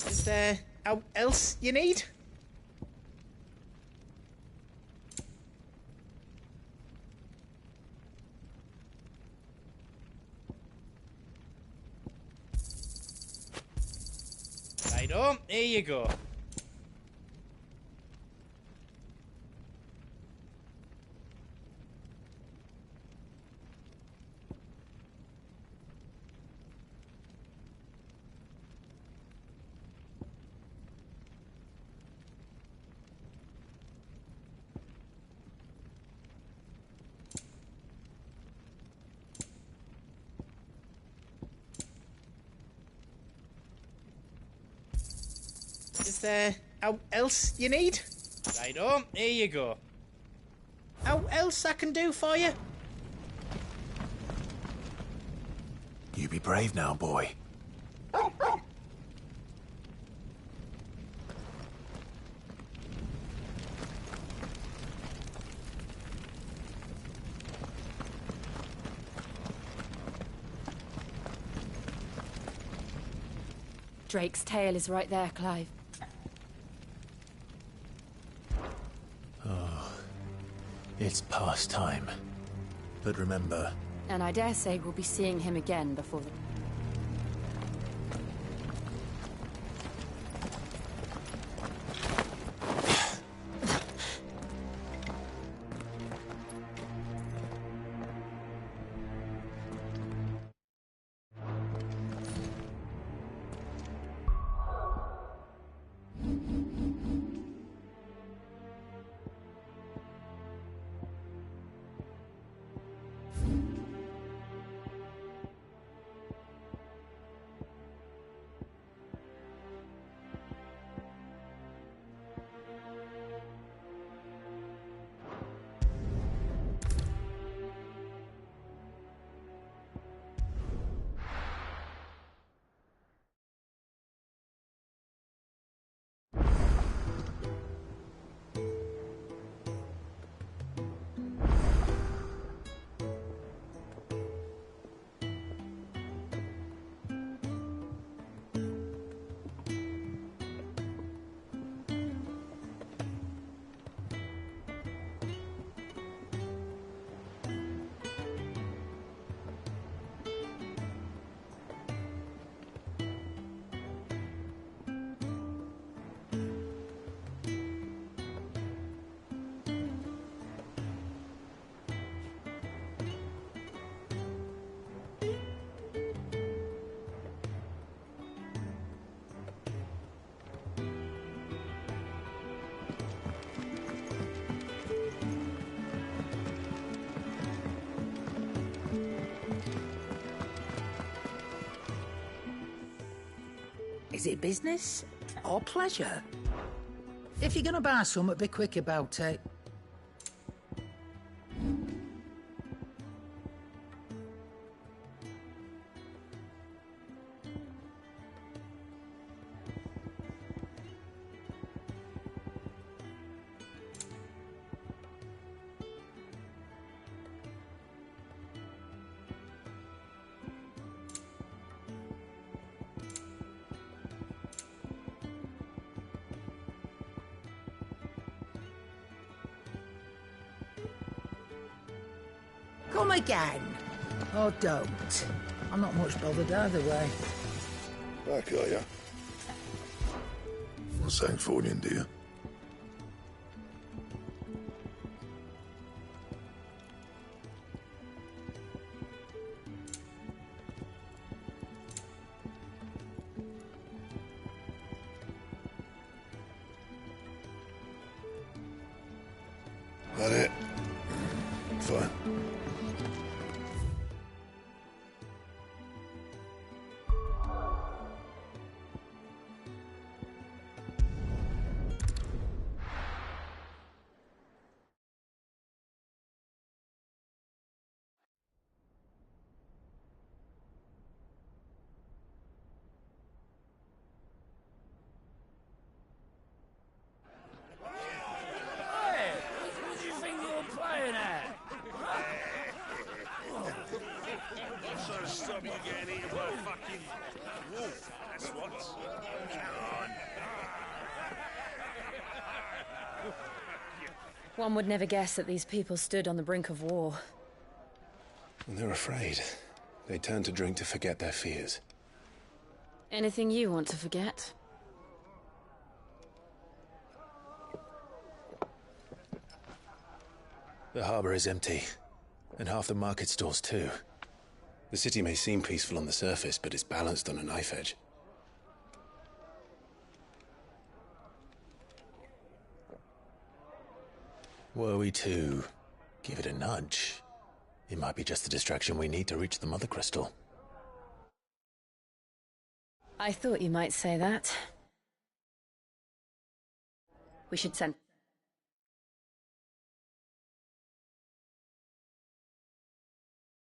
Is there out else you need? Righto, here you go. Is there out else you need? Righto, here you go. Out else I can do for you? You be brave now, boy. Drake's tail is right there, Clive. Oh, it's past time. But remember... And I dare say we'll be seeing him again before the... Is it business or pleasure? If you're gonna buy something, be quick about it. Come again. Or don't. I'm not much bothered either way. Back, are ya? What's that for in, dear? That it? Fine. Hey! Who do you think you're playing at? I'm trying to stop you getting eaten by a fucking wolf, that's what. Come on. One would never guess that these people stood on the brink of war. And they're afraid. They turn to drink to forget their fears. Anything you want to forget? The harbor is empty, and half the market stalls too. The city may seem peaceful on the surface, but it's balanced on a knife edge. Were we to give it a nudge, it might be just the distraction we need to reach the Mother Crystal. I thought you might say that. We should send...